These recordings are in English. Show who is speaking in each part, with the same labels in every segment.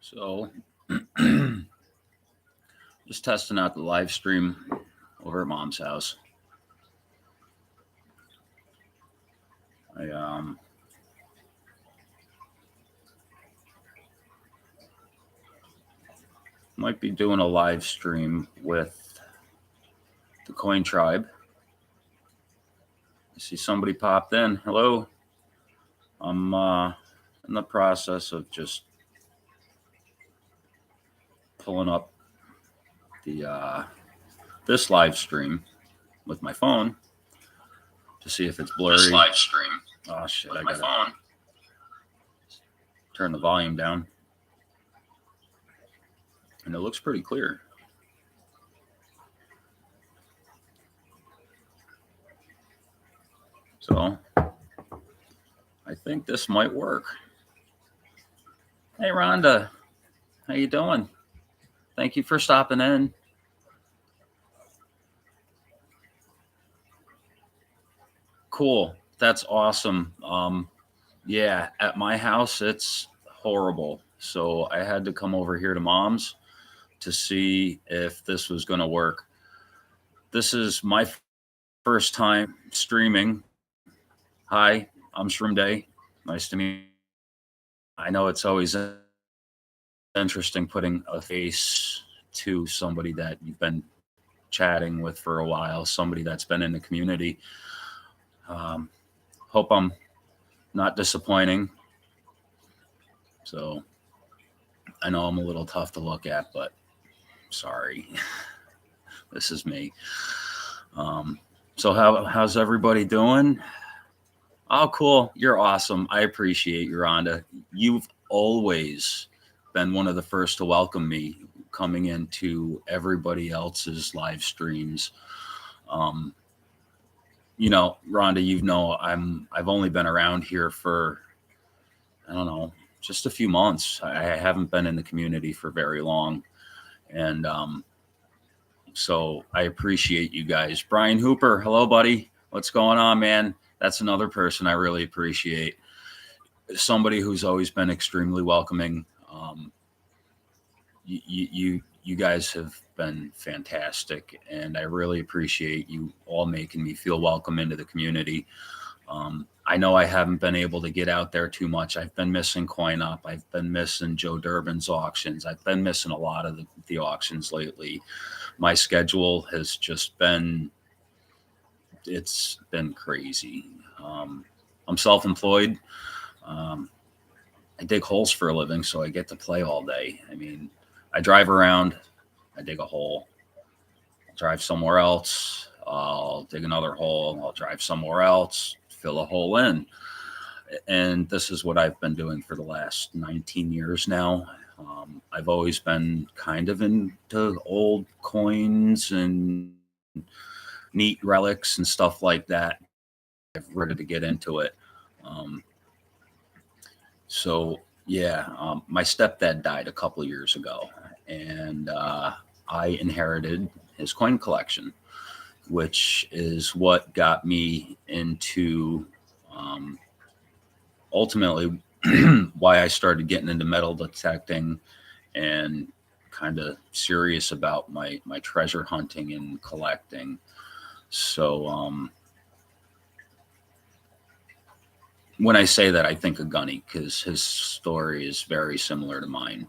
Speaker 1: So, just testing out the live stream over at Mom's house. I might be doing a live stream with the Coin Tribe. I see somebody popped in. Hello. I'm in the process of just pulling up the this live stream with my phone to see if it's blurry.
Speaker 2: This live stream.
Speaker 1: Oh shit!
Speaker 2: With
Speaker 1: I
Speaker 2: my
Speaker 1: gotta
Speaker 2: phone.
Speaker 1: turn the volume down, and it looks pretty clear. So I think this might work. Hey Rhonda, how you doing? Thank you for stopping in. Cool. That's awesome. Yeah, at my house it's horrible. So I had to come over here to Mom's to see if this was going to work. This is my first time streaming. Hi, I'm Shroom Day. Nice to meet you. I know it's always interesting putting a face to somebody that you've been chatting with for a while, somebody that's been in the community. Hope I'm not disappointing. So I know I'm a little tough to look at, but sorry. This is me. So how's everybody doing? Oh, cool. You're awesome. I appreciate you, Rhonda. You've always been one of the first to welcome me coming into everybody else's live streams. You know, Rhonda, you know, I've only been around here for, I don't know, just a few months. I haven't been in the community for very long. And so I appreciate you guys. Brian Hooper, hello, buddy. What's going on, man? That's another person I really appreciate. Somebody who's always been extremely welcoming. You guys have been fantastic, and I really appreciate you all making me feel welcome into the community. I know I haven't been able to get out there too much. I've been missing Coin Up. I've been missing Joe Durbin's auctions. I've been missing a lot of the auctions lately. My schedule has just been, it's been crazy. I'm self-employed. I dig holes for a living, so I get to play all day. I mean, I drive around, I dig a hole, I'll drive somewhere else, I'll dig another hole, I'll drive somewhere else, fill a hole in. And this is what I've been doing for the last 19 years now. I've always been kind of into old coins and neat relics and stuff like that. I'm ready to get into it. So yeah, my stepdad died a couple of years ago, and I inherited his coin collection, which is what got me into ultimately why I started getting into metal detecting and kind of serious about my treasure hunting and collecting. So when I say that, I think of Gunny because his story is very similar to mine.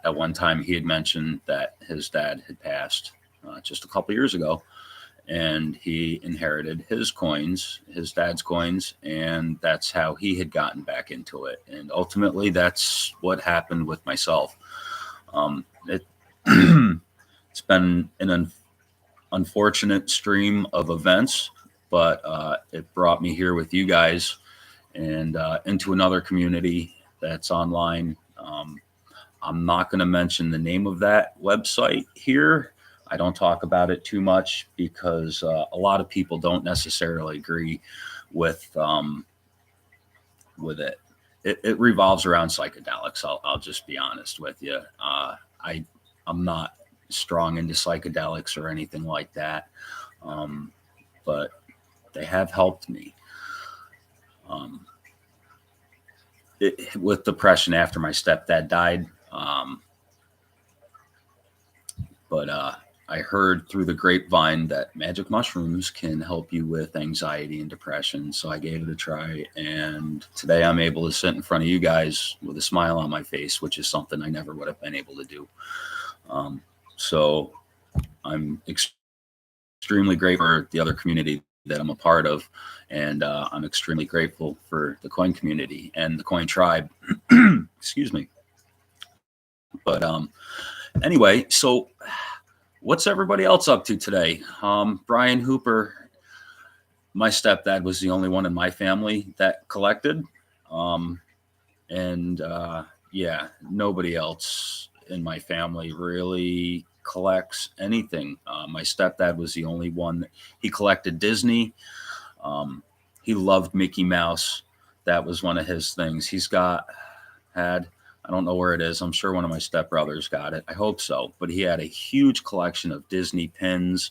Speaker 1: At one time, he had mentioned that his dad had passed just a couple years ago, and he inherited his coins, his dad's coins, and that's how he had gotten back into it. And ultimately, that's what happened with myself. It's been an unfortunate stream of events, but it brought me here with you guys and into another community that's online. I'm not going to mention the name of that website here. I don't talk about it too much because a lot of people don't necessarily agree with it. It revolves around psychedelics. I'll just be honest with you. I'm not strong into psychedelics or anything like that, but they have helped me. With depression after my stepdad died, Um, but I heard through the grapevine that magic mushrooms can help you with anxiety and depression. So I gave it a try. And today I'm able to sit in front of you guys with a smile on my face, which is something I never would have been able to do. So I'm extremely grateful for the other community that I'm a part of. And I'm extremely grateful for the coin community and the coin tribe. Excuse me. But anyway, so what's everybody else up to today? Brian Hooper, my stepdad, was the only one in my family that collected. And yeah, nobody else in my family really collects anything. My stepdad was the only one. He collected Disney. He loved Mickey Mouse. That was one of his things. I don't know where it is. I'm sure one of my stepbrothers got it. I hope so. But he had a huge collection of Disney pins.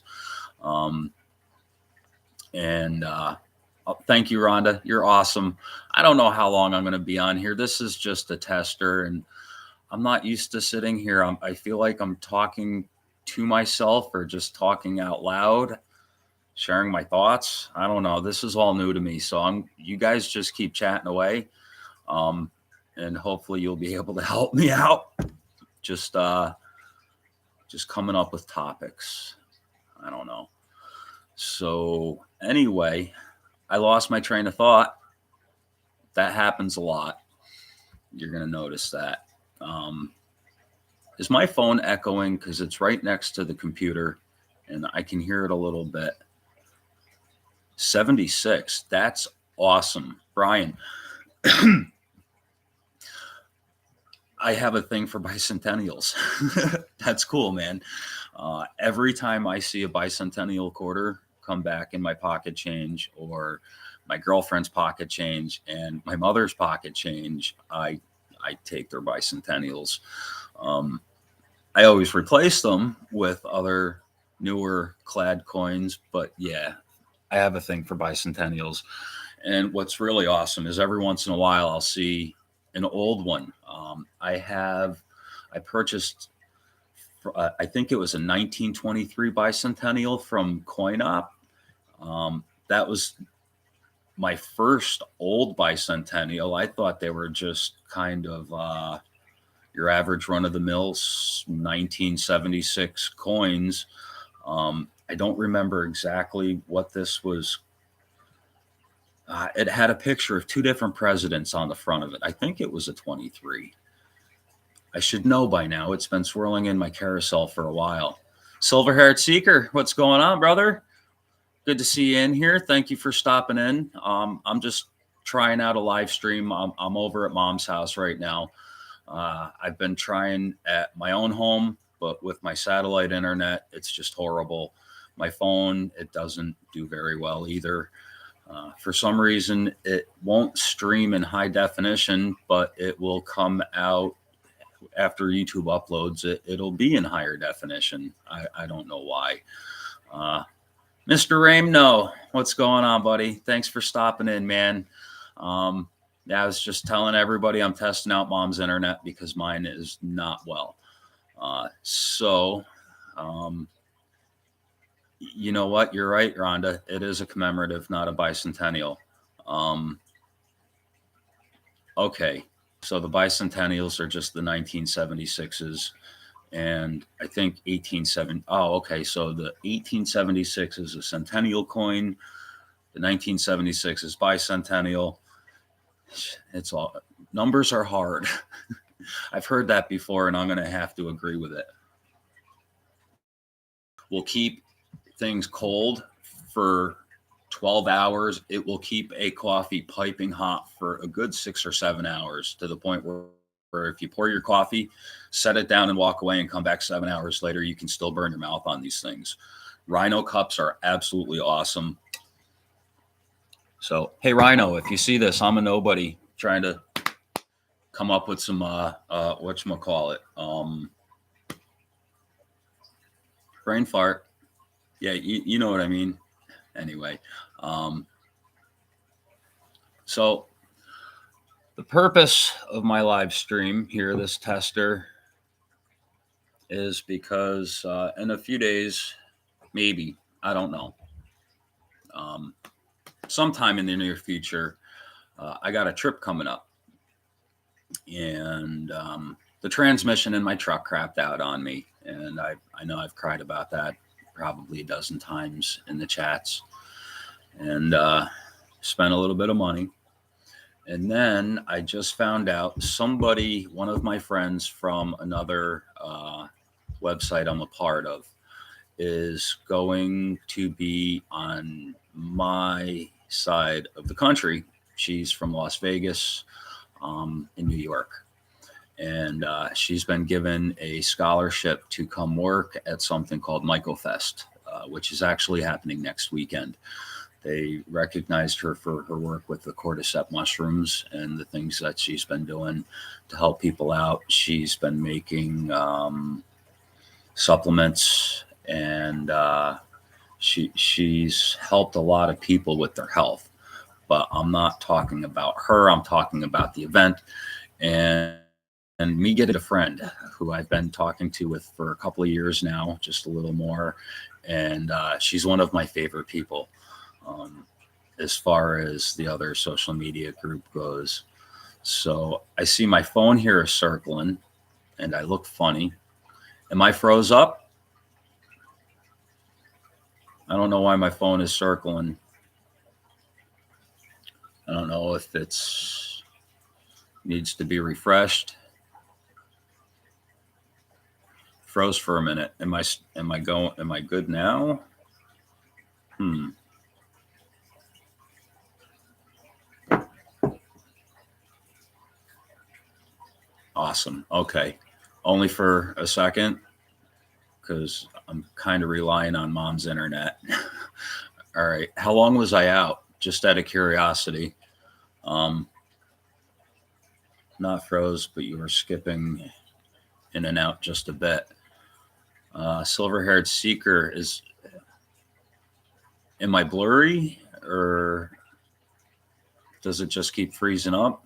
Speaker 1: Thank you, Rhonda. You're awesome. I don't know how long I'm going to be on here. This is just a tester, and I'm not used to sitting here. I feel like I'm talking to myself or just talking out loud, sharing my thoughts. I don't know. This is all new to me. So you guys just keep chatting away. And hopefully you'll be able to help me out. Just coming up with topics. I don't know. So anyway, I lost my train of thought. That happens a lot. You're going to notice that. Is my phone echoing? Because it's right next to the computer and I can hear it a little bit. 76. That's awesome. Brian. I have a thing for bicentennials. That's cool, man. Every time I see a bicentennial quarter come back in my pocket change or my girlfriend's pocket change and my mother's pocket change, I take their bicentennials. I always replace them with other newer clad coins, but yeah, I have a thing for bicentennials. And what's really awesome is every once in a while I'll see an old one. I purchased, I think it was a 1923 bicentennial from CoinOp. That was my first old bicentennial. I thought they were just kind of your average run of the mill 1976 coins. I don't remember exactly what this was. It had a picture of two different presidents on the front of it. I think it was a 23. I should know by now. It's been swirling in my carousel for a while. Silver-haired Seeker, what's going on, brother? Good to see you in here. Thank you for stopping in. I'm just trying out a live stream. I'm over at Mom's house right now. I've been trying at my own home, but with my satellite internet, it's just horrible. My phone, it doesn't do very well either. For some reason, it won't stream in high definition, but it will come out after YouTube uploads it. It'll be in higher definition. I don't know why. Mr. Ramno, what's going on, buddy? Thanks for stopping in, man. Yeah, I was just telling everybody I'm testing out Mom's internet because mine is not well. You know what? You're right, Rhonda. It is a commemorative, not a bicentennial. Okay, so the bicentennials are just the 1976s, and I think 1870. Oh, okay, so the 1876 is a centennial coin. The 1976 is bicentennial. It's all numbers are hard. I've heard that before, and I'm going to have to agree with it. We'll keep things cold for 12 hours. It will keep a coffee piping hot for a good 6 or 7 hours, to the point where if you pour your coffee, set it down and walk away and come back 7 hours later, you can still burn your mouth on these things. Rhino cups are absolutely awesome. So, hey, Rhino, if you see this, I'm a nobody trying to come up with some, whatchamacallit, brain fart. Yeah, you know what I mean. Anyway, so the purpose of my live stream here, this tester, is because in a few days, maybe, I don't know, um, sometime in the near future, I got a trip coming up, and the transmission in my truck crapped out on me. And I know I've cried about that probably a dozen times in the chats, and spent a little bit of money. And then I just found out somebody, one of my friends from another website I'm a part of, is going to be on my side of the country. She's from Las Vegas, in New York. And she's been given a scholarship to come work at something called MycoFest, which is actually happening next weekend. They recognized her for her work with the cordyceps mushrooms and the things that she's been doing to help people out. She's been making supplements, and she's helped a lot of people with their health. But I'm not talking about her. I'm talking about the event, and me getting a friend who I've been talking to with for a couple of years now, just a little more, and she's one of my favorite people. Um, as far as the other social media group goes. So I see my phone here is circling, and I look funny. Am I froze up? I don't know why my phone is circling. I don't know if it's needs to be refreshed. Froze for a minute. Am I good now? Hmm. Awesome. Okay. Only for a second, because I'm kind of relying on mom's internet. All right. How long was I out? Just out of curiosity. Um, Not froze, but you were skipping in and out just a bit. Silver haired seeker is. Am I blurry, or does it just keep freezing up?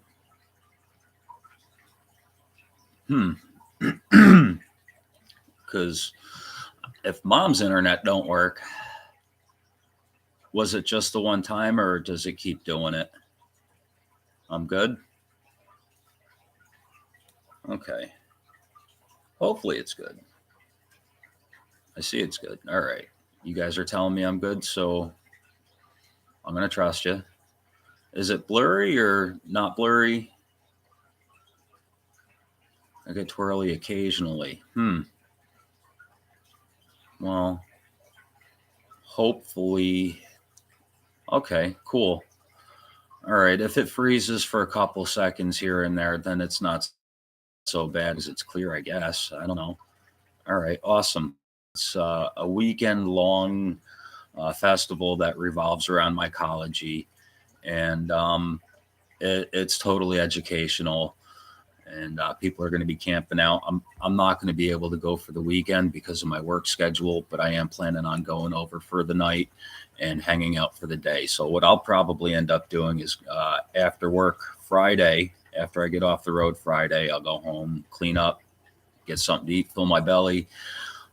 Speaker 1: Hmm. Because if mom's internet don't work, was it just the one time, or does it keep doing it? I'm good. Okay. Hopefully it's good. I see it's good. All right. You guys are telling me I'm good, so I'm going to trust you. Is it blurry or not blurry? I get twirly occasionally. Well, hopefully. Okay, cool. All right. If it freezes for a couple seconds here and there, then it's not so bad as it's clear, I guess. I don't know. All right. Awesome. It's a weekend long festival that revolves around mycology, and it's totally educational. And people are going to be camping out. I'm not going to be able to go for the weekend because of my work schedule, but I am planning on going over for the night and hanging out for the day. So what I'll probably end up doing is after work Friday, after I get off the road Friday, I'll go home, clean up, get something to eat, fill my belly,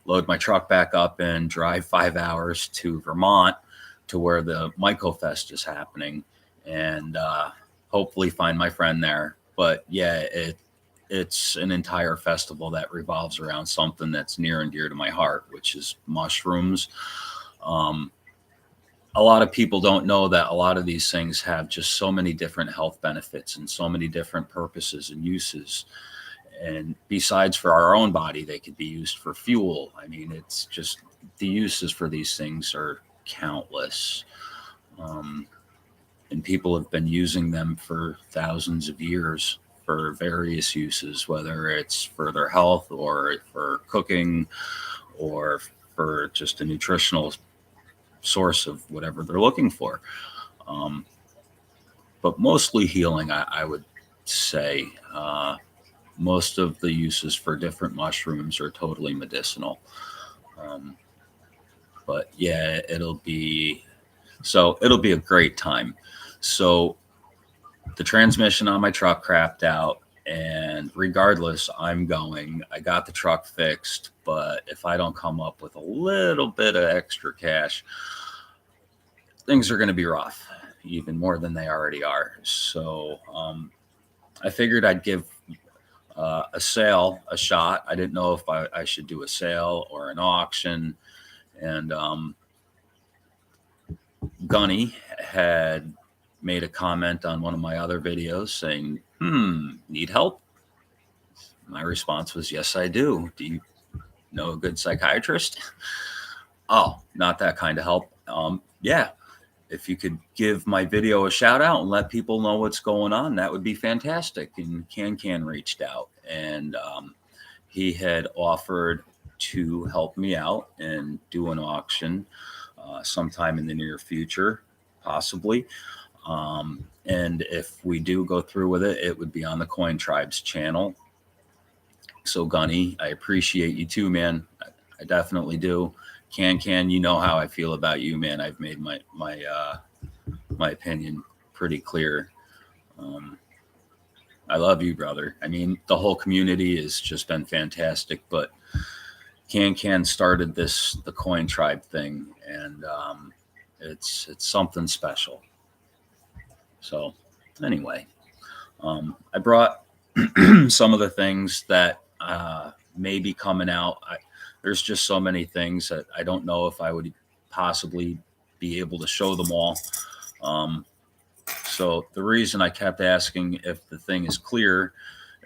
Speaker 1: load my truck back up, and drive 5 hours to Vermont to where the MycoFest is happening, and hopefully find my friend there. But yeah, it's an entire festival that revolves around something that's near and dear to my heart, which is mushrooms. Um, a lot of people don't know that a lot of these things have just so many different health benefits and so many different purposes and uses. And besides for our own body, they could be used for fuel. I mean, it's just the uses for these things are countless. Um, and people have been using them for thousands of years for various uses, whether it's for their health or for cooking or for just a nutritional source of whatever they're looking for. Um, but mostly healing, I would say. Most of the uses for different mushrooms are totally medicinal. Um, but yeah, it'll be a great time. So the transmission on my truck crapped out. And regardless, I'm going. I got the truck fixed, but if I don't come up with a little bit of extra cash, things are going to be rough, even more than they already are. So I figured I'd give a sale a shot. I didn't know if I should do a sale or an auction. And Gunny had made a comment on one of my other videos saying, need help? My response was, yes, I do. Do you know a good psychiatrist? Oh, not that kind of help. Yeah, if you could give my video a shout out and let people know what's going on, that would be fantastic. And Can reached out, and he had offered to help me out and do an auction sometime in the near future, possibly. And if we do go through with it, it would be on the Coin Tribes channel. So Gunny, I appreciate you too, man. I definitely do. Can, you know how I feel about you, man. I've made my opinion pretty clear. I love you, brother. I mean, the whole community has just been fantastic, but Can started the Coin Tribe thing, and it's something special. So anyway, I brought some of the things that may be coming out. There's just so many things that I don't know if I would possibly be able to show them all. So the reason I kept asking if the thing is clear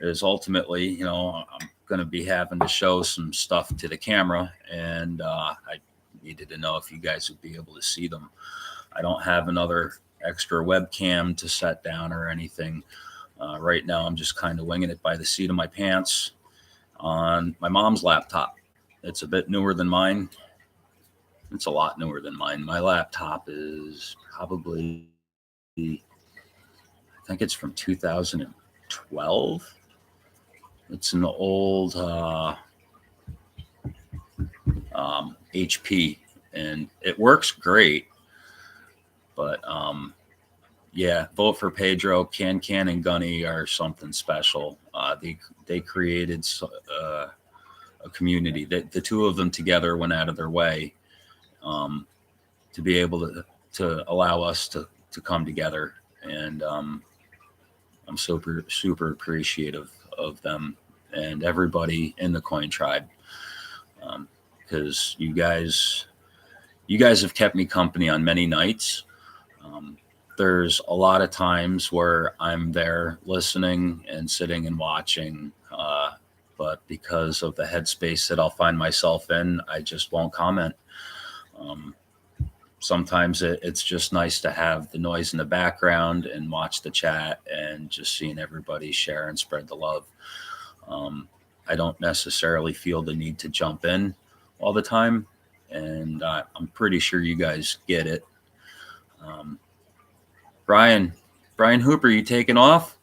Speaker 1: is ultimately, I'm going to be having to show some stuff to the camera, and I needed to know if you guys would be able to see them. I don't have another extra webcam to set down or anything. Right now, I'm just kind of winging it by the seat of my pants on my mom's laptop. It's a bit newer than mine. It's a lot newer than mine. My laptop is probably, I think it's from 2012. It's an old HP, and it works great. But yeah, vote for Pedro. Can and Gunny are something special. They created a community. The two of them together went out of their way to be able to allow us to come together, and I'm super appreciative of them and everybody in the Coin Tribe, because you guys have kept me company on many nights. There's a lot of times where I'm there listening and sitting and watching, but because of the headspace that I'll find myself in, I just won't comment. Sometimes it's just nice to have the noise in the background and watch the chat and just seeing everybody share and spread the love. I don't necessarily feel the need to jump in all the time, and I'm pretty sure you guys get it. Brian Hooper, you taking off?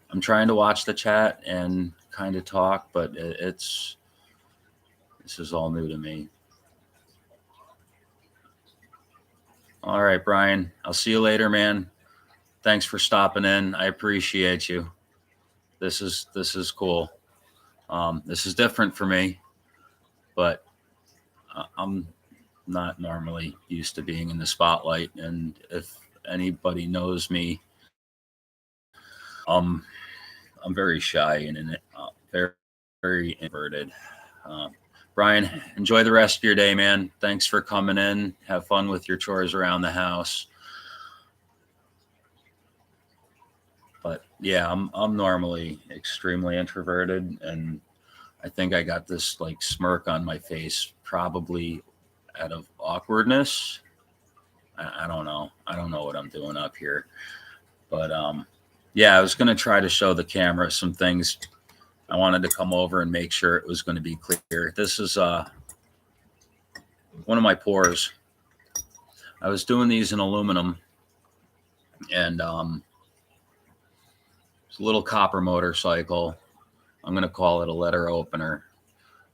Speaker 1: I'm trying to watch the chat and kind of talk, but this is all new to me. All right, Brian, I'll see you later, man. Thanks for stopping in. I appreciate you. This is cool. This is different for me, but I'm not normally used to being in the spotlight. And if anybody knows me, I'm very shy and very, very introverted. Brian, enjoy the rest of your day, man. Thanks for coming in. Have fun with your chores around the house. But yeah, I'm normally extremely introverted, and I think I got this like smirk on my face probably out of awkwardness. I don't know. I don't know what I'm doing up here. But yeah, I was going to try to show the camera some things. I wanted to come over and make sure it was going to be clear. This is one of my pours. I was doing these in aluminum, and it's a little copper motorcycle. I'm going to call it a letter opener.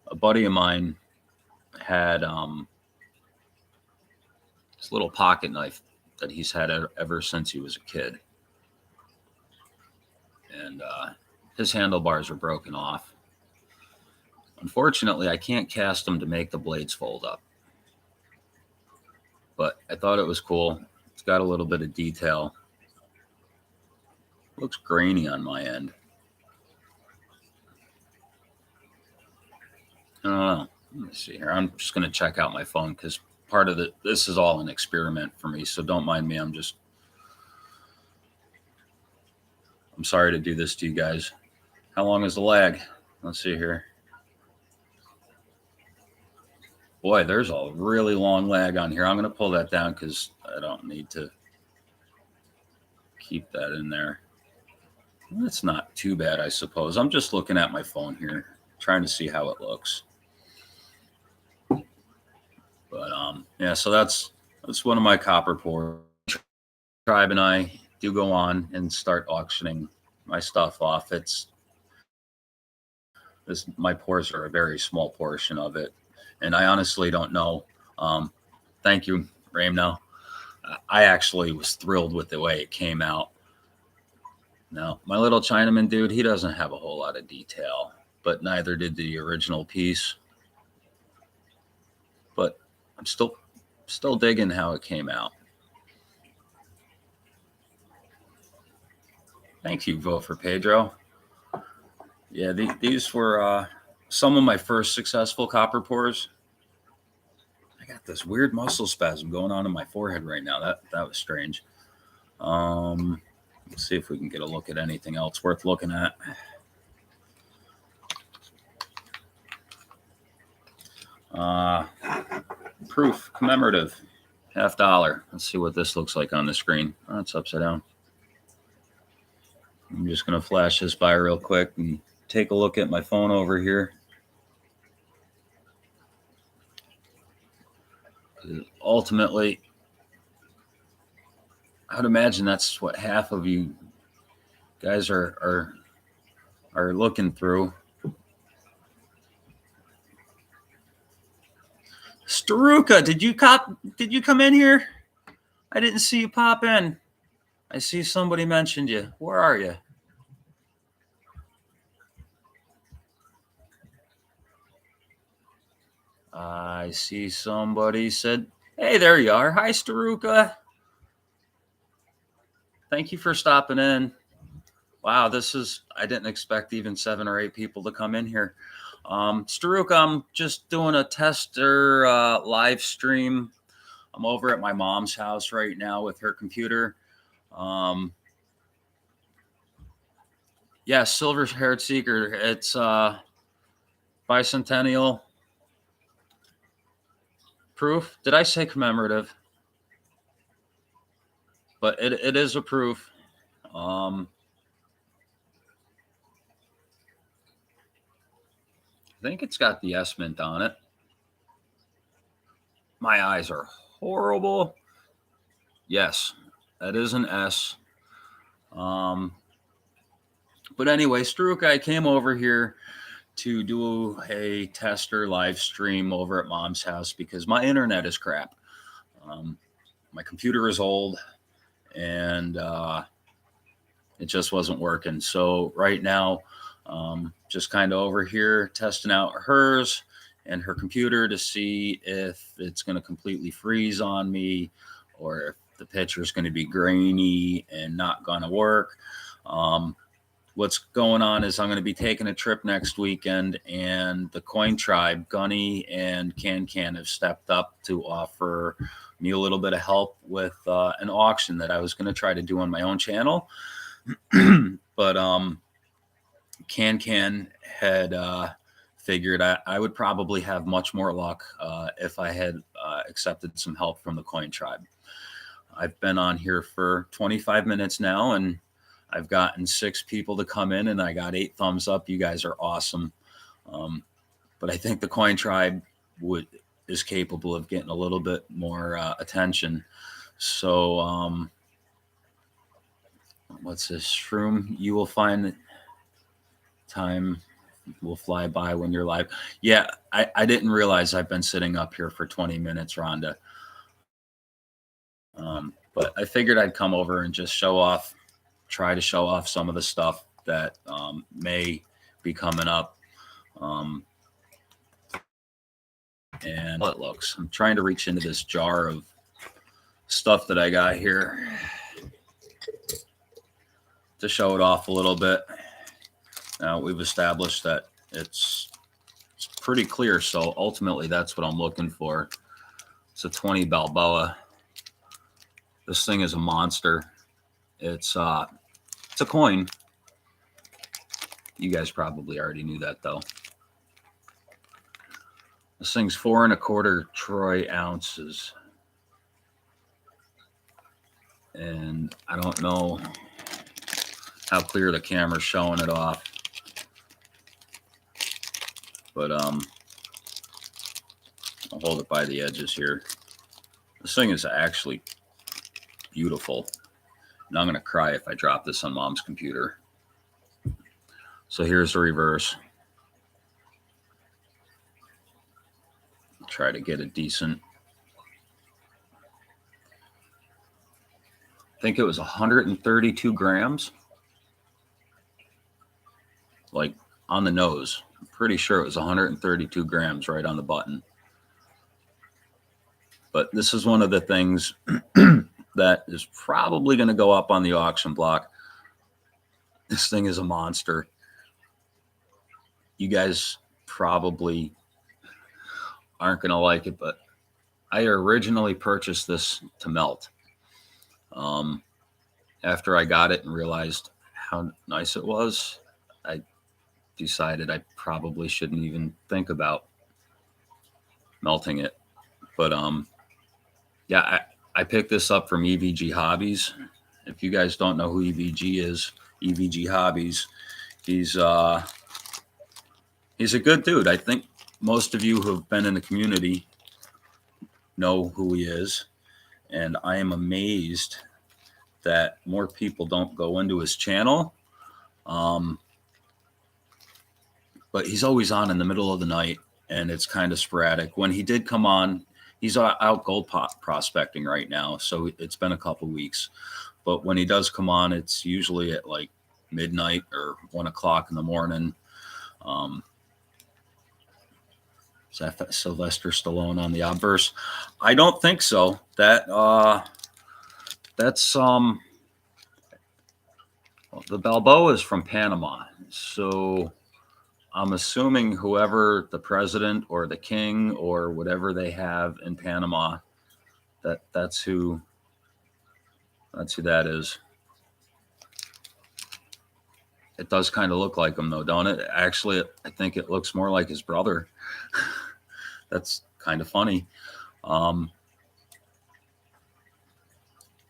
Speaker 1: A buddy of mine had this little pocket knife that he's had ever since he was a kid. and his handlebars are broken off. Unfortunately, I can't cast them to make the blades fold up, but I thought it was cool. It's got a little bit of detail. Looks grainy on my end. I don't know. Let me see here. I'm just going to check out my phone because part of this is all an experiment for me, so don't mind me. I'm sorry to do this to you guys. How long is the lag? Let's see here. Boy, there's a really long lag on here. I'm going to pull that down because I don't need to keep that in there. That's not too bad, I suppose. I'm just looking at my phone here, trying to see how it looks. But yeah, so that's one of my copper pours. Tribe and I do go on and start auctioning my stuff off. My pours are a very small portion of it, and I honestly don't know. Thank you, Ramno. I actually was thrilled with the way it came out. Now, my little Chinaman dude, he doesn't have a whole lot of detail, but neither did the original piece. But I'm still digging how it came out. Thank you, vote for Pedro. Yeah, these were some of my first successful copper pours. I got this weird muscle spasm going on in my forehead right now. That was strange. Let's see if we can get a look at anything else worth looking at. Proof, commemorative, $50. Let's see what this looks like on the screen. Oh, it's upside down. I'm just going to flash this by real quick and take a look at my phone over here. Ultimately, I'd imagine that's what half of you guys are looking through. Staruka, did you come in here? I didn't see you pop in. I see somebody mentioned you. Where are you? I see somebody said, hey, there you are. Hi, Staruka. Thank you for stopping in. Wow, I didn't expect even 7 or 8 people to come in here. Staruka, I'm just doing a tester live stream. I'm over at my mom's house right now with her computer. Yeah, Silver Haired Seeker. It's bicentennial proof. Did I say commemorative? But it is a proof. I think it's got the S mint on it. My eyes are horrible. Yes, that is an S. But anyway, Struka, I came over here to do a tester live stream over at Mom's house because my internet is crap. My computer is old and it just wasn't working. So right now, just kind of over here testing out hers and her computer to see if it's going to completely freeze on me or if the picture is going to be grainy and not going to work. What's going on is I'm going to be taking a trip next weekend, and the Coin Tribe, Gunny and Can have stepped up to offer me a little bit of help with an auction that I was going to try to do on my own channel. But Can had figured I would probably have much more luck if I had accepted some help from the Coin Tribe. I've been on here for 25 minutes now, and I've gotten 6 people to come in, and I got 8 thumbs up. You guys are awesome. But I think the Coin Tribe is capable of getting a little bit more attention. So what's this? Shroom, you will find that time will fly by when you're live. Yeah, I didn't realize I've been sitting up here for 20 minutes, Rhonda. But I figured I'd come over and just try to show off some of the stuff. that may be coming up. And how it looks. I'm trying to reach into this jar of stuff that I got here to show it off a little bit. Now we've established that it's pretty clear, so ultimately that's what I'm looking for. It's a 20 Balboa. This thing is a monster. It's a coin. You guys probably already knew that though. This thing's 4 1/4 troy ounces. And I don't know how clear the camera's showing it off. But I'll hold it by the edges here. This thing is actually beautiful. And I'm going to cry if I drop this on Mom's computer. So here's the reverse. Try to get a decent. I think it was 132 grams. Like on the nose. I'm pretty sure it was 132 grams right on the button. But this is one of the things that is probably going to go up on the auction block. This thing is a monster. You guys probably aren't going to like it, but I originally purchased this to melt. After I got it and realized how nice it was, I decided I probably shouldn't even think about melting it. But yeah, I picked this up from EVG Hobbies. If you guys don't know who EVG is, EVG Hobbies, he's a good dude. I think most of you who have been in the community know who he is, and I am amazed that more people don't go into his channel. But he's always on in the middle of the night, and it's kind of sporadic. When he did come on, he's out gold prospecting right now, so it's been a couple weeks. But when he does come on, it's usually at like midnight or 1 o'clock in the morning. Is that Sylvester Stallone on the obverse? I don't think so. That's the Balboa is from Panama, so I'm assuming whoever the president or the king or whatever they have in Panama, that's who that is. It does kind of look like him though, don't it? Actually, I think it looks more like his brother. That's kind of funny.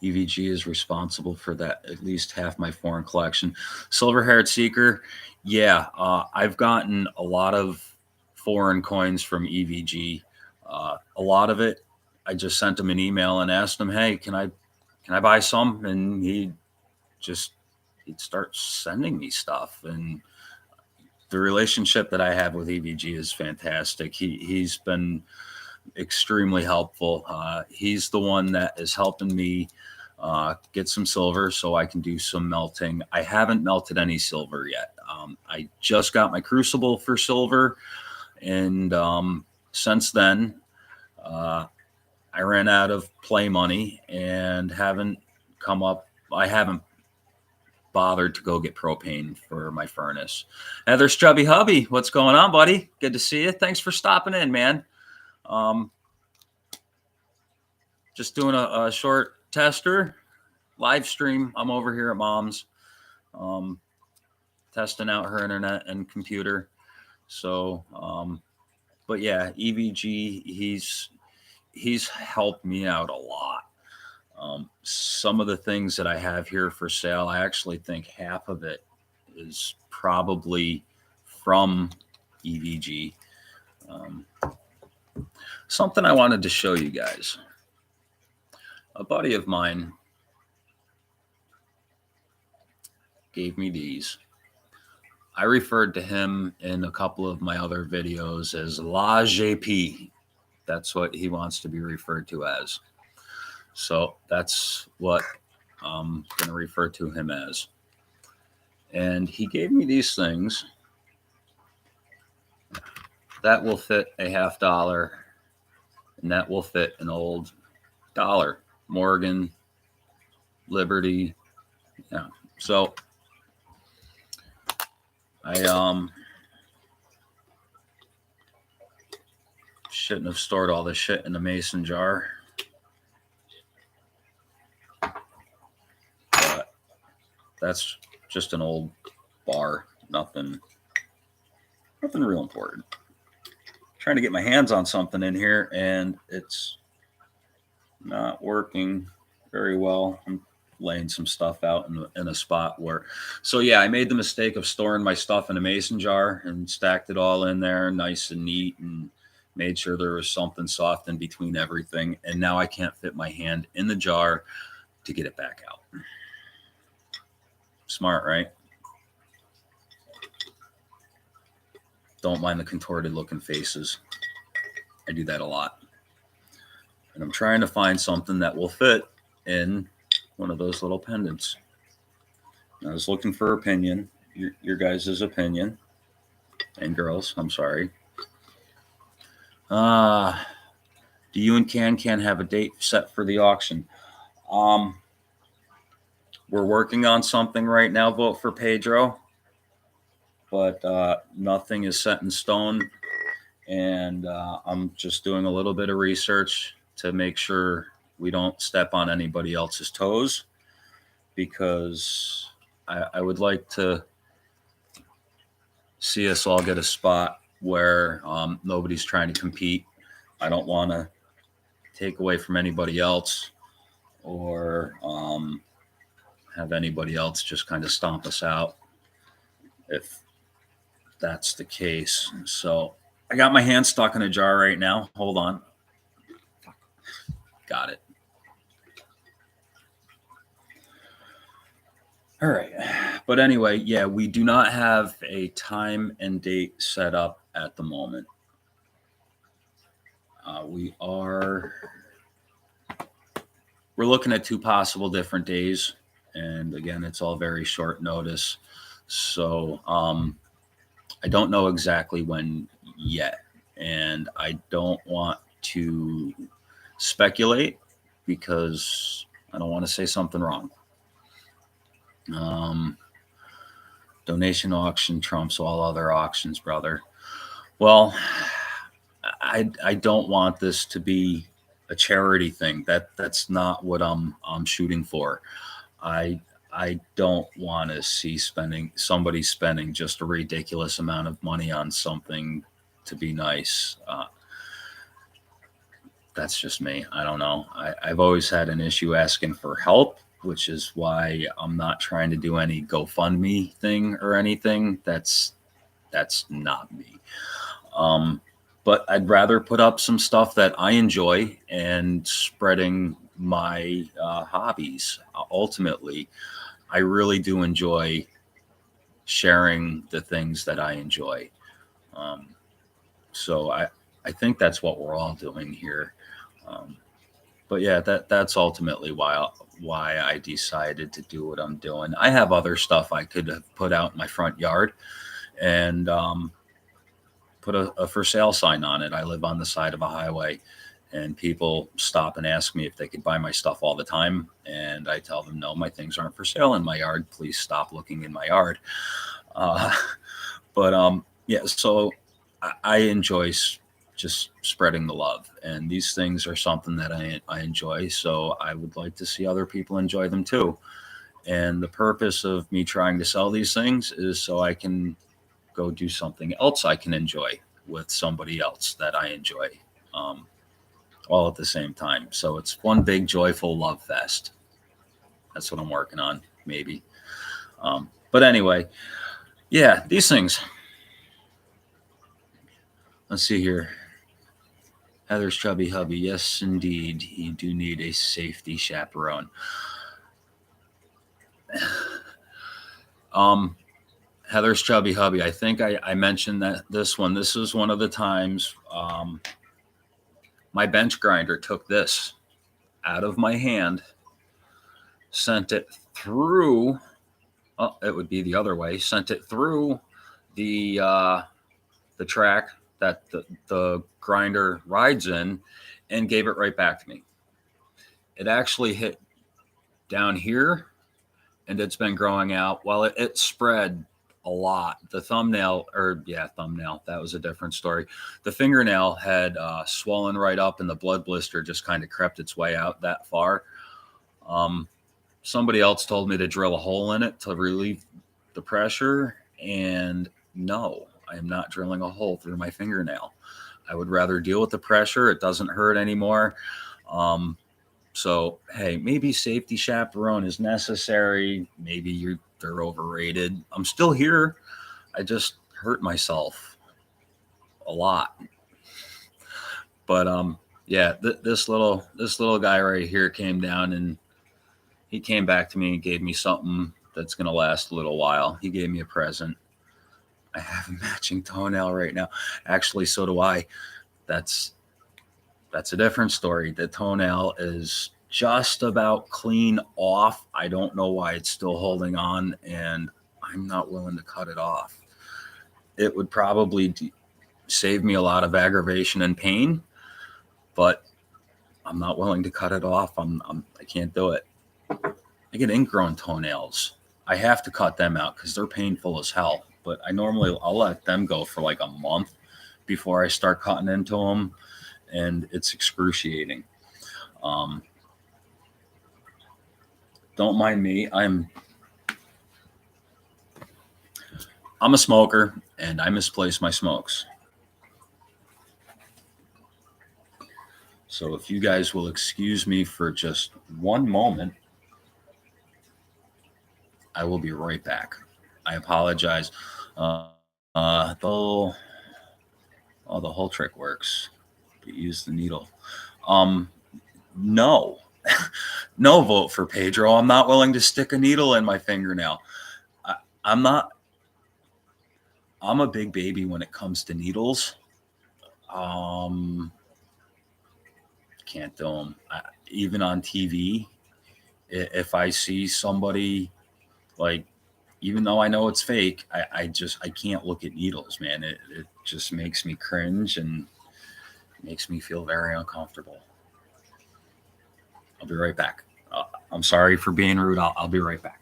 Speaker 1: EVG is responsible for that, at least half my foreign collection. Silver-haired seeker. Yeah, I've gotten a lot of foreign coins from EVG. A lot of it, I just sent him an email and asked him, hey, can I buy some? And he'd start sending me stuff. And the relationship that I have with EVG is fantastic. He's been extremely helpful. He's the one that is helping me get some silver so I can do some melting. I haven't melted any silver yet. I just got my crucible for silver, and since then I ran out of play money and I haven't bothered to go get propane for my furnace. Heather's Chubby Hubby, what's going on, buddy? Good to see you. Thanks for stopping in, man. Just doing a short tester live stream. I'm over here at Mom's, testing out her internet and computer. So, but yeah, EVG, he's helped me out a lot. Some of the things that I have here for sale, I actually think half of it is probably from EVG. Something I wanted to show you guys. A buddy of mine gave me these. I referred to him in a couple of my other videos as La JP. That's what he wants to be referred to as. So that's what I'm going to refer to him as. And he gave me these things that will fit a $50, and that will fit an old dollar. Morgan, Liberty. Yeah. So I shouldn't have stored all this shit in the mason jar. But that's just an old bar. Nothing real important. Trying to get my hands on something in here, and it's not working very well. I'm laying some stuff out in a spot where, so yeah, I made the mistake of storing my stuff in a mason jar and stacked it all in there nice and neat, and made sure there was something soft in between everything. And now I can't fit my hand in the jar to get it back out. Smart, right? Don't mind the contorted looking faces. I do that a lot. And I'm trying to find something that will fit in one of those little pendants. I was looking for opinion, your guys' opinion, and girls, I'm sorry. Do you and Can have a date set for the auction? We're working on something right now, vote for Pedro, but nothing is set in stone. And I'm just doing a little bit of research to make sure we don't step on anybody else's toes, because I would like to see us all get a spot where nobody's trying to compete. I don't want to take away from anybody else, or have anybody else just kind of stomp us out if that's the case. So I got my hand stuck in a jar right now. Hold on. Got it. All right. But anyway, yeah, we do not have a time and date set up at the moment. We're looking at 2 possible different days. And again, it's all very short notice. So I don't know exactly when yet. And I don't want to speculate because I don't want to say something wrong. Donation auction trumps all other auctions, brother. Well, I don't want this to be a charity thing. That's not what I'm shooting for. I don't want to see somebody spending just a ridiculous amount of money on something to be nice. That's just me. I don't know. I've always had an issue asking for help, which is why I'm not trying to do any GoFundMe thing or anything. That's not me. But I'd rather put up some stuff that I enjoy and spreading my hobbies. Ultimately, I really do enjoy sharing the things that I enjoy. So I think that's what we're all doing here. But yeah, that's ultimately why I decided to do what I'm doing. I have other stuff I could have put out in my front yard and put a for sale sign on it. I live on the side of a highway, and people stop and ask me if they could buy my stuff all the time. And I tell them, no, my things aren't for sale in my yard. Please stop looking in my yard. Yeah, so I enjoy just spreading the love. And these things are something that I enjoy. So I would like to see other people enjoy them too. And the purpose of me trying to sell these things is so I can go do something else I can enjoy with somebody else that I enjoy, all at the same time. So it's one big joyful love fest. That's what I'm working on, maybe. But anyway, yeah, these things. Let's see here. Heather's chubby hubby. Yes, indeed. You do need a safety chaperone. Heather's chubby hubby. I think I mentioned that this is one of the times my bench grinder took this out of my hand, sent it through Oh, it would be the other way. Sent it through the track that the grinder rides in, and gave it right back to me. It actually hit down here, and it's been growing out. Well, it spread a lot. The thumbnail, or yeah, thumbnail, that was a different story. The fingernail had swollen right up, and the blood blister just kind of crept its way out that far. Um, Somebody else told me to drill a hole in it to relieve the pressure, and no, I am not drilling a hole through my fingernail. I would rather deal with the pressure. It doesn't hurt anymore. Um, so, hey, maybe safety chaperone is necessary. Maybe they're overrated. I'm still here. I just hurt myself a lot. But yeah, this little guy right here came down, and he came back to me and gave me something that's gonna last a little while. He gave me a present. I have a matching toenail right now. Actually, so do I. That's that's a different story. The toenail is just about clean off. I don't know why it's still holding on, and I'm not willing to cut it off. It would probably save me a lot of aggravation and pain, but I'm not willing to cut it off. I can't do it. I get ingrown toenails. I have to cut them out because they're painful as hell. But I'll let them go for like a month before I start cutting into them, and it's excruciating. Um, don't mind me. I'm a smoker, and I misplace my smokes. So if you guys will excuse me for just one moment, I will be right back. I apologize. Uh, though, oh, the whole trick works. But use the needle. Um, no, no vote for Pedro. I'm not willing to stick a needle in my fingernail. I, I'm not. I'm a big baby when it comes to needles. Um, can't do them. Even on TV, if I see somebody like, even though I know it's fake, I can't look at needles, man. It just makes me cringe and makes me feel very uncomfortable. I'll be right back. I'm sorry for being rude. I'll be right back.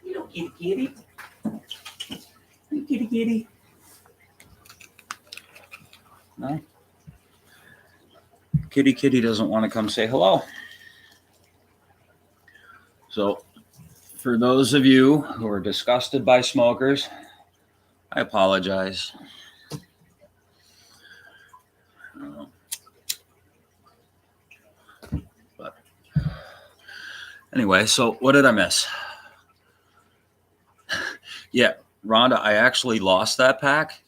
Speaker 1: You don't kitty kitty. You kitty kitty. No. Kitty kitty doesn't want to come say hello. So, for those of you who are disgusted by smokers, I apologize. Uh, but anyway, so what did I miss? Yeah, Rhonda, I actually lost that pack.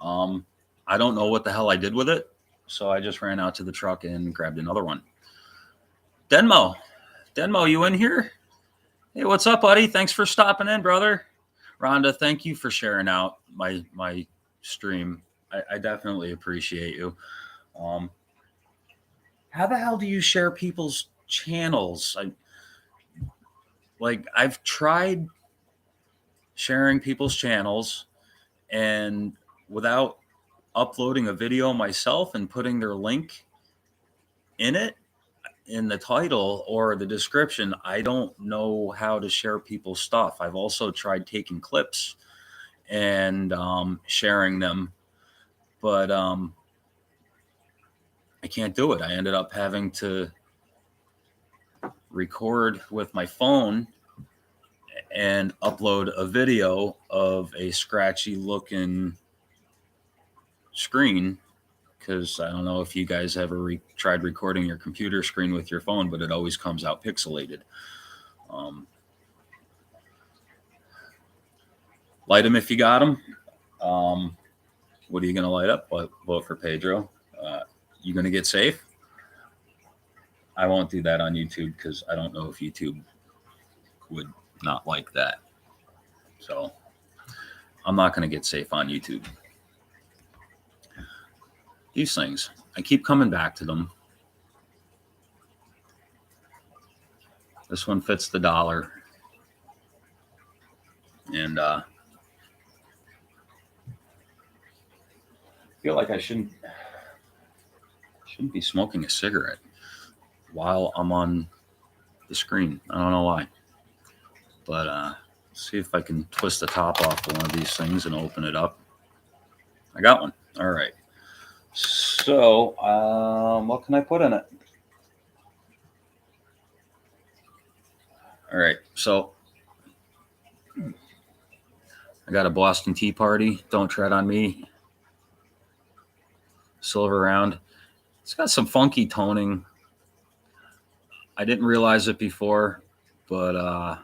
Speaker 1: Um, I don't know what the hell I did with it, so I just ran out to the truck and grabbed another one. Denmo, Denmo, you in here? Hey, what's up, buddy? Thanks for stopping in, brother. Rhonda, thank you for sharing out my stream. I definitely appreciate you. Um, how the hell do you share people's channels? I've tried sharing people's channels, and without uploading a video myself and putting their link in it in the title or the description, I don't know how to share people's stuff. I've also tried taking clips and sharing them, but I can't do it. I ended up having to record with my phone and upload a video of a scratchy looking screen because I don't know if you guys ever tried recording your computer screen with your phone, but it always comes out pixelated. Light them if you got them. What are you going to light up? Vote for Pedro. You going to get safe? I won't do that on YouTube because I don't know if YouTube would not like that. So I'm not going to get safe on YouTube. These things, I keep coming back to them. This one fits the dollar. And I feel like I shouldn't be smoking a cigarette while I'm on the screen. I don't know why. But see if I can twist the top off of one of these things and open it up. I got one. All right. So what can I put in it? All right. So I got a Boston Tea Party. Don't Tread on Me. Silver round. It's got some funky toning. I didn't realize it before, but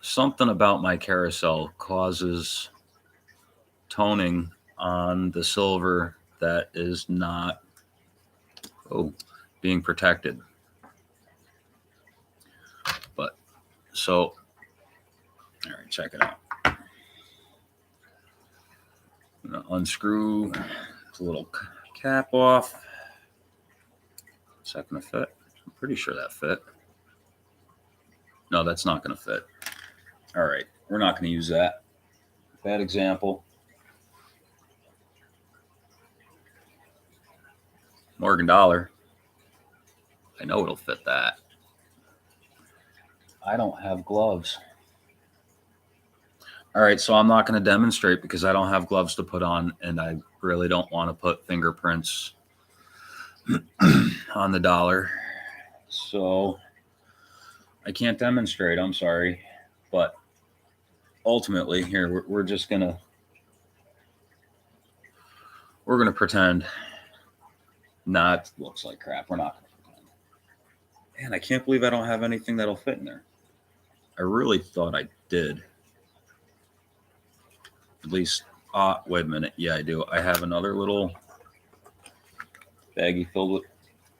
Speaker 1: something about my carousel causes toning on the silver that is not being protected. But so, all right, check it out. I'm gonna unscrew the little cap off. Is that gonna fit? I'm pretty sure that fit. No, that's not gonna fit. All right, we're not gonna use that. Bad example. Morgan Dollar. I know it'll fit that. I don't have gloves. All right, so I'm not going to demonstrate because I don't have gloves to put on, and I really don't want to put fingerprints on the dollar. So I can't demonstrate. I'm sorry. But ultimately, here, we're just going to pretend not looks like crap. We're not going to pretend. Man, I can't believe I don't have anything that'll fit in there. I really thought I did. At least, wait a minute. Yeah, I do. I have another little baggie filled with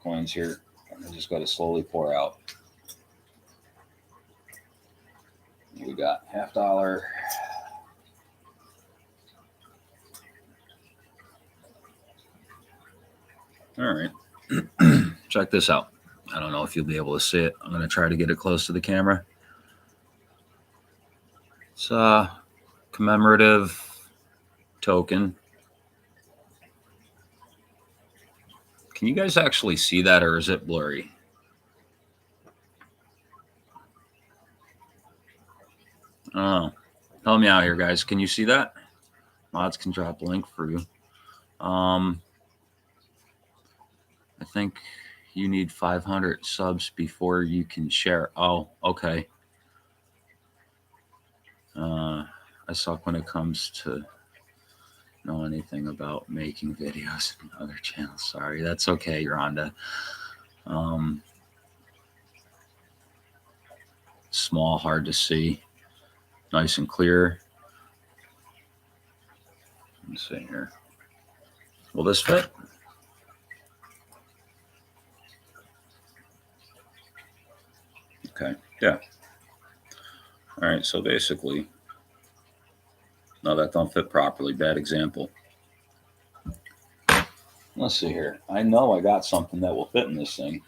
Speaker 1: coins here. I just got to slowly pour out. We got $50. All right. Check this out. I don't know if you'll be able to see it. I'm going to try to get it close to the camera. It's a commemorative token. Can you guys actually see that, or is it blurry? Oh, help me out here, guys. Can you see that? Mods can drop a link for you. I think you need 500 subs before you can share. Oh, okay. I suck when it comes to know anything about making videos and other channels. Sorry, that's okay, Rhonda. Small, hard to see, nice and clear. Let's see here. Will this fit? Okay, yeah. All right, so basically, no, that don't fit properly. Bad example. Let's see here. I know I got something that will fit in this thing.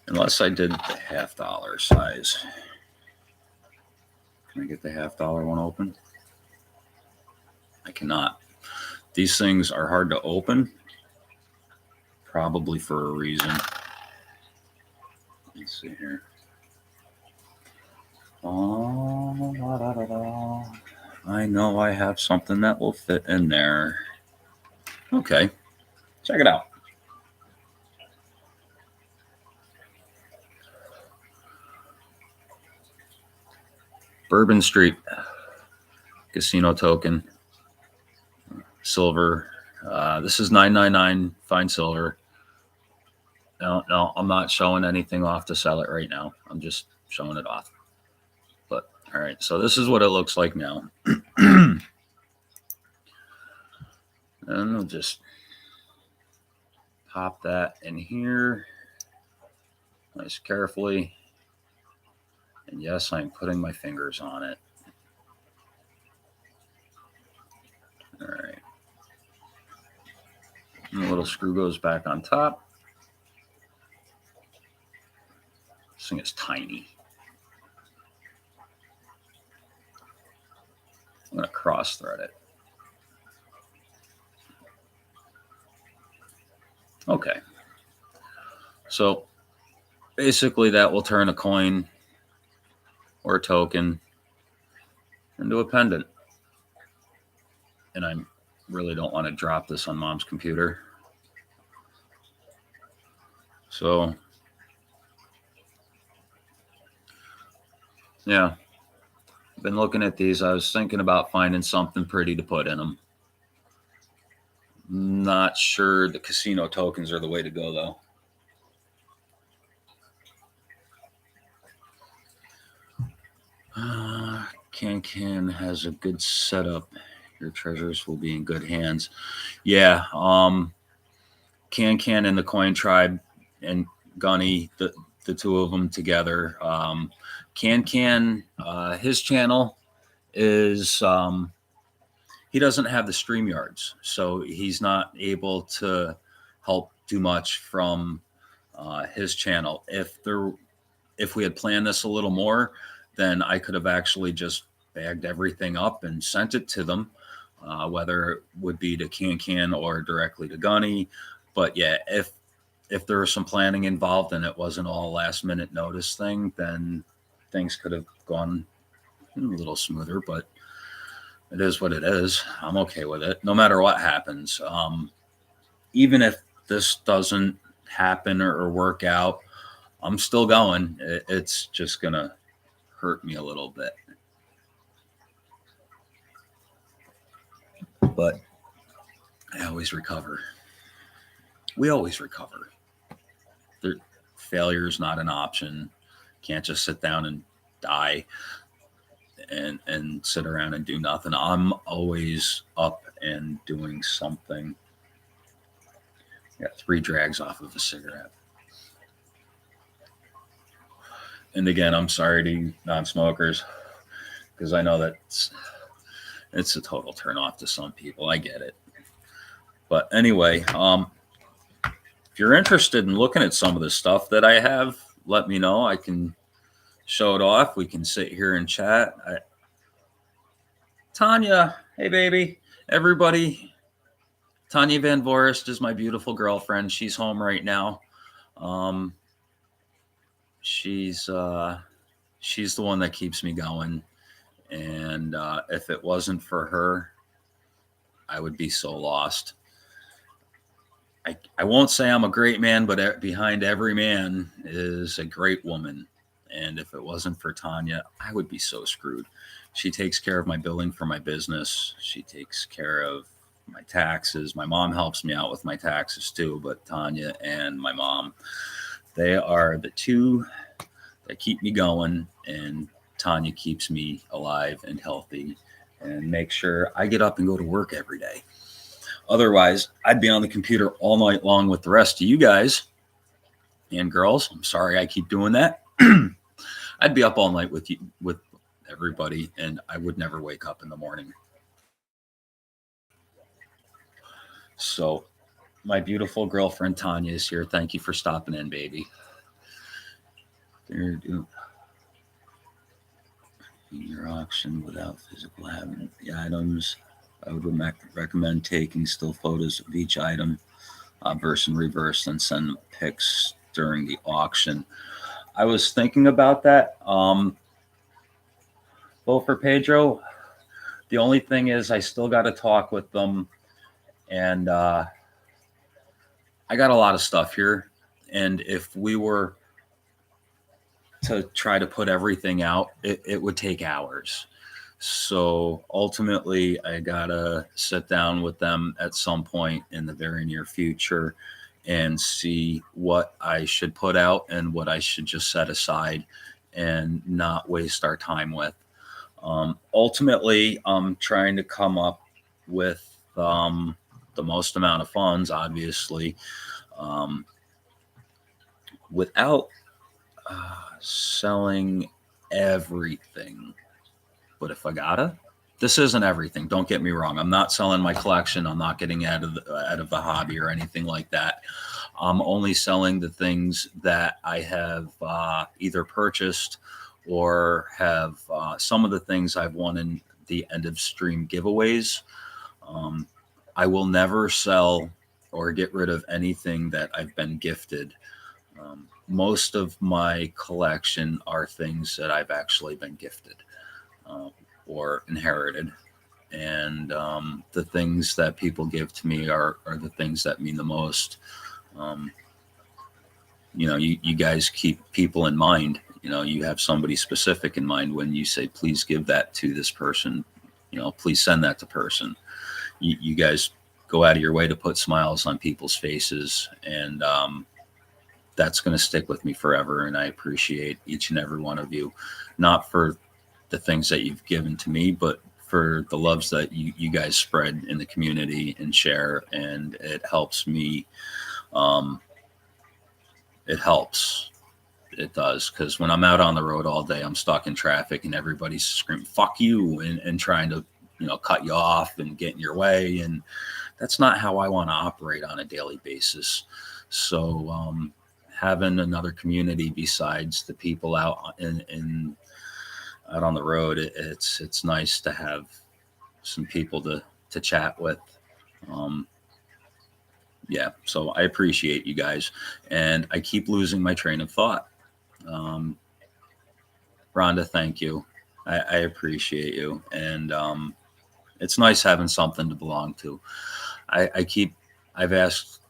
Speaker 1: Unless I did the $50 size. Can I get the $50 one open? I cannot. These things are hard to open. Probably for a reason. Let's see here. I know I have something that will fit in there. Okay. Check it out. Bourbon Street Casino token. silver. This is $9.99 fine silver. No, I'm not showing anything off to sell it right now. I'm just showing it off. But all right, so this is what it looks like now. And I'll just pop that in here nice carefully. And yes, I'm putting my fingers on it. All right. And the little screw goes back on top. This thing is tiny. I'm going to cross thread it. Okay. So basically that will turn a coin or a token into a pendant. And I really don't want to drop this on Mom's computer. So yeah, I've been looking at these. I was thinking about finding something pretty to put in them. Not sure the casino tokens are the way to go, though. Can has a good setup. Your treasures will be in good hands. Yeah, Can and the Coin Tribe and Gunny, the two of them together. Can his channel is he doesn't have the StreamYards, so he's not able to help do much from his channel. If we had planned this a little more, then I could have actually just bagged everything up and sent it to them, whether it would be to Can or directly to Gunny. But yeah, if there was some planning involved and it wasn't all last minute notice thing, then things could have gone a little smoother, but it is what it is. I'm okay with it. No matter what happens. Even if this doesn't happen or work out, I'm still going. It's just going to hurt me a little bit. But I always recover. We always recover. Failure is not an option. Can't just sit down and die and sit around and do nothing. I'm always up and doing something. Got 3 drags off of a cigarette. And again, I'm sorry to non-smokers, because I know that it's a total turn off to some people. I get it. But anyway, if you're interested in looking at some of the stuff that I have, let me know. I can show it off. We can sit here and chat. Tanya, hey baby, everybody. Tanya Van Vorest is my beautiful girlfriend. She's home right now. She's the one that keeps me going. And if it wasn't for her, I would be so lost. I won't say I'm a great man, but behind every man is a great woman. And if it wasn't for Tanya, I would be so screwed. She takes care of my billing for my business. She takes care of my taxes. My mom helps me out with my taxes too, but Tanya and my mom, they are the two that keep me going, and Tanya keeps me alive and healthy and make sure I get up and go to work every day. Otherwise, I'd be on the computer all night long with the rest of you guys and girls. I'm sorry I keep doing that. I'd be up all night with you, with everybody, and I would never wake up in the morning. So my beautiful girlfriend Tanya is here. Thank you for stopping in, baby. There, do your auction without physical having the items. I would recommend taking still photos of each item, verse and reverse, and send pics during the auction. I was thinking about that. Well, for Pedro, the only thing is I still got to talk with them, and I got a lot of stuff here. And if we were to try to put everything out, it would take hours. So ultimately, I gotta sit down with them at some point in the very near future and see what I should put out and what I should just set aside and not waste our time with. Ultimately, I'm trying to come up with the most amount of funds, obviously, um, without selling everything. But if I gotta, this isn't everything. Don't get me wrong. I'm not selling my collection. I'm not getting out of the hobby or anything like that. I'm only selling the things that I have either purchased or have some of the things I've won in the end of stream giveaways. Um, I will never sell or get rid of anything that I've been gifted. Most of my collection are things that I've actually been gifted uh, or inherited. And the things that people give to me are the things that mean the most. Um, you guys keep people in mind. You have somebody specific in mind when you say, please give that to this person. Please send that to person. You guys go out of your way to put smiles on people's faces. And that's going to stick with me forever. And I appreciate each and every one of you, not for the things that you've given to me, but for the loves that you guys spread in the community and share. And it helps me. It helps. It does. Because when I'm out on the road all day, I'm stuck in traffic and everybody's screaming, fuck you, and trying to, cut you off and get in your way. And that's not how I want to operate on a daily basis. So, having another community besides the people out out on the road, it's nice to have some people to chat with. Um, yeah, so I appreciate you guys, and I keep losing my train of thought. Um, Rhonda, thank you. I appreciate you, and it's nice having something to belong to. I've asked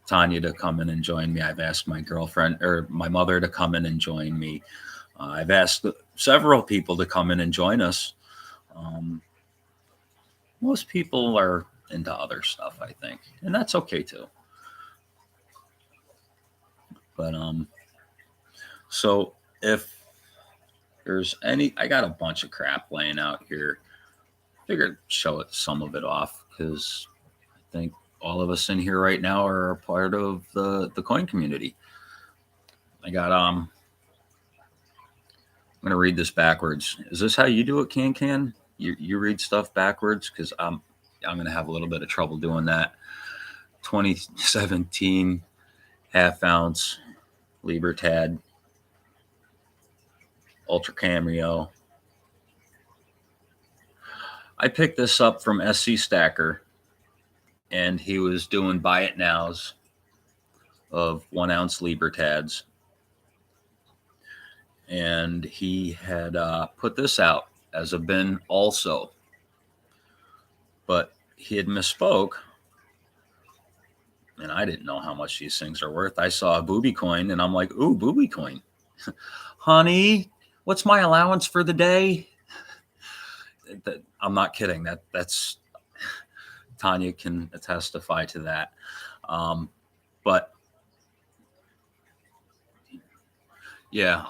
Speaker 1: Tanya to come in and join me. I've asked my girlfriend or my mother to come in and join me. I've asked several people to come in and join us. Um, Most people are into other stuff, I think, and that's okay too. But so if there's I got a bunch of crap laying out here. Figured show it some of it off because I think all of us in here right now are a part of the coin community. I got I'm gonna read this backwards. Is this how you do it, Can? You read stuff backwards? Because I'm gonna have a little bit of trouble doing that. 2017 half ounce Libertad Ultra Cameo. I picked this up from SC Stacker, and he was doing buy it nows of 1 ounce Libertads. And he had put this out as a bin also, but he had misspoke, and I didn't know how much these things are worth. I saw a booby coin, and I'm like, ooh, booby coin. Honey, what's my allowance for the day? I'm not kidding. That's Tanya can testify to that. But yeah,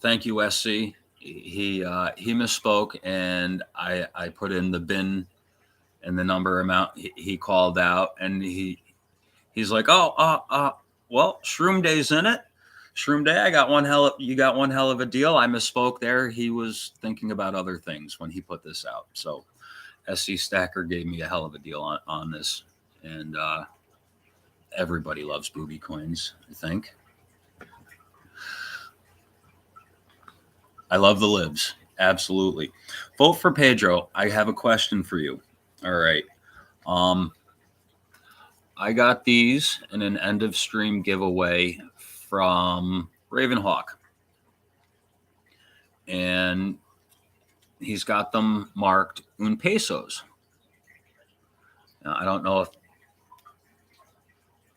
Speaker 1: thank you, SC. He misspoke, and I put in the bin and the number amount he called out, and he's like, well, Shroom Day's in it. Shroom Day, you got one hell of a deal. I misspoke there. He was thinking about other things when he put this out. So SC Stacker gave me a hell of a deal on this, and everybody loves booby coins, I think. I love the libs. Absolutely. Vote for Pedro. I have a question for you. All right. I got these in an end of stream giveaway from Ravenhawk. And he's got them marked un pesos. Now, I don't know if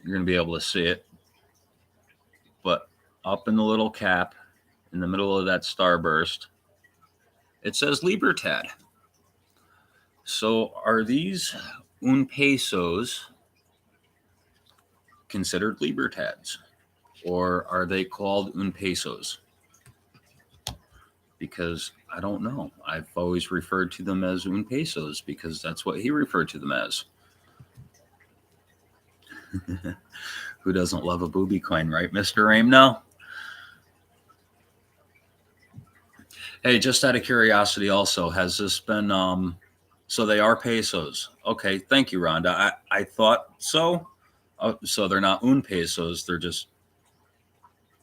Speaker 1: you're going to be able to see it, but up in the little cap in the middle of that starburst, It says Libertad. So are these un pesos considered Libertads? Or are they called un pesos? Because I don't know. I've always referred to them as un pesos because that's what he referred to them as. Who doesn't love a booby coin, right, Mr. Aim? No. Hey, just out of curiosity, also, has this been? So they are pesos. Okay, thank you, Rhonda. I thought so. So they're not un pesos. They're just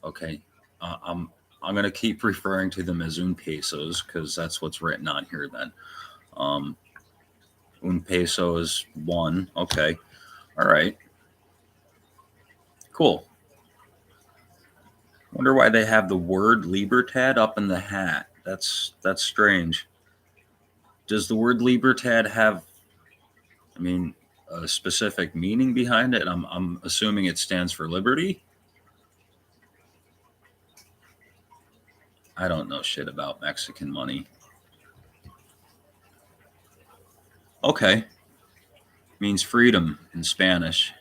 Speaker 1: okay. Uh, I'm I'm gonna keep referring to them as un pesos because that's what's written on here. Then, um, un peso is one. Okay, all right, cool. Wonder why they have the word Libertad up in the hat. That's strange. Does the word Libertad have, I mean, a specific meaning behind it? I'm assuming it stands for liberty. I don't know shit about Mexican money. Okay, means freedom in Spanish.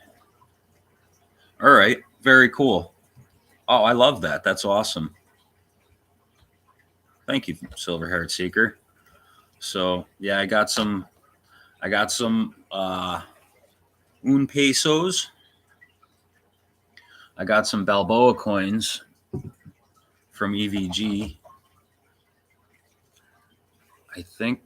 Speaker 1: All right, very cool. Oh, I love that. That's awesome. Thank you, Silver Haired Seeker. So yeah, I got some un pesos. I got some Balboa coins from EVG. I think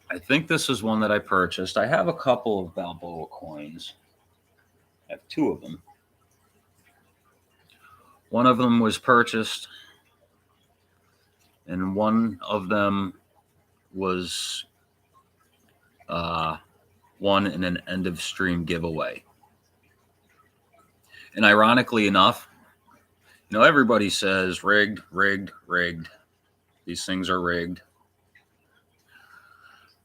Speaker 1: I think this is one that I purchased. I have a couple of Balboa coins. I have two of them. One of them was purchased, and one of them was uh, won in an end of stream giveaway. And ironically enough, everybody says rigged, rigged, rigged. These things are rigged.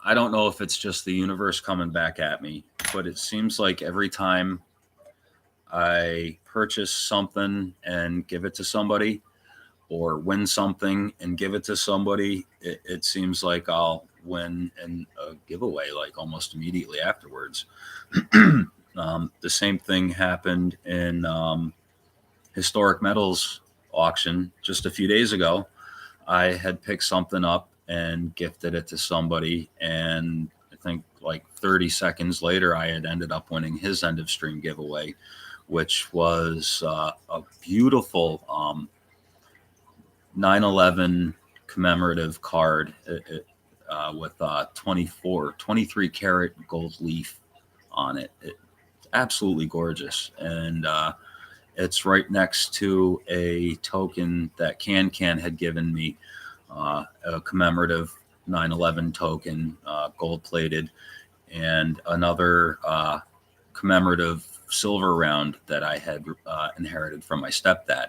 Speaker 1: I don't know if it's just the universe coming back at me, but it seems like every time I purchase something and give it to somebody, or win something and give it to somebody, it seems like I'll win in a giveaway like almost immediately afterwards. The same thing happened in historic metals auction just a few days ago. I had picked something up and gifted it to somebody, and I think like 30 seconds later, I had ended up winning his end of stream giveaway, which was a beautiful 9/11 commemorative card with 23 karat gold leaf on it. It's absolutely gorgeous. And it's right next to a token that Can had given me, a commemorative 9/11 token, gold plated, and another commemorative silver round that I had inherited from my stepdad.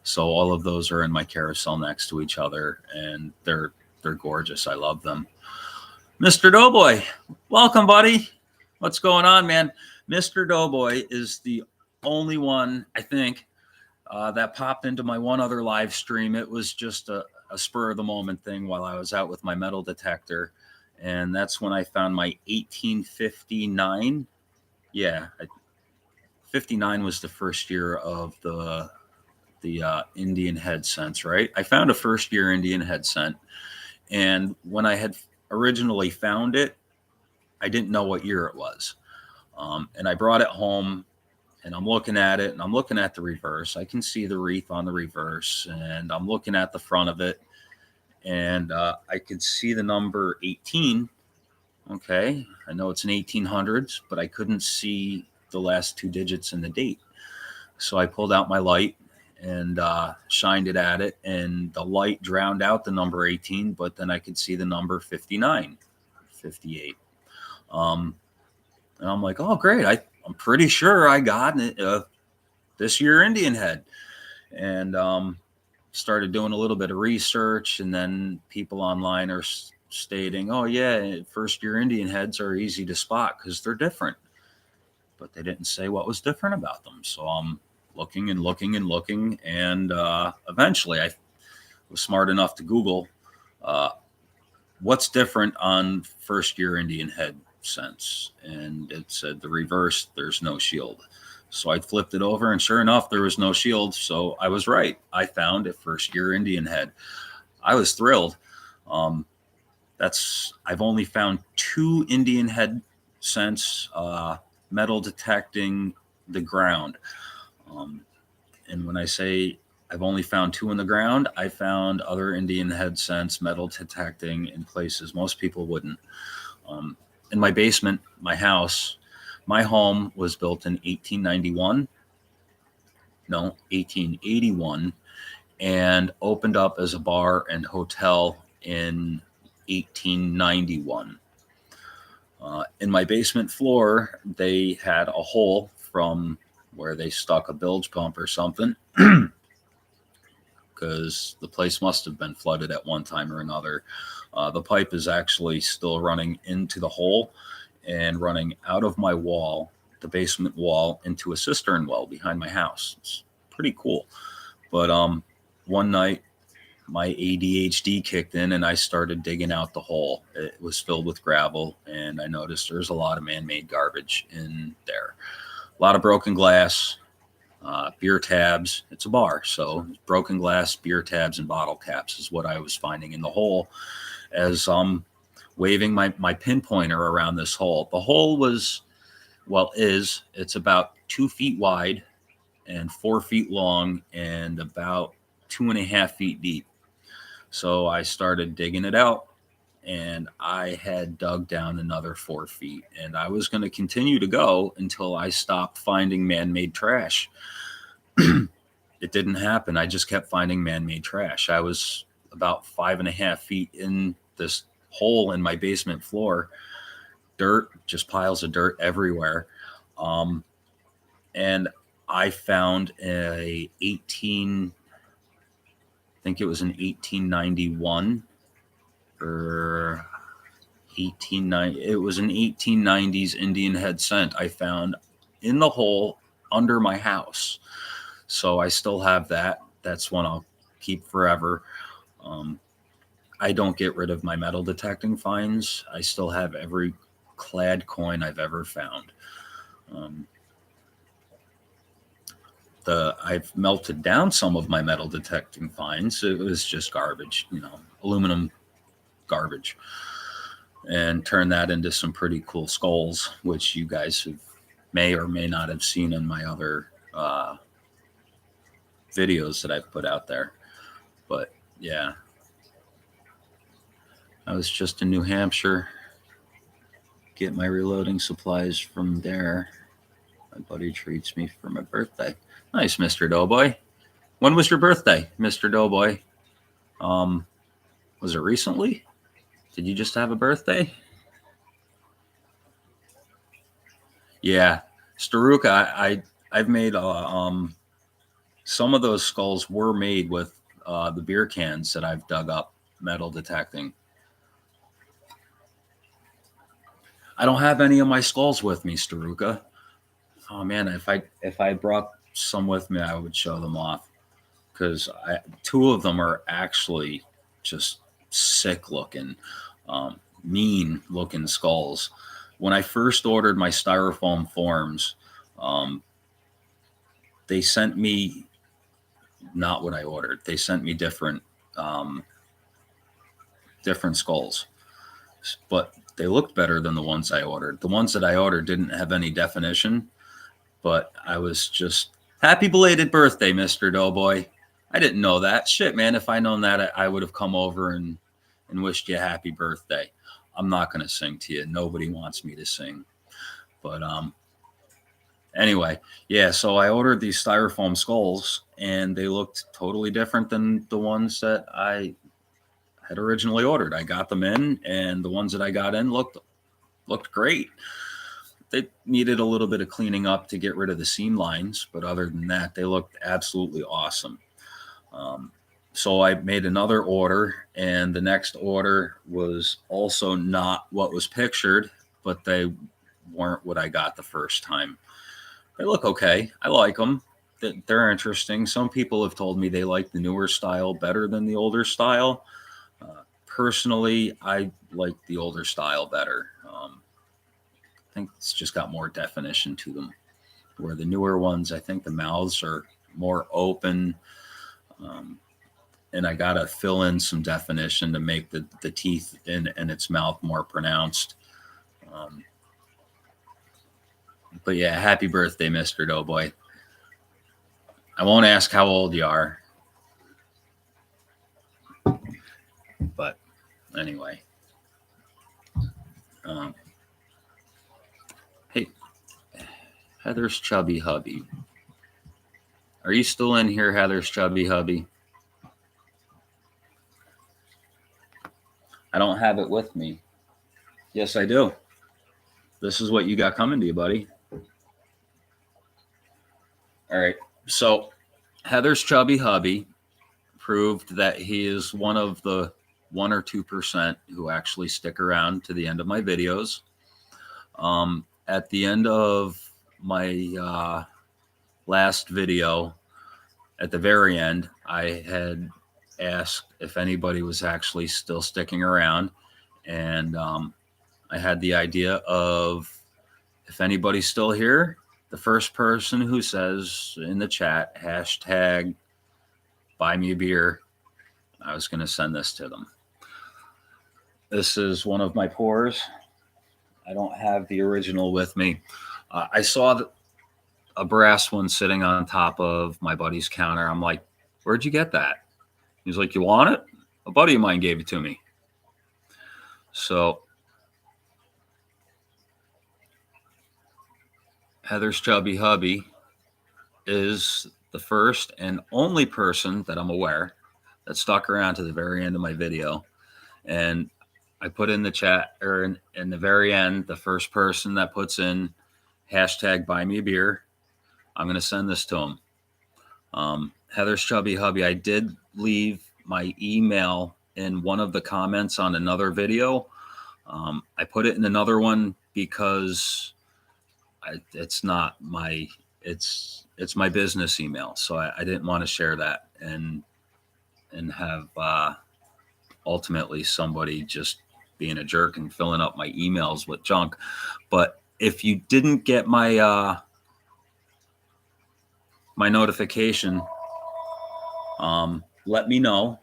Speaker 1: So all of those are in my carousel next to each other, and they're gorgeous. I love them. Mr. Doughboy, welcome, buddy. What's going on, man? Mr. Doughboy is the only one, I think, that popped into my one other live stream. It was just a spur of the moment thing while I was out with my metal detector, and that's when I found my 1859. Yeah, 59 was the first year of the Indian head cents, right? I found a first year Indian head cent, and when I had originally found it, I didn't know what year it was, and I brought it home, and I'm looking at it, and I'm looking at the reverse. I can see the wreath on the reverse, and I'm looking at the front of it, and I could see the number 18. Okay, I know it's an 1800s, but I couldn't see the last two digits in the date. So I pulled out my light and shined it at it, and the light drowned out the number 18, but then I could see the number 59, 58. And I'm like, oh, great. I'm pretty sure I got this year Indian head. And started doing a little bit of research, and then people online are stating, oh, yeah, first year Indian heads are easy to spot because they're different. But they didn't say what was different about them. So I'm looking and looking and looking, and eventually was smart enough to Google uh, what's different on first year Indian head scents, and it said the reverse. There's no shield. So I flipped it over, and sure enough, there was no shield. So I was right. I found a first year Indian head. I was thrilled. Um, I've only found two Indian head scents metal detecting the ground. Um, and when I say I've only found two in the ground, I found other Indian head scents metal detecting in places most people wouldn't. Um, in my basement, my home was built in 1891, no, 1881, and opened up as a bar and hotel in 1891. In my basement floor, they had a hole from where they stuck a bilge pump or something, because the place must have been flooded at one time or another. The pipe is actually still running into the hole and running out of my wall, the basement wall, into a cistern well behind my house. It's pretty cool. But one night, my ADHD kicked in and I started digging out the hole. It was filled with gravel, and I noticed there's a lot of man-made garbage in there. A lot of broken glass, beer tabs. It's a bar, so broken glass, beer tabs, and bottle caps is what I was finding in the hole as waving my pinpointer around this hole. The hole it's about 2 feet wide and 4 feet long and about 2.5 feet deep. So I started digging it out, and I had dug down another 4 feet, and I was going to continue to go until I stopped finding man-made trash. It didn't happen. I just kept finding man-made trash. I was about 5.5 feet in this hole in my basement floor, dirt, just piles of dirt everywhere. And I found I think it was an 1891 or 1890. It was an 1890s Indian head scent I found in the hole under my house. So I still have that. That's one I'll keep forever. I don't get rid of my metal detecting finds. I still have every clad coin I've ever found. I've melted down some of my metal detecting finds. It was just garbage, aluminum garbage, and turned that into some pretty cool skulls, which you guys may or may not have seen in my other videos that I've put out there. But yeah, I was just in New Hampshire, get my reloading supplies from there. My buddy treats me for my birthday. Nice, Mr. Doughboy. When was your birthday, Mr. Doughboy? Was it recently? Did you just have a birthday? Yeah, Staruka. I've made some of those skulls were made with the beer cans that I've dug up metal detecting. I don't have any of my skulls with me, Staruka. Oh man, if I brought some with me, I would show them off, because two of them are actually just sick looking, mean looking skulls. When I first ordered my styrofoam forms, they sent me not what I ordered. They sent me different skulls, but they looked better than the ones I ordered. The ones that I ordered didn't have any definition, but I was just happy belated birthday, Mr. Doughboy. I didn't know that. Shit, man. If I known that, I would have come over and wished you a happy birthday. I'm not going to sing to you. Nobody wants me to sing. But anyway, yeah, so I ordered these styrofoam skulls, and they looked totally different than the ones that I had originally ordered. I got them in, and the ones that I got in looked great. They needed a little bit of cleaning up to get rid of the seam lines, but other than that, they looked absolutely awesome. So I made another order, and the next order was also not what was pictured, but they weren't what I got the first time. They look okay. I like them. they're interesting. Some people have told me they like the newer style better than the older style. Personally, I like the older style better. I think it's just got more definition to them. Where the newer ones, I think the mouths are more open. Um, and I got to fill in some definition to make the teeth in its mouth more pronounced. Um, but yeah, happy birthday, Mr. Doughboy. I won't ask how old you are. But anyway. Um, hey, Heather's chubby hubby. Are you still in here, Heather's chubby hubby? I don't have it with me. Yes, I do. This is what you got coming to you, buddy. All right. So Heather's chubby hubby proved that he is one of the 1 or 2% who actually stick around to the end of my videos. At the end of my last video, at the very end, I had asked if anybody was actually still sticking around. And I had the idea of, if anybody's still here, the first person who says in the chat, hashtag buy me a beer, I was going to send this to them. This is one of my pours. I don't have the original with me. I saw a brass one sitting on top of my buddy's counter. I'm like, where'd you get that? He's like, you want it? A buddy of mine gave it to me. So Heather's chubby hubby is the first and only person that I'm aware that stuck around to the very end of my video. And I put in the chat, or in the very end, the first person that puts in hashtag buy me a beer, I'm going to send this to him. Heather's chubby hubby, I did leave my email in one of the comments on another video. I put it in another one because it's not my, it's my business email. So I didn't want to share that and have ultimately somebody just being a jerk and filling up my emails with junk. But if you didn't get my my notification, let me know,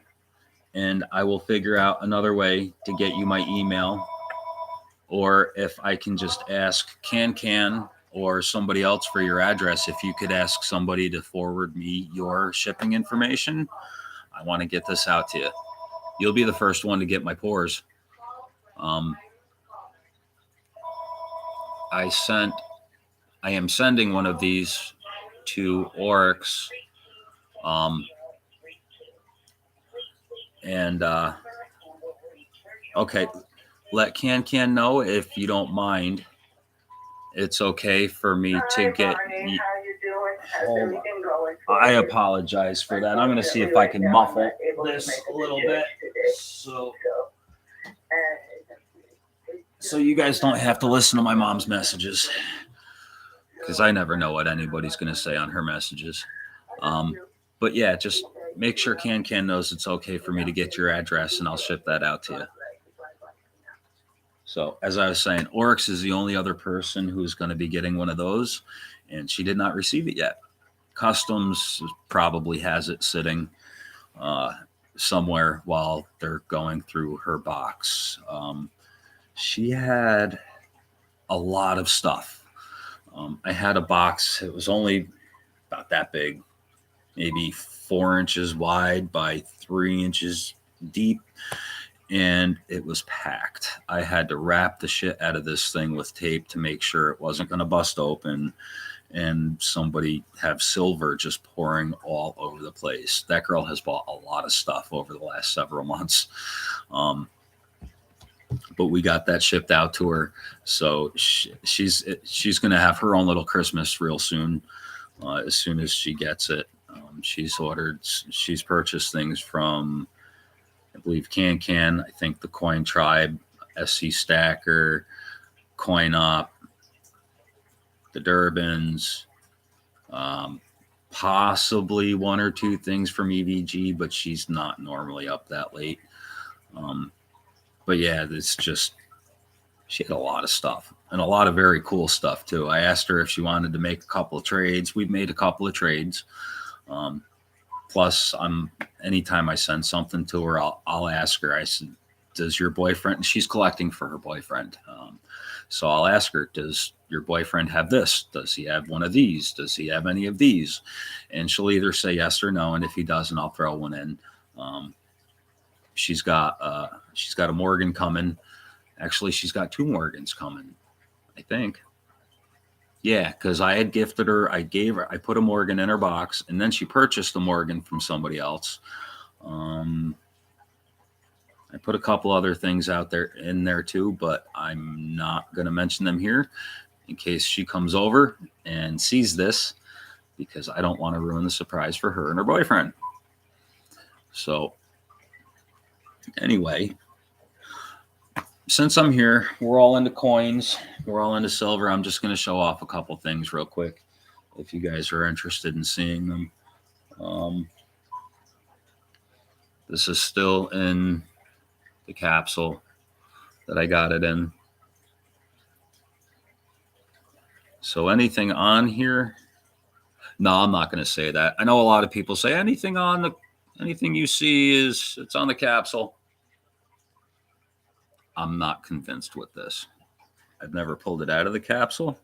Speaker 1: and I will figure out another way to get you my email. Or if I can just ask Can or somebody else for your address, if you could ask somebody to forward me your shipping information, I want to get this out to you. You'll be the first one to get my pours. I am sending one of these to Oryx. Okay, let Can know if you don't mind. It's okay for me to get. Hold on. I apologize for that. I'm going to see if I can muffle this a little bit, so you guys don't have to listen to my mom's messages, because I never know what anybody's going to say on her messages. But yeah, just make sure Can knows it's okay for me to get your address, and I'll ship that out to you. So as I was saying, Oryx is the only other person who's going to be getting one of those, and she did not receive it yet. Customs probably has it sitting somewhere while they're going through her box. She had a lot of stuff. I had a box. It was only about that big, maybe 4 inches wide by 3 inches deep, and it was packed. I had to wrap the shit out of this thing with tape to make sure it wasn't going to bust open and somebody have silver just pouring all over the place. That girl has bought a lot of stuff over the last several months. But we got that shipped out to her. So she's going to have her own little Christmas real soon, as soon as she gets it. She's purchased things from, I believe, Can, I think the Coin Tribe, SC Stacker, Coin Up, the Durbans, possibly one or two things from EVG, but she's not normally up that late. But yeah, it's just, she had a lot of stuff and a lot of very cool stuff too. I asked her if she wanted to make a couple of trades. We've made a couple of trades. Plus, anytime I send something to her, I'll ask her. I said, "Does your boyfriend?" And she's collecting for her boyfriend, so I'll ask her, "Does your boyfriend have this? Does he have one of these? Does he have any of these?" And she'll either say yes or no. And if he doesn't, I'll throw one in. She's got a Morgan coming. Actually, she's got two Morgans coming, I think. Yeah, because I had gifted her. I put a Morgan in her box, and then she purchased a Morgan from somebody else. I put a couple other things out there in there too, but I'm not going to mention them here in case she comes over and sees this, because I don't want to ruin the surprise for her and her boyfriend. So anyway, since I'm here, we're all into coins, we're all into silver. I'm just going to show off a couple things real quick if you guys are interested in seeing them. This is still in the capsule that I got it in. So anything on here? No, I'm not going to say that. I know a lot of people say anything you see it's on the capsule. I'm not convinced with this. I've never pulled it out of the capsule,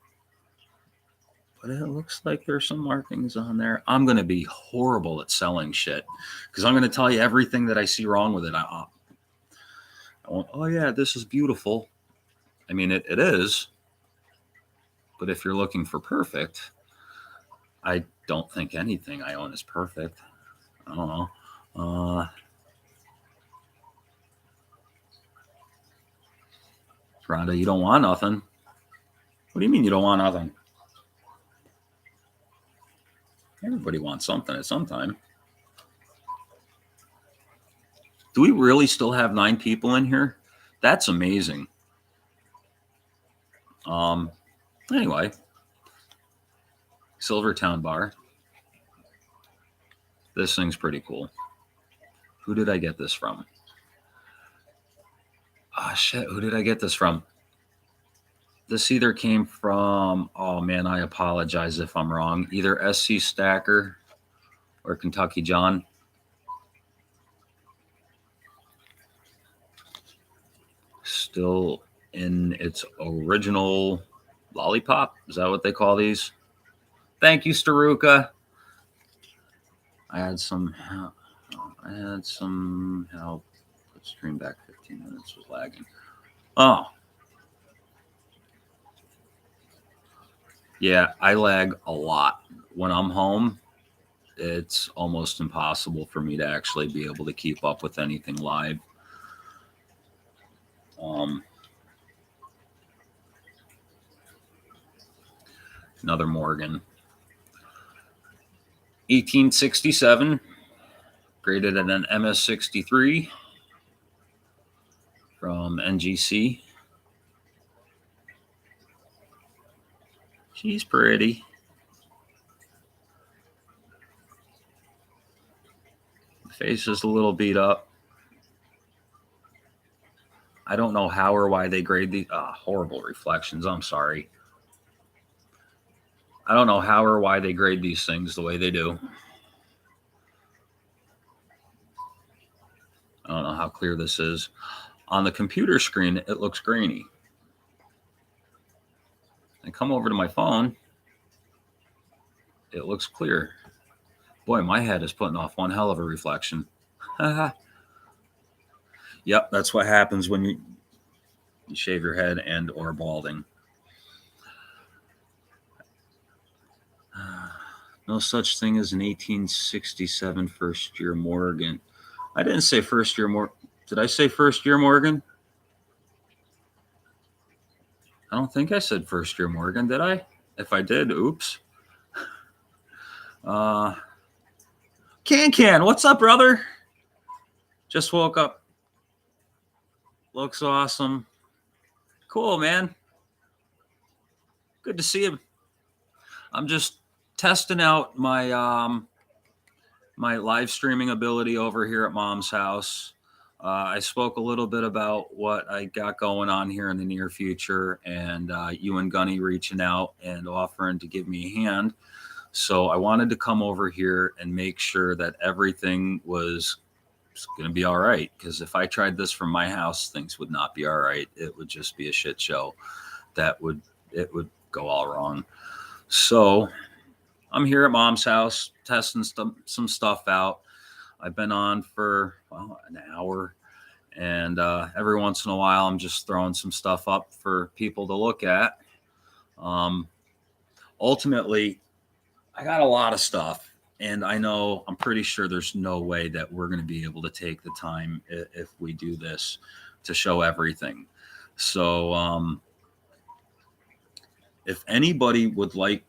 Speaker 1: but it looks like there's some markings on there. I'm going to be horrible at selling shit because I'm going to tell you everything that I see wrong with it. I won't, oh yeah, this is beautiful. I mean, it is. But if you're looking for perfect, I don't think anything I own is perfect. I don't know. Rhonda, you don't want nothing. What do you mean you don't want nothing? Everybody wants something at some time. Do we really still have 9 people in here? That's amazing. Anyway, Silvertown Bar. This thing's pretty cool. Who did I get this from? Oh, shit. Who did I get this from? This either came from, oh, man, I apologize if I'm wrong. Either SC Stacker or Kentucky John. Still in its original lollipop. Is that what they call these? Thank you, Staruka. I had some help. Put stream back 15 minutes, was lagging. Oh. Yeah, I lag a lot. When I'm home, it's almost impossible for me to actually be able to keep up with anything live. Another Morgan. 1867, graded at an MS63 from NGC. She's pretty. The face is a little beat up. I don't know how or why they grade these. Horrible reflections. I'm sorry. I don't know how or why they grade these things the way they do. I don't know how clear this is. On the computer screen, it looks grainy. I come over to my phone, it looks clear. Boy, my head is putting off one hell of a reflection. Yep, that's what happens when you shave your head and or balding. No such thing as an 1867 first year Morgan. I didn't say first year Morgan. Did I say first year Morgan? I don't think I said first year Morgan, did I? If I did, oops. Can, what's up, brother? Just woke up. Looks awesome. Cool, man. Good to see you. I'm just testing out my live streaming ability over here at Mom's house. I spoke a little bit about what I got going on here in the near future, and you and Gunny reaching out and offering to give me a hand. So I wanted to come over here and make sure that everything was going to be all right. Because if I tried this from my house, things would not be all right. It would just be a shit show. It would go all wrong. So I'm here at Mom's house testing some stuff out. I've been on for an hour, and every once in a while I'm just throwing some stuff up for people to look at. Ultimately, I got a lot of stuff, and I'm pretty sure there's no way that we're going to be able to take the time if we do this to show everything. So if anybody would like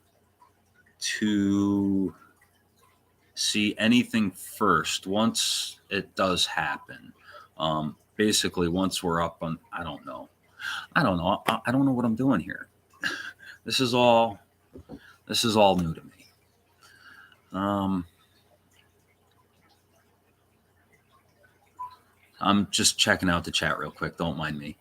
Speaker 1: to see anything first, once it does happen, basically once we're up on, I don't know what I'm doing here. This is all new to me. I'm just checking out the chat real quick, don't mind me.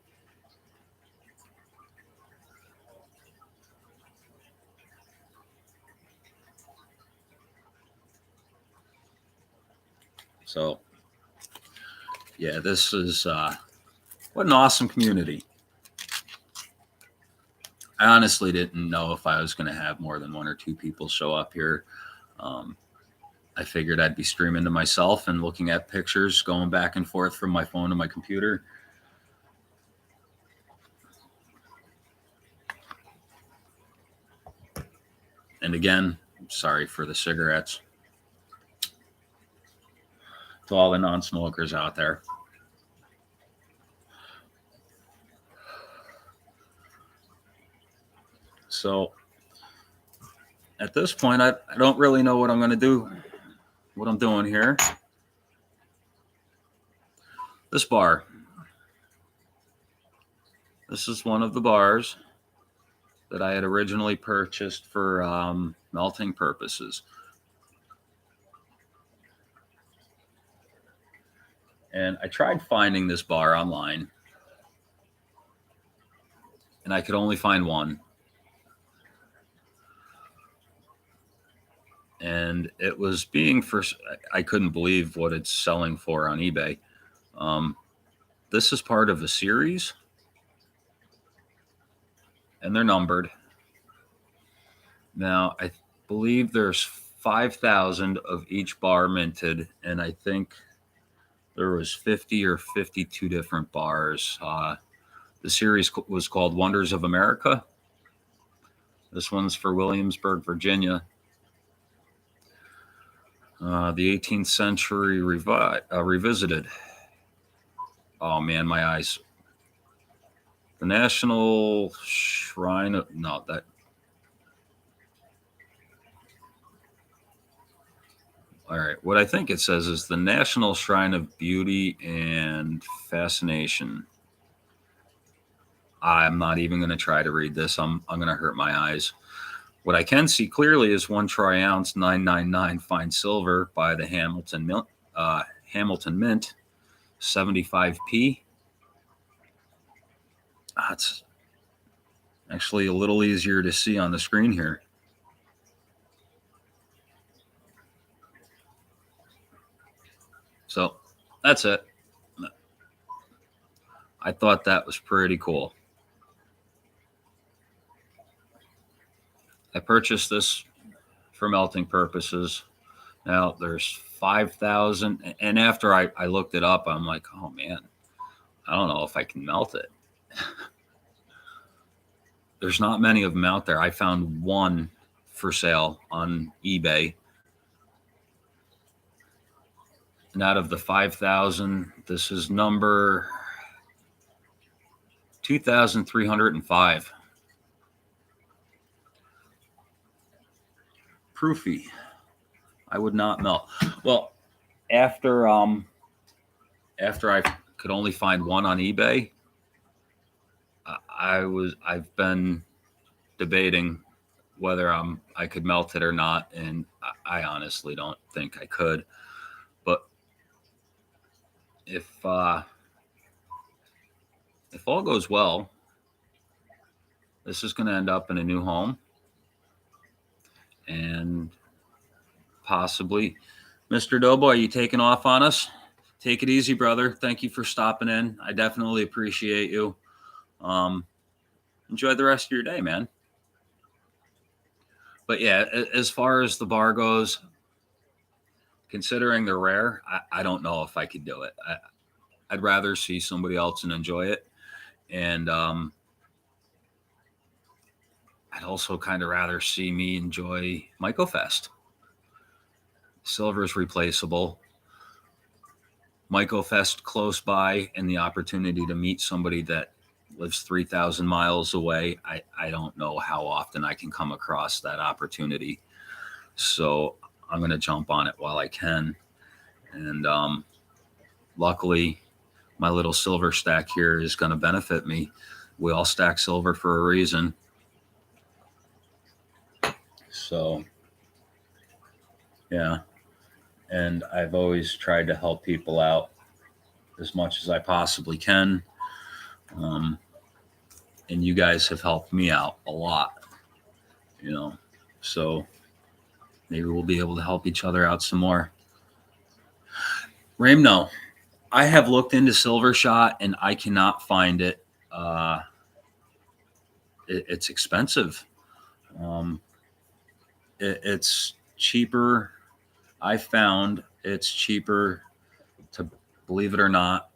Speaker 1: So, yeah, this is what an awesome community. I honestly didn't know if I was going to have more than one or two people show up here. I figured I'd be streaming to myself and looking at pictures, going back and forth from my phone to my computer. And again, sorry for the cigarettes. To all the non-smokers out there. So at this point, I don't really know what I'm going to do, what I'm doing here. This bar. This is one of the bars that I had originally purchased for melting purposes. And I tried finding this bar online, and I could only find one. And it was I couldn't believe what it's selling for on eBay. This is part of a series, and they're numbered. Now, I believe there's 5,000 of each bar minted, and I think there was 50 or 52 different bars. The series was called Wonders of America. This one's for Williamsburg, Virginia. The 18th century revisited. Oh man, my eyes. The National Shrine of, no, that. All right, what I think it says is the National Shrine of Beauty and Fascination. I'm not even going to try to read this. I'm going to hurt my eyes. What I can see clearly is 1 troy-ounce 999 fine silver by the Hamilton Mint, 75p. It's actually a little easier to see on the screen here. So that's it. I thought that was pretty cool. I purchased this for melting purposes. Now there's 5,000. And after I looked it up, I'm like, oh man, I don't know if I can melt it. There's not many of them out there. I found one for sale on eBay. And out of the 5,000, this is number 2,305. Proofy. I would not melt. Well, after I could only find one on eBay, I've been debating whether I could melt it or not, and I honestly don't think I could. But if all goes well, this is going to end up in a new home, and possibly, Mr. Doughboy, you taking off on us? Take it easy, brother. Thank you for stopping in. I definitely appreciate you. Enjoy the rest of your day, man. But yeah, as far as the bar goes, considering they're rare, I don't know if I could do it. I'd rather see somebody else and enjoy it. And I'd also kind of rather see me enjoy MycoFest. Silver is replaceable. MycoFest close by, and the opportunity to meet somebody that lives 3,000 miles away. I don't know how often I can come across that opportunity. So I'm going to jump on it while I can. And luckily, my little silver stack here is going to benefit me. We all stack silver for a reason. So, yeah. And I've always tried to help people out as much as I possibly can. And you guys have helped me out a lot, so maybe we'll be able to help each other out some more. Ramno, I have looked into Silver Shot and I cannot find it. It's expensive. It's cheaper. I found it's cheaper to, believe it or not,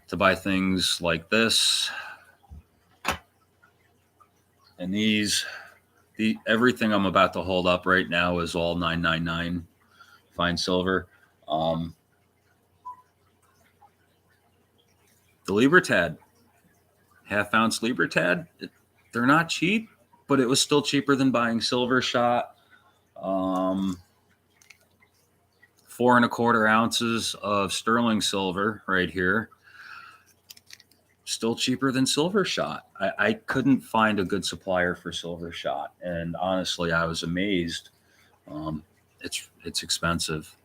Speaker 1: to buy things like this and these. Everything I'm about to hold up right now is all $9.99 fine silver. The Libertad, half-ounce Libertad, they're not cheap, but it was still cheaper than buying Silver Shot. 4¼ ounces of sterling silver right here, still cheaper than Silver Shot. I couldn't find a good supplier for Silver Shot, and honestly, I was amazed. It's expensive.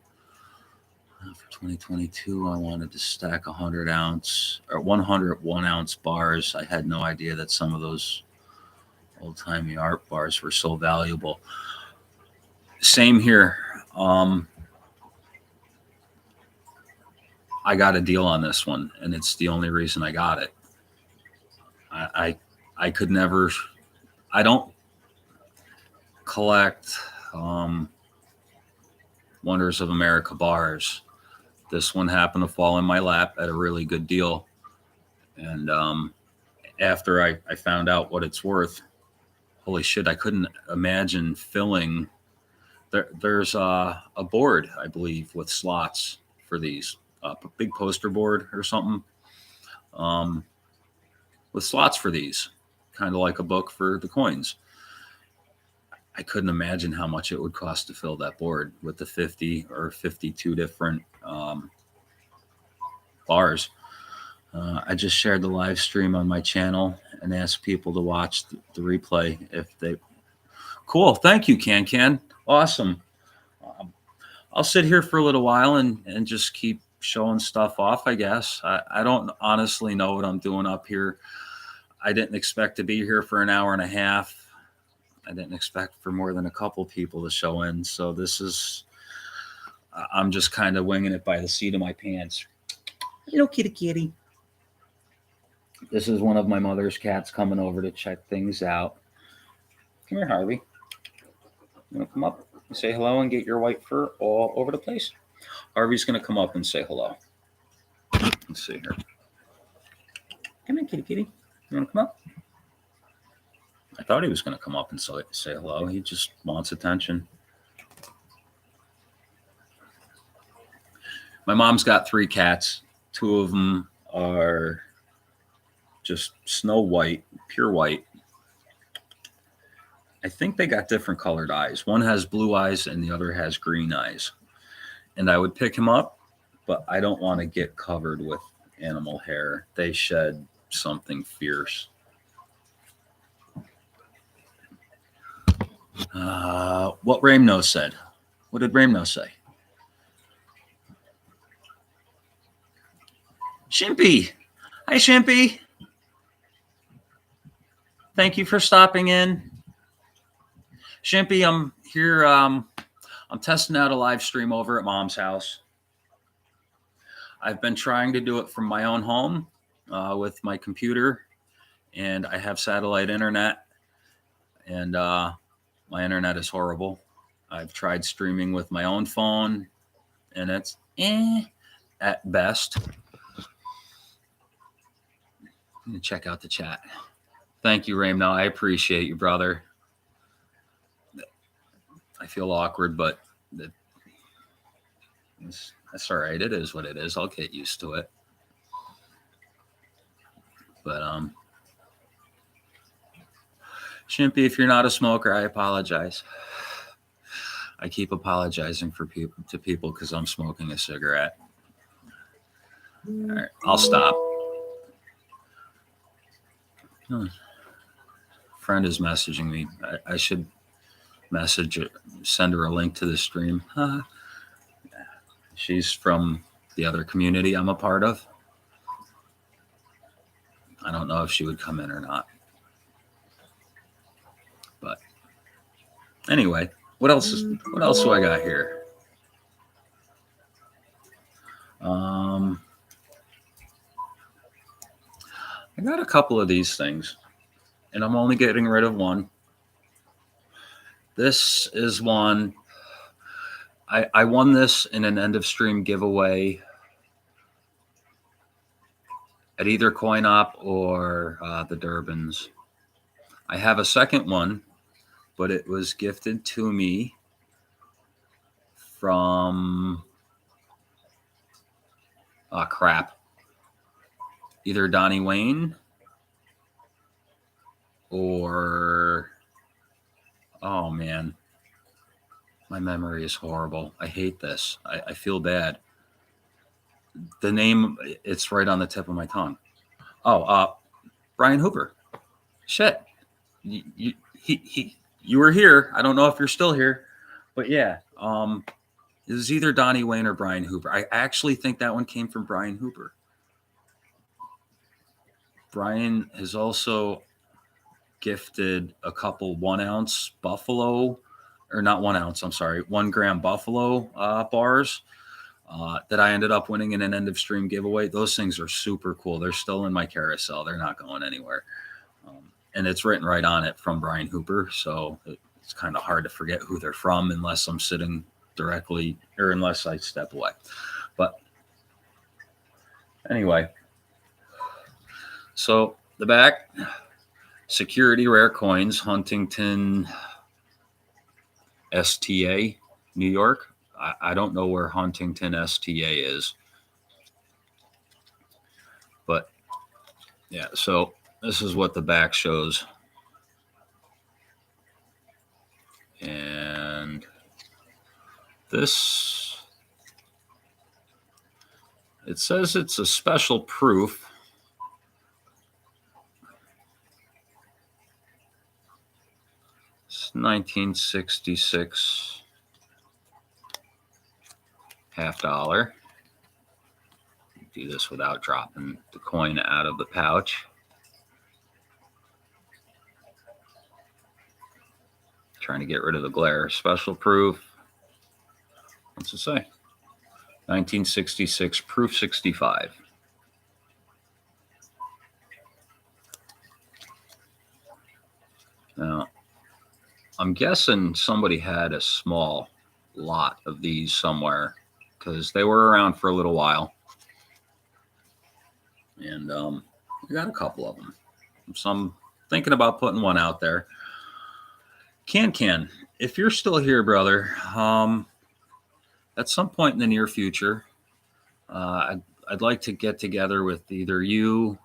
Speaker 1: For 2022, I wanted to stack 100-ounce or 101-ounce bars. I had no idea that some of those old-timey art bars were so valuable. Same here. I got a deal on this one, and it's the only reason I got it. I could never. I don't collect Wonders of America bars. This one happened to fall in my lap at a really good deal, and after I found out what it's worth, holy shit! I couldn't imagine filling. There's a board, I believe, with slots for these. A big poster board or something with slots for these, kind of like a book for the coins. I couldn't imagine how much it would cost to fill that board with the 50 or 52 different bars. I just shared the live stream on my channel and asked people to watch the replay if they. Cool, thank you, Can. Awesome. I'll sit here for a little while and just keep showing stuff off, I guess. I don't honestly know what I'm doing up here. I didn't expect to be here for an hour and a half. I didn't expect for more than a couple people to show in. So I'm just kind of winging it by the seat of my pants. Little kitty. This is one of my mother's cats coming over to check things out. Come here, Harvey. You want to come up and say hello and get your white fur all over the place? Harvey's going to come up and say hello. Let's see here. Come in, kitty. You want to come up? I thought he was going to come up and say hello. He just wants attention. My mom's got 3 cats. 2 of them are just snow white, pure white. I think they got different colored eyes. One has blue eyes and the other has green eyes. And I would pick him up, but I don't want to get covered with animal hair. They shed something fierce. What Ramno said. What did Ramno say? Shimpy. Hi, Shimpy. Thank you for stopping in. Shimpy, I'm here. I'm testing out a live stream over at Mom's house. I've been trying to do it from my own home with my computer, and I have satellite internet, and my internet is horrible. I've tried streaming with my own phone, and it's at best. I'm going to check out the chat. Thank you, Ramno. I appreciate you, brother. I feel awkward, but that's all right. It is what it is. I'll get used to it. But Shimpy, if you're not a smoker, I apologize. I keep apologizing to people because I'm smoking a cigarette. All right, I'll stop. Friend is messaging me. I should send her a link to the stream. She's from the other community I'm a part of. I don't know if she would come in or not. But anyway, what else do I got here? I got a couple of these things, and I'm only getting rid of one. This is one. I won this in an end of stream giveaway at either CoinOp or the Durbans. I have a second one, but it was gifted to me from either Donnie Wayne or oh man, my memory is horrible. I hate this. I feel bad. The name, it's right on the tip of my tongue. Oh, Brian Hooper. Shit. You were here. I don't know if you're still here, but yeah. It was either Donnie Wayne or Brian Hooper. I actually think that one came from Brian Hooper. Brian has also gifted a couple 1 ounce Buffalo, or not 1 ounce, I'm sorry, 1 gram Buffalo bars that I ended up winning in an end of stream giveaway. Those things are super cool. They're still in my carousel. They're not going anywhere. And it's written right on it from Brian Hooper. So it's kind of hard to forget who they're from unless I'm sitting directly or unless I step away. But anyway, so the back, security rare coins, Huntington STA, New York. I don't know where Huntington STA is, but yeah, so this is what the back shows. And this, it says it's a special proof. It's 1966 $50. Do this without dropping the coin out of the pouch. Trying to get rid of the glare. Special proof. What's it say? 1966 proof 65. Now, I'm guessing somebody had a small lot of these somewhere because they were around for a little while. And we got a couple of them. So I'm thinking about putting one out there. Can, if you're still here, brother, at some point in the near future, I'd like to get together with either you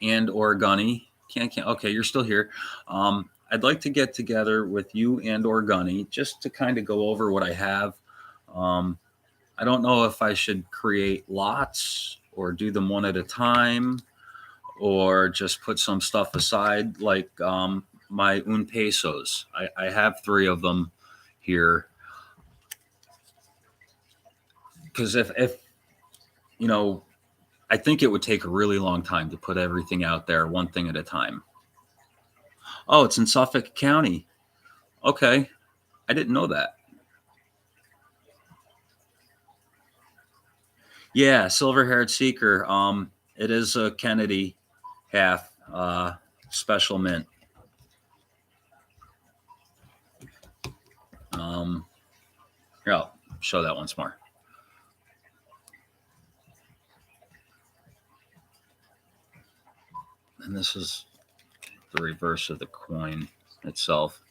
Speaker 1: and or Gunny. Can. Okay, you're still here. I'd like to get together with you and or Gunny just to kind of go over what I have. I don't know if I should create lots or do them one at a time or just put some stuff aside. Like my un pesos. I have three of them here because if you know, I think it would take a really long time to put everything out there, one thing at a time. Oh, it's in Suffolk County. Okay, I didn't know that. Yeah, silver-haired seeker. It is a Kennedy half special mint. Here, I'll show that once more. And this is the reverse of the coin itself.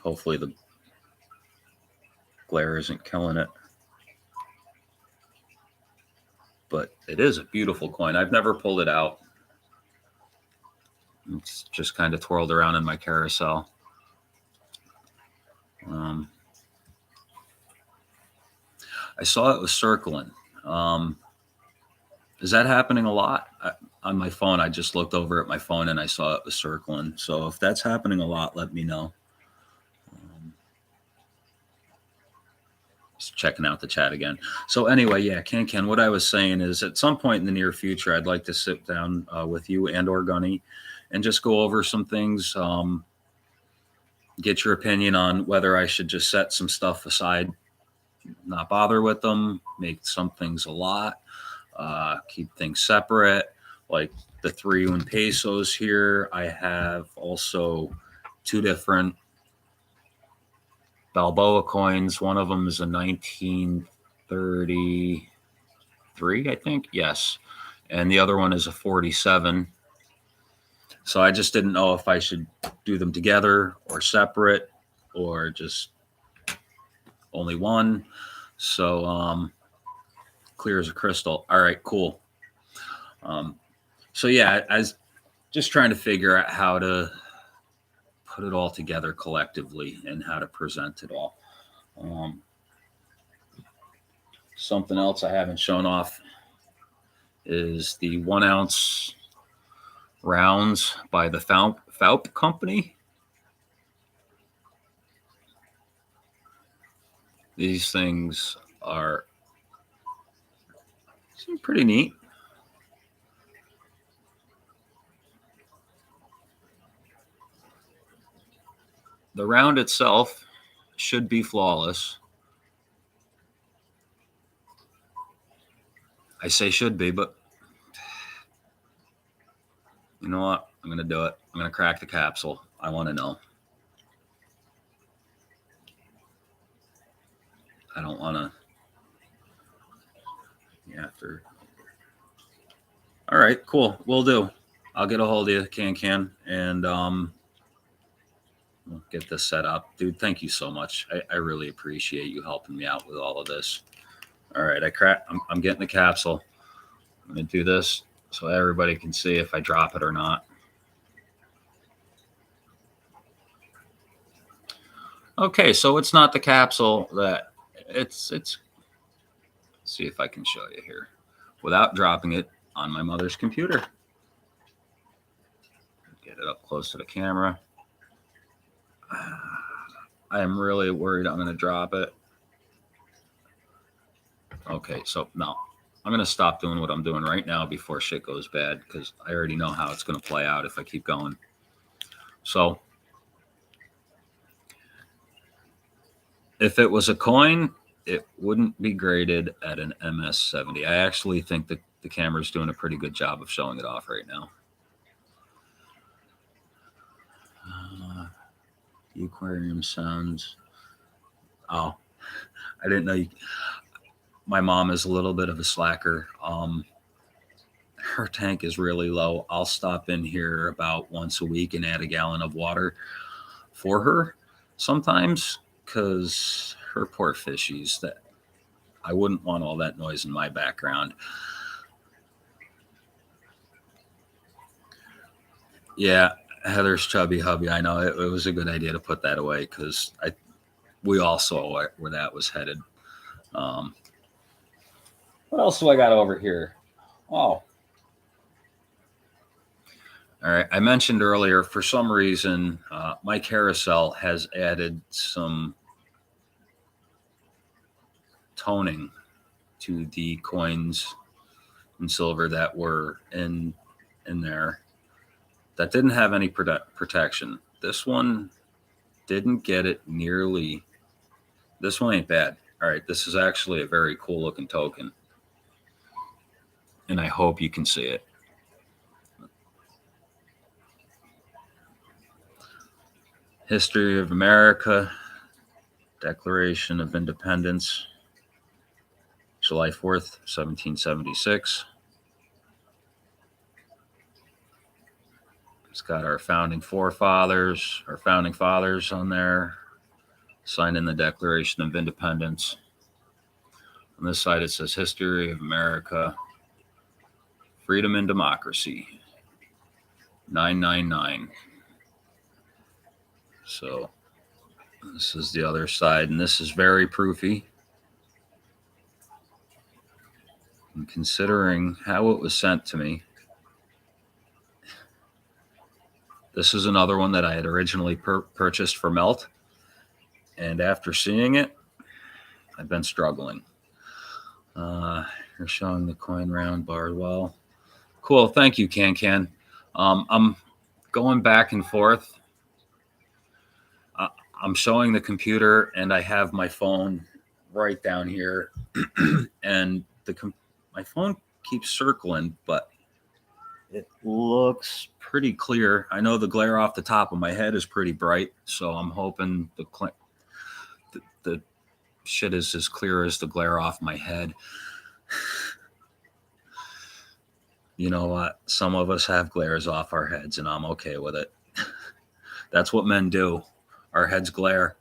Speaker 1: Hopefully the glare isn't killing it. But it is a beautiful coin. I've never pulled it out. It's just kind of twirled around in my carousel. I saw it was circling. Is that happening a lot? On my phone, I just looked over at my phone and I saw it was circling. So if that's happening a lot, let me know. Just checking out the chat again. So anyway, yeah, Ken, what I was saying is at some point in the near future, I'd like to sit down with you and or Gunny and just go over some things, get your opinion on whether I should just set some stuff aside, not bother with them, make some things a lot, keep things separate, like the 3 UN pesos here. I have also 2 different Balboa coins. One of them is a 1933, I think. Yes. And the other one is a 47. So I just didn't know if I should do them together or separate or just only one. So clear as a crystal. All right, cool. So yeah, I was just trying to figure out how to put it all together collectively and how to present it all. Something else I haven't shown off is the 1 ounce rounds by the Faup company. These things seem pretty neat. The round itself should be flawless. I say should be, but you know what? I'm going to do it. I'm going to crack the capsule. I want to know. I don't want to. Yeah, after. All right, cool. We'll do. I'll get a hold of you, Can, and we'll get this set up. Dude, thank you so much. I really appreciate you helping me out with all of this. All right, I'm getting the capsule. I'm going to do this so everybody can see if I drop it or not. Okay, so it's not the capsule that it's see if I can show you here without dropping it on my mother's computer. Get it up close to the camera. I am really worried I'm going to drop it. Okay, so no, I'm going to stop doing what I'm doing right now before shit goes bad because I already know how it's going to play out if I keep going. So if it was a coin, it wouldn't be graded at an MS-70. I actually think that the camera's doing a pretty good job of showing it off right now. The aquarium sounds. Oh, I didn't know. My mom is a little bit of a slacker. Her tank is really low. I'll stop in here about once a week and add a gallon of water for her sometimes because her poor fishies, that I wouldn't want all that noise in my background. Yeah, Heather's chubby hubby. I know it was a good idea to put that away because we all saw where that was headed. What else do I got over here? Oh, all right. I mentioned earlier, for some reason, my carousel has added some toning to the coins and silver that were in there that didn't have any protection. This one didn't get it nearly. This one ain't bad. All right, this is actually a very cool looking token, and I hope you can see it. History of America, Declaration of Independence, July 4th, 1776. It's got our founding forefathers, our founding fathers on there, signing the Declaration of Independence. On this side, it says History of America, Freedom and Democracy, 999. So this is the other side, and this is very proofy. And considering how it was sent to me, this is another one that I had originally purchased for melt. And after seeing it, I've been struggling. You're showing the coin round bar well. Cool. Thank you, Can. I'm going back and forth. I'm showing the computer, and I have my phone right down here, and my phone keeps circling, but it looks pretty clear. I know the glare off the top of my head is pretty bright, so I'm hoping the shit is as clear as the glare off my head. You know what? Some of us have glares off our heads, and I'm okay with it. That's what men do. Our heads glare.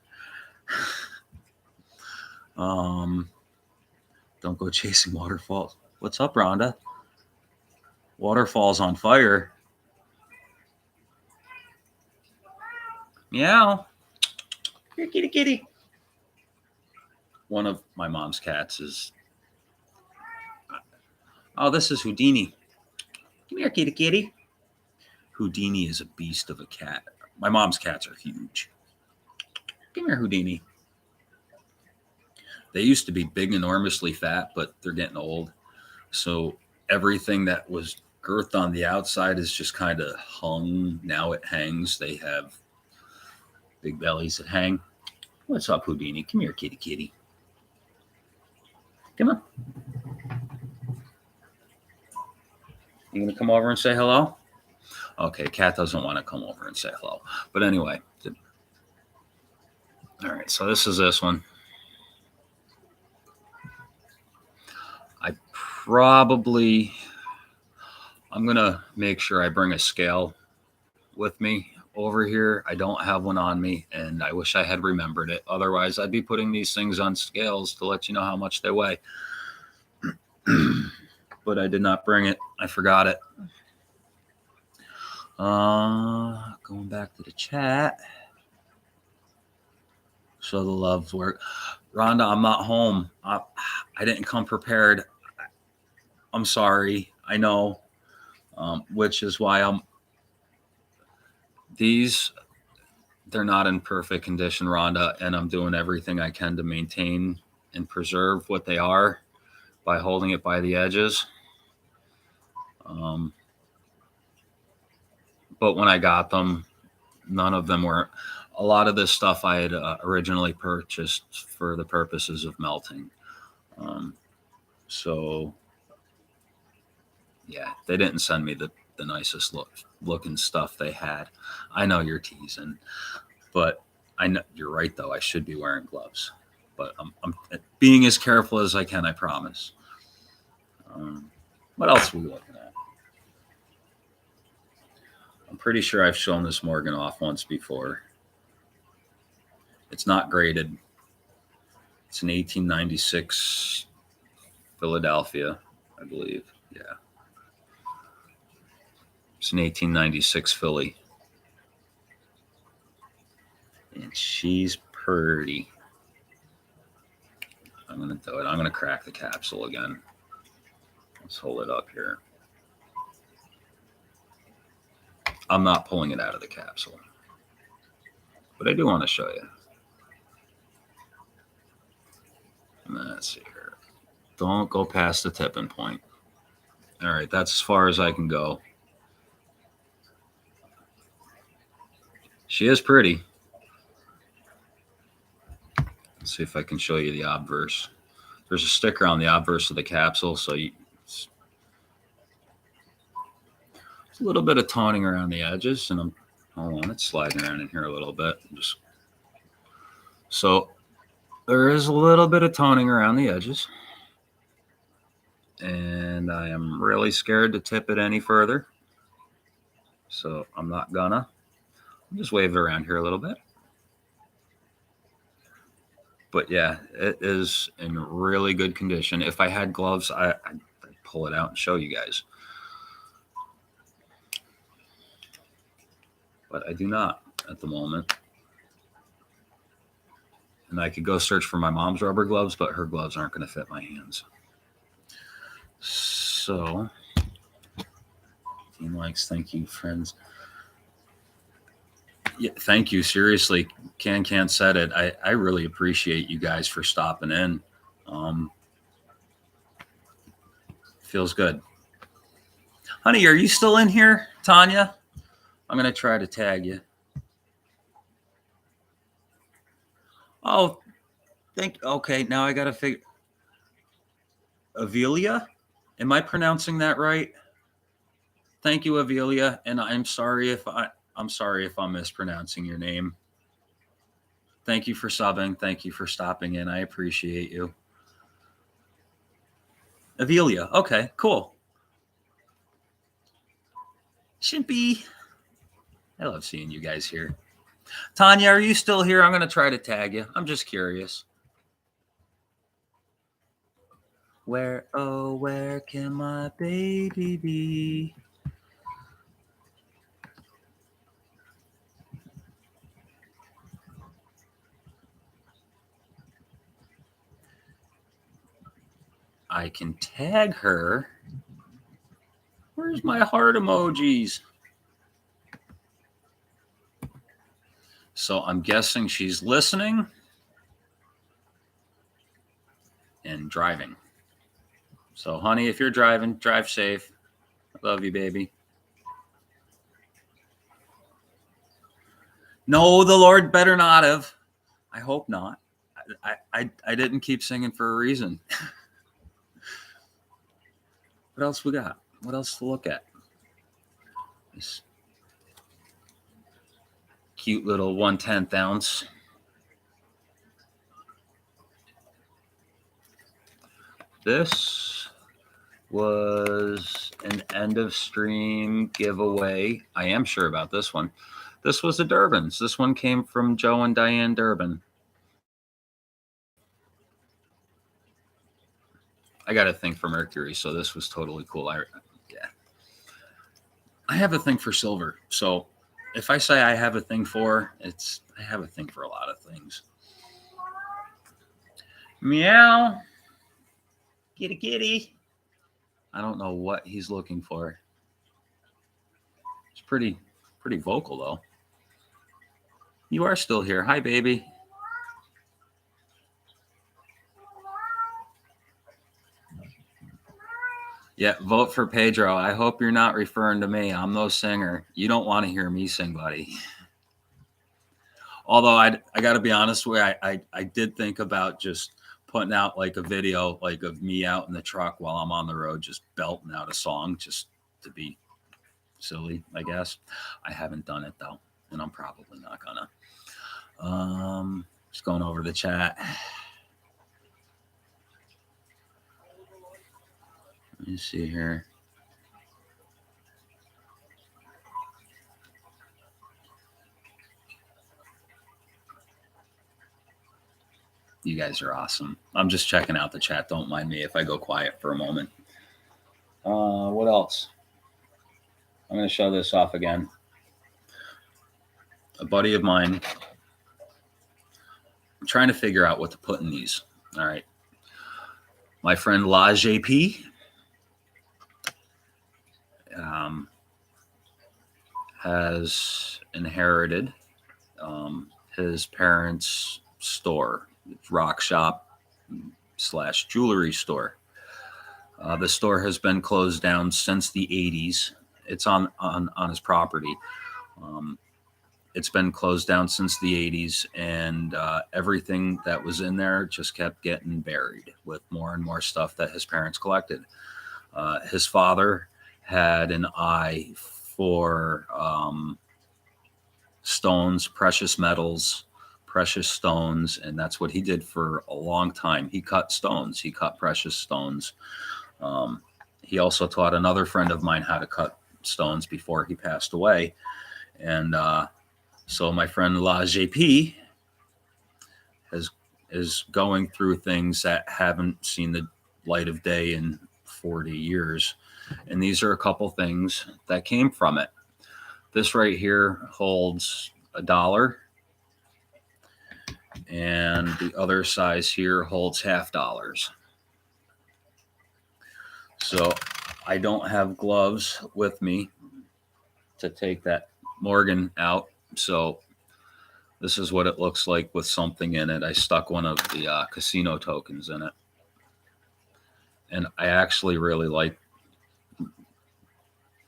Speaker 1: Don't go chasing waterfalls. What's up, Rhonda? Waterfalls on fire. Meow. Here, kitty, kitty. One of my mom's cats is. Oh, this is Houdini. Come here, kitty, kitty. Houdini is a beast of a cat. My mom's cats are huge. Come here, Houdini. They used to be big, enormously fat, but they're getting old. So everything that was girth on the outside is just kind of hung. Now it hangs. They have big bellies that hang. What's up, Houdini? Come here, kitty, kitty. Come on. You gonna come over and say hello? Okay, cat doesn't want to come over and say hello. But anyway. All right, so this is this one. I'm going to make sure I bring a scale with me over here. I don't have one on me, and I wish I had remembered it. Otherwise, I'd be putting these things on scales to let you know how much they weigh. But I did not bring it. I forgot it. Going back to the chat. So the loves work. Rhonda, I'm not home. I didn't come prepared. I'm sorry. I know. Which is why they're not in perfect condition, Rhonda, and I'm doing everything I can to maintain and preserve what they are by holding it by the edges. But when I got them, none of them were. A lot of this stuff I had originally purchased for the purposes of melting. So, yeah, they didn't send me the nicest looking stuff they had. I know you're teasing, but I know you're right, though. I should be wearing gloves, but I'm being as careful as I can, I promise. What else are we looking at? I'm pretty sure I've shown this Morgan off once before. It's not graded. It's an 1896 Philadelphia, I believe. Yeah. It's an 1896 Philly. And she's pretty. I'm going to do it. I'm going to crack the capsule again. Let's hold it up here. I'm not pulling it out of the capsule, but I do want to show you. Let's see here. Don't go past the tipping point. All right, that's as far as I can go. She is pretty. Let's see if I can show you the obverse. There's a sticker on the obverse of the capsule, so it's a little bit of toning around the edges, and hold on, it's sliding around in here a little bit. So there is a little bit of toning around the edges, and I am really scared to tip it any further, so I'm not gonna. I'll just wave it around here a little bit. But yeah, it is in really good condition. If I had gloves, I'd pull it out and show you guys. But I do not at the moment. And I could go search for my mom's rubber gloves, but her gloves aren't going to fit my hands. So, Team likes, thank you, friends. Yeah, thank you. Seriously, Can said it. I really appreciate you guys for stopping in. Feels good. Honey, are you still in here, Tanya? I'm going to try to tag you. Oh, okay, now I got to figure. Avelia? Am I pronouncing that right? Thank you, Avelia, and I'm sorry if I'm mispronouncing your name. Thank you for subbing. Thank you for stopping in. I appreciate you. Avelia. Okay, cool. Shimpy. I love seeing you guys here. Tanya, are you still here? I'm going to try to tag you. I'm just curious. Where, oh, where can my baby be? I can tag her. Where's my heart emojis? So I'm guessing she's listening and driving. So, honey, if you're driving, drive safe. I love you, baby. No, the Lord better not have. I hope not. I didn't keep singing for a reason. What else we got? What else to look at? This cute little 1/10 ounce. This was an end of stream giveaway. I am sure about this one. This was a Durbin's. This one came from Joe and Diane Durbin. I got a thing for Mercury, so this was totally cool. I have a thing for silver. So if I say I have a thing for, I have a thing for a lot of things. Meow. Kitty, kitty. I don't know what he's looking for. It's pretty vocal, though. You are still here. Hi, baby. Yeah, vote for Pedro. I hope you're not referring to me. I'm no singer. You don't want to hear me sing, buddy. Although I got to be honest with you, I did think about just putting out like a video like of me out in the truck while I'm on the road, just belting out a song just to be silly, I guess. I haven't done it though, and I'm probably not gonna. Just going over the chat. Let me see here. You guys are awesome. I'm just checking out the chat. Don't mind me if I go quiet for a moment. What else? I'm going to show this off again. A buddy of mine. I'm trying to figure out what to put in these. All right. My friend La JP. um, has inherited his parents' store, rock shop slash jewelry store. The store has been closed down since the 80s. It's on his property. Um, it's been closed down since the 80s, and everything that was in there just kept getting buried with more and more stuff that his parents collected. His father had an eye for stones, precious metals, precious stones, and that's what he did for a long time. He cut stones, he cut precious stones. Um, he also taught another friend of mine how to cut stones before he passed away. And so my friend La JP has is going through things that haven't seen the light of day in 40 years. And these are a couple things that came from it. This right here holds $1, and the other size here holds $half. So I don't have gloves with me to take that Morgan out. So this is what it looks like with something in it. I stuck one of the casino tokens in it. And I actually really like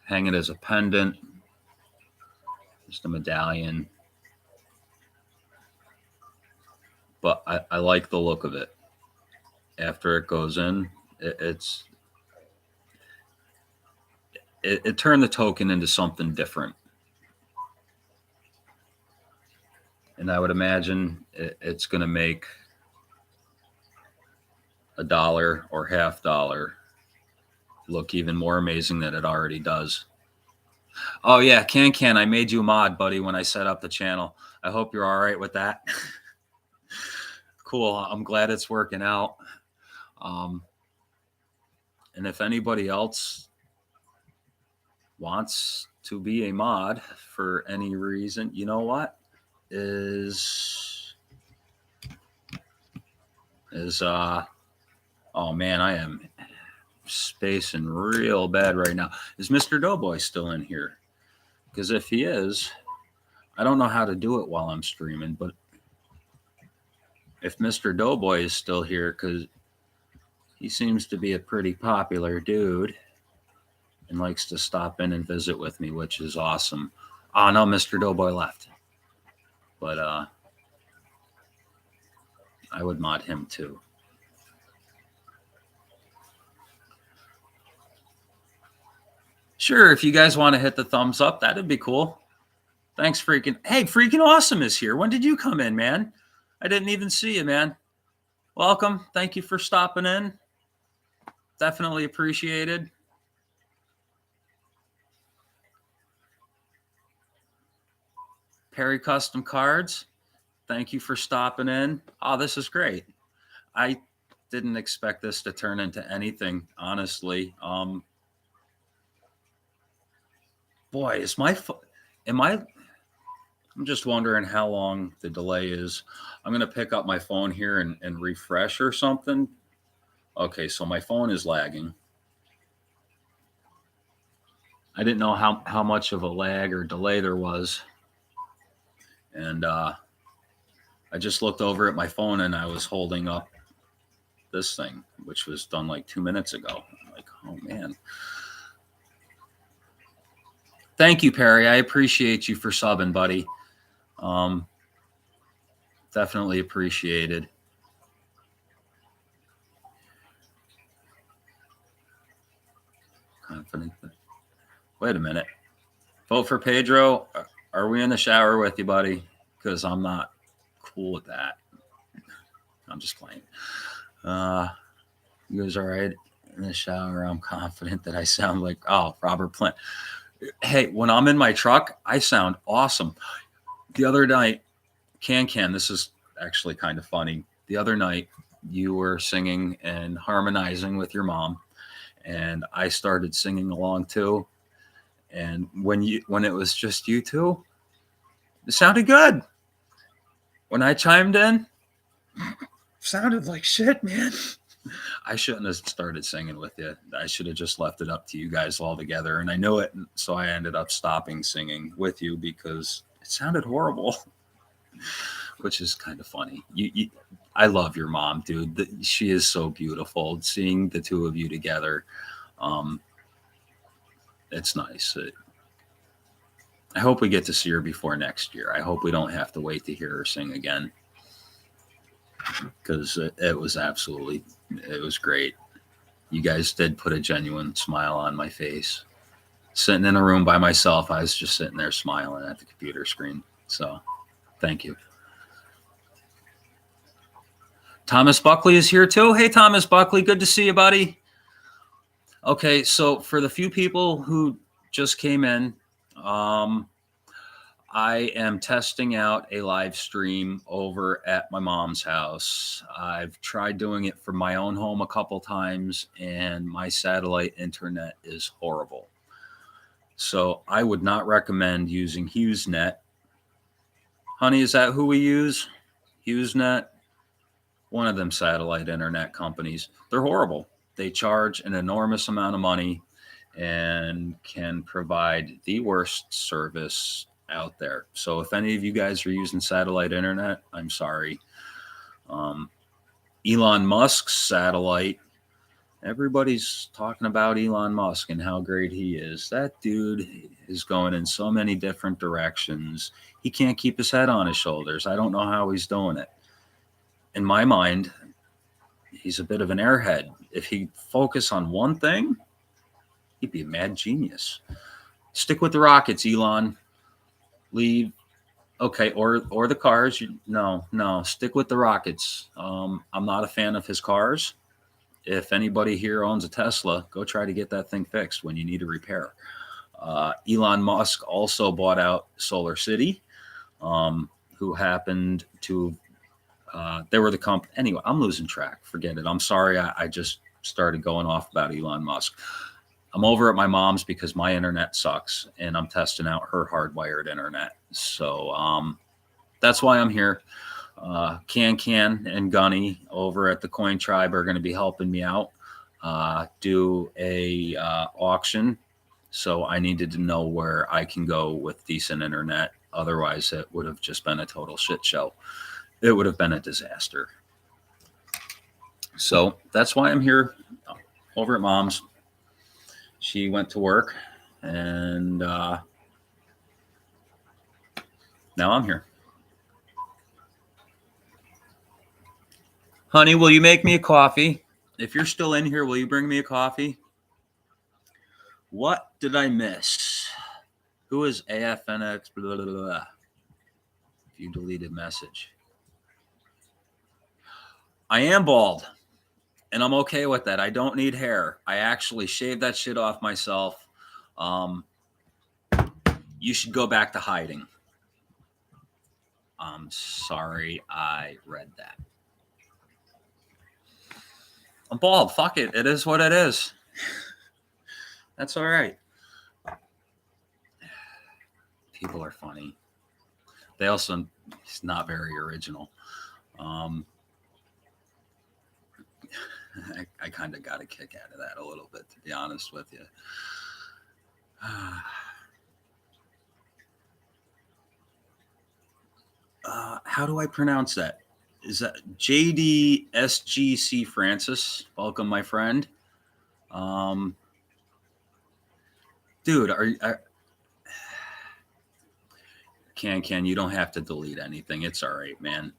Speaker 1: hang it as a pendant, just a medallion. But I like the look of it. After it goes in, it turned the token into something different. And I would imagine it's going to make $1 or $half look even more amazing than it already does. Oh yeah, Can, I made you a mod, buddy, when I set up the channel. I hope you're all right with that. Cool. I'm glad it's working out. And if anybody else wants to be a mod for any reason, you know what? Oh man, I am spacing real bad right now. Is Mr. Doughboy still in here? Because if he is, I don't know how to do it while I'm streaming, but if Mr. Doughboy is still here, because he seems to be a pretty popular dude and likes to stop in and visit with me, which is awesome. Oh no, Mr. Doughboy left. But I would mod him too. Sure, if you guys want to hit the thumbs up, that'd be cool. Thanks, freaking. Hey, freaking awesome is here. When did you come in, man? I didn't even see you, man. Welcome. Thank you for stopping in. Definitely appreciated. Perry Custom Cards. Thank you for stopping in. Oh, this is great. I didn't expect this to turn into anything, honestly. Boy, I'm just wondering how long the delay is. I'm going to pick up my phone here and refresh or something. Okay, so my phone is lagging. I didn't know how much of a lag or delay there was. And I just looked over at my phone and I was holding up this thing, which was done like 2 minutes ago. I'm like, oh man. Thank you, Perry. I appreciate you for subbing, buddy. Definitely appreciated. Confident. Wait a minute. Vote for Pedro. Are we in the shower with you, buddy? Because I'm not cool with that. I'm just playing. You guys all right in the shower? I'm confident that I sound like, Robert Plant. Hey, when I'm in my truck, I sound awesome. The other night, Can, this is actually kind of funny. The other night, you were singing and harmonizing with your mom, and I started singing along too. And when it was just you two, it sounded good. When I chimed in, sounded like shit, man. I shouldn't have started singing with you. I should have just left it up to you guys all together. And I know it, so I ended up stopping singing with you because it sounded horrible, which is kind of funny. I love your mom, dude. She is so beautiful. Seeing the two of you together, um, it's nice. I hope we get to see her before next year. I hope we don't have to wait to hear her sing again because it was great. You guys did put a genuine smile on my face. Sitting in a room by myself, I was just sitting there smiling at the computer screen. So thank you. Thomas Buckley is here too. Hey, Thomas Buckley, good to see you, buddy. Okay, so for the few people who just came in, I am testing out a live stream over at my mom's house. I've tried doing it from my own home a couple times, and my satellite internet is horrible. So I would not recommend using HughesNet. Honey, is that who we use? HughesNet? One of them satellite internet companies. They're horrible. They charge an enormous amount of money and can provide the worst service out there. So if any of you guys are using satellite internet, I'm sorry. Elon Musk's satellite, everybody's talking about Elon Musk and how great he is. That dude is going in so many different directions. He can't keep his head on his shoulders. I don't know how he's doing it. In my mind, he's a bit of an airhead. If he'd focus on one thing, he'd be a mad genius. Stick with the rockets, Elon. Leave. Okay, or the cars. No, stick with the rockets. I'm not a fan of his cars. If anybody here owns a Tesla, go try to get that thing fixed when you need a repair. Elon Musk also bought out Solar City, who happened to they were the company. Anyway, I'm losing track. Forget it. I'm sorry. I just started going off about Elon Musk. I'm over at my mom's because my internet sucks, and I'm testing out her hardwired internet. So that's why I'm here. Can and Gunny over at the Coin Tribe are going to be helping me out do a auction. So I needed to know where I can go with decent internet. Otherwise, it would have just been a total shit show. It would have been a disaster. So that's why I'm here over at mom's. She went to work, and now I'm here. Honey, will you make me a coffee? If you're still in here, will you bring me a coffee? What did I miss? Who is AFNX? Blah, blah, blah. View deleted message. I am bald, and I'm okay with that. I don't need hair. I actually shaved that shit off myself. You should go back to hiding. I'm sorry I read that. I'm bald. Fuck it. It is what it is. That's all right. People are funny. They also, it's not very original. I kind of got a kick out of that a little bit, to be honest with you. How do I pronounce that? Is that JDSGC Francis? Welcome, my friend. Dude, Can you don't have to delete anything. It's all right, man.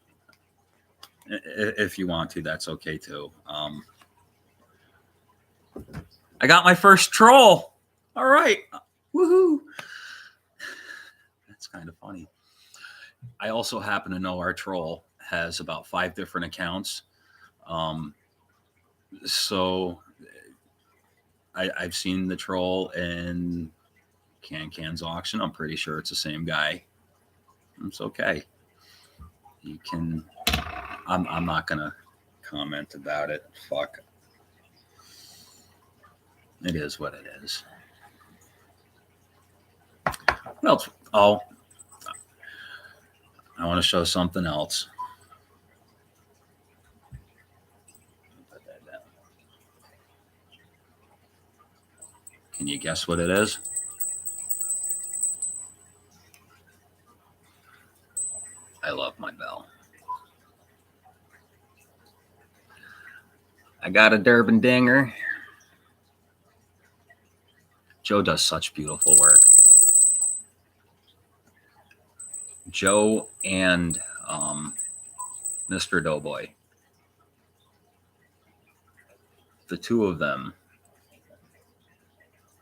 Speaker 1: If you want to, that's okay too. I got my first troll. All right. Woohoo. That's kind of funny. I also happen to know our troll has about 5 different accounts. So I've seen the troll in Can's auction. I'm pretty sure it's the same guy. It's okay. You can. I'm not gonna comment about it. Fuck. It is what it is. What else? Oh, I want to show something else. Put that Can you guess what it is? I love my bell. I got a Durban Dinger. Joe does such beautiful work. Joe and Mr. Doughboy. The two of them.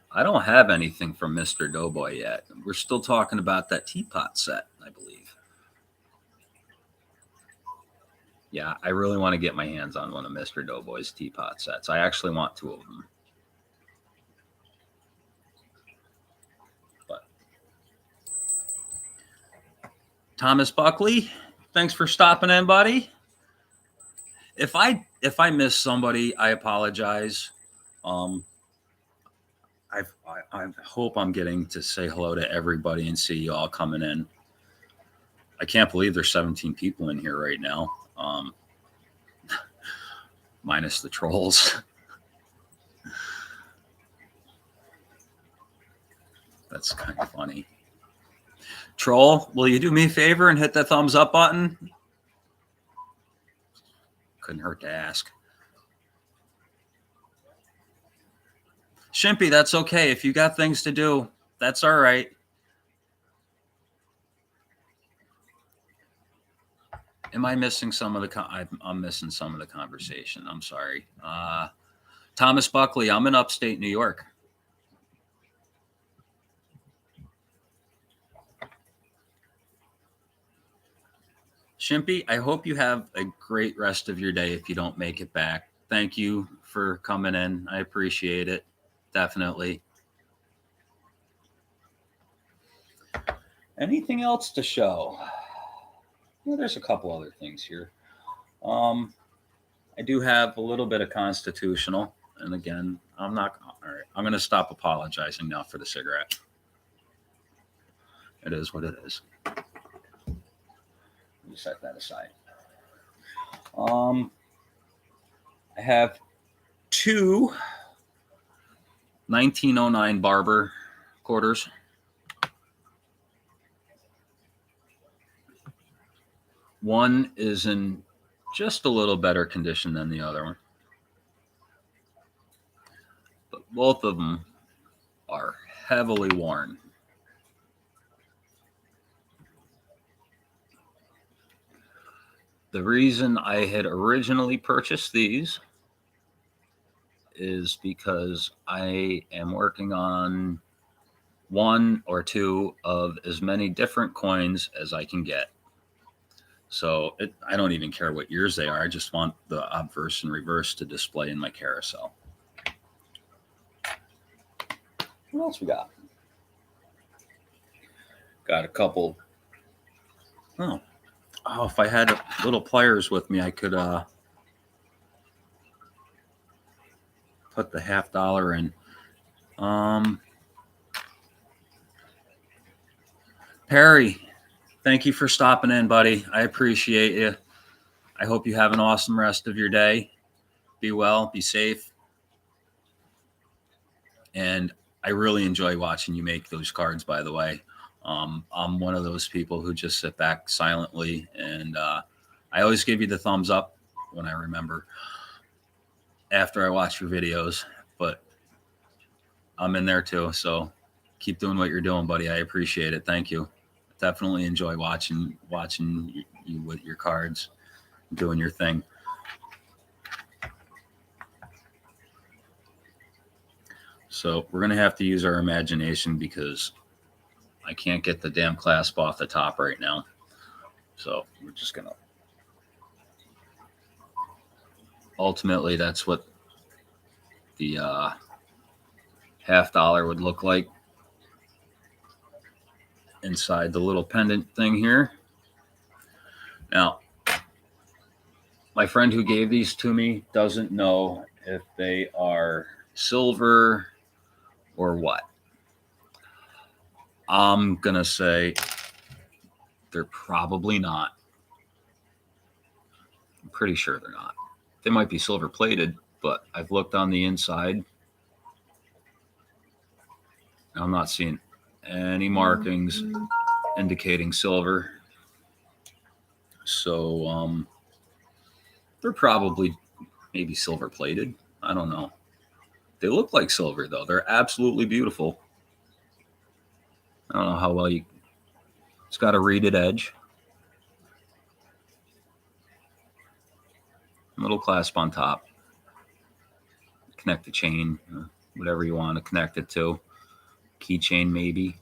Speaker 1: I don't have anything from Mr. Doughboy yet. We're still talking about that teapot set, I believe. Yeah, I really want to get my hands on one of Mr. Doughboy's teapot sets. I actually want two of them. But Thomas Buckley, thanks for stopping in, buddy. If I miss somebody, I apologize. I hope I'm getting to say hello to everybody and see you all coming in. I can't believe there's 17 people in here right now, minus the trolls. That's kind of funny. Troll, will you do me a favor and hit the thumbs up button? Couldn't hurt to ask. Shimpy, that's okay. If you got things to do, that's all right. Am I missing some of the? I'm missing some of the conversation. I'm sorry. Thomas Buckley, I'm in upstate New York. Shimpy, I hope you have a great rest of your day if you don't make it back. Thank you for coming in. I appreciate it. Definitely. Anything else to show? Well, there's a couple other things here. I do have a little bit of constitutional. And again, I'm not, all right, I'm going to stop apologizing now for the cigarette. It is what it is. Let me set that aside. I have two 1909 Barber Quarters. One is in just a little better condition than the other one. But both of them are heavily worn. The reason I had originally purchased these is because I am working on one or two of as many different coins as I can get. So I don't even care what years they are. I just want the obverse and reverse to display in my carousel. What else we got? Got a couple. Oh, if I had little pliers with me, I could put the $50 in. Perry, thank you for stopping in, buddy. I appreciate you. I hope you have an awesome rest of your day. Be well, be safe. And I really enjoy watching you make those cards, by the way. I'm one of those people who just sit back silently, and I always give you the thumbs up when I remember after I watch your videos, but I'm in there too. So keep doing what you're doing, buddy. I appreciate it. Thank you. Definitely enjoy watching you with your cards, doing your thing. So we're going to have to use our imagination because I can't get the damn clasp off the top right now. So we're just going to. Ultimately, that's what the $50 would look like inside the little pendant thing here. Now, my friend who gave these to me doesn't know if they are silver or what. I'm going to say they're probably not. I'm pretty sure they're not. They might be silver plated, but I've looked on the inside I'm not seeing any markings indicating silver. So they're probably maybe silver plated. I don't know. They look like silver though. They're absolutely beautiful. I don't know how well you. It's got a reeded edge. Little clasp on top. Connect the chain, whatever you want to connect it to. Keychain maybe.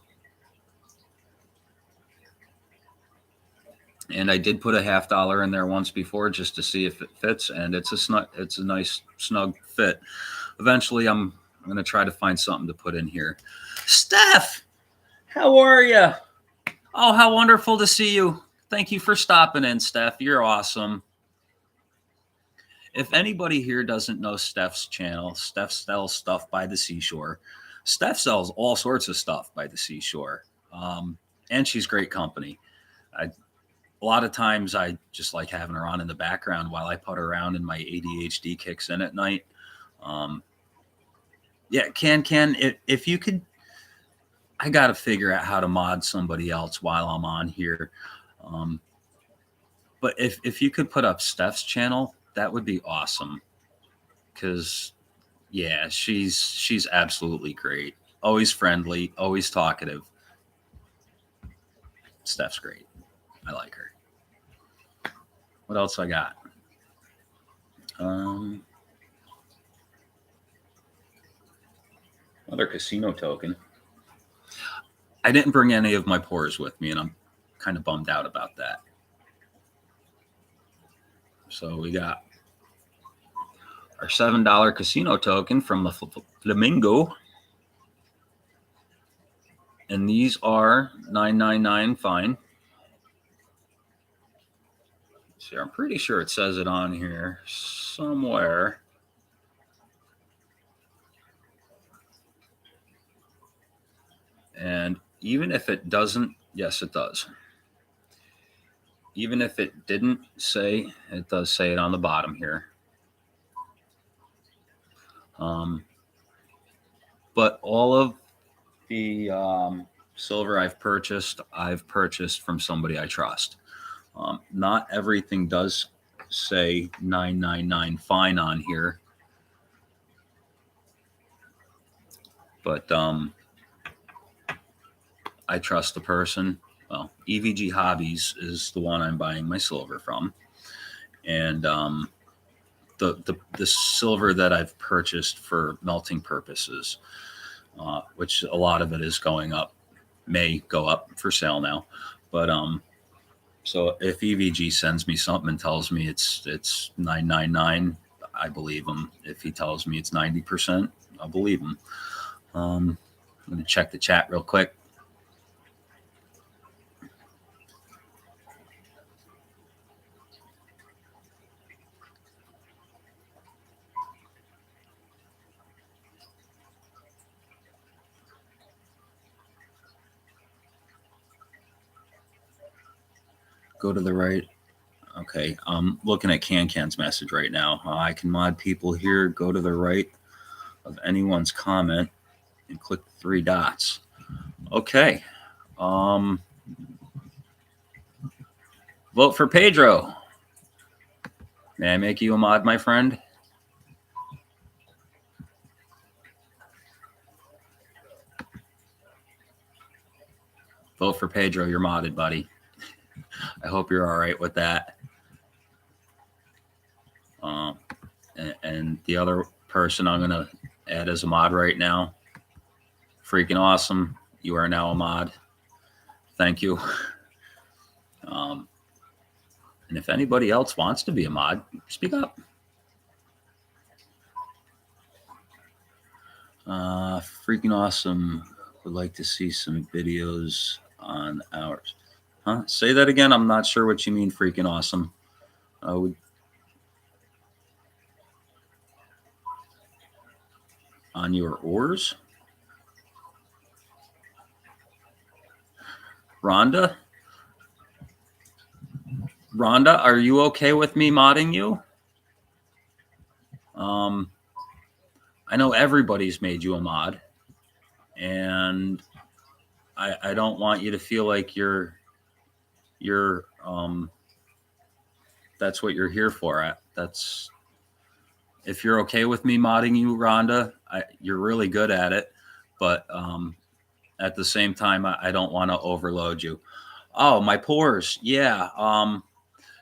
Speaker 1: And I did put a $50 in there once before just to see if it fits, and it's a nice snug fit. Eventually, I'm going to try to find something to put in here. Steph, how are you? Oh, how wonderful to see you. Thank you for stopping in, Steph. You're awesome. If anybody here doesn't know Steph's channel, Steph sells stuff by the seashore. Steph sells all sorts of stuff by the seashore, and she's great company. A lot of times I just like having her on in the background while I put around and my ADHD kicks in at night. Yeah, if you could, I got to figure out how to mod somebody else while I'm on here. But if you could put up Steph's channel, that would be awesome. Because, yeah, she's absolutely great. Always friendly, always talkative. Steph's great. I like her. What else I got? Another casino token. I didn't bring any of my pours with me, and I'm kind of bummed out about that. So we got our $7 casino token from the Flamingo. And these are $9.99 fine. See, I'm pretty sure it says it on here somewhere. And even if it doesn't, yes, it does. Even if it didn't say, it does say it on the bottom here. But all of the silver I've purchased from somebody I trust. Not everything does say $9.99 fine on here, but I trust the person. Well, EVG Hobbies is the one I'm buying my silver from, and the silver that I've purchased for melting purposes, which a lot of it is going up, may go up for sale now, but so if EVG sends me something and tells me it's $9.99, I believe him. If he tells me it's 90%, I'll believe him. I'm going to check the chat real quick. Go to the right. Okay, I'm looking at Can's message right now. I can mod people here. Go to the right of anyone's comment and click the three dots. Okay. Vote for Pedro. May I make you a mod, my friend? Vote for Pedro. You're modded, buddy. I hope you're all right with that. And the other person I'm going to add as a mod right now, freaking awesome. You are now a mod. Thank you. And if anybody else wants to be a mod, speak up. Freaking awesome. Would like to see some videos on ours. Huh? Say that again. I'm not sure what you mean, freaking awesome. On your oars? Rhonda, are you okay with me modding you? I know everybody's made you a mod. and I don't want you to feel like you're that's what you're here for. That's if you're okay with me modding you, Rhonda, you're really good at it, but at the same time, I don't want to overload you. Oh, my pores, yeah,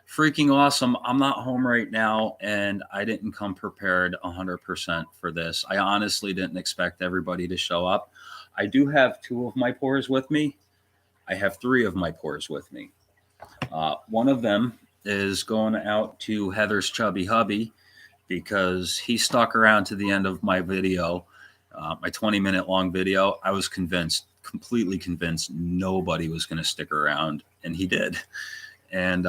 Speaker 1: freaking awesome. I'm not home right now, and I didn't come prepared 100% for this. I honestly didn't expect everybody to show up. I do have two of my pores with me. I have three of my pores with me. One of them is going out to Heather's chubby hubby because he stuck around to the end of my video, my 20-minute long video. I was convinced, completely convinced, nobody was going to stick around, and he did. And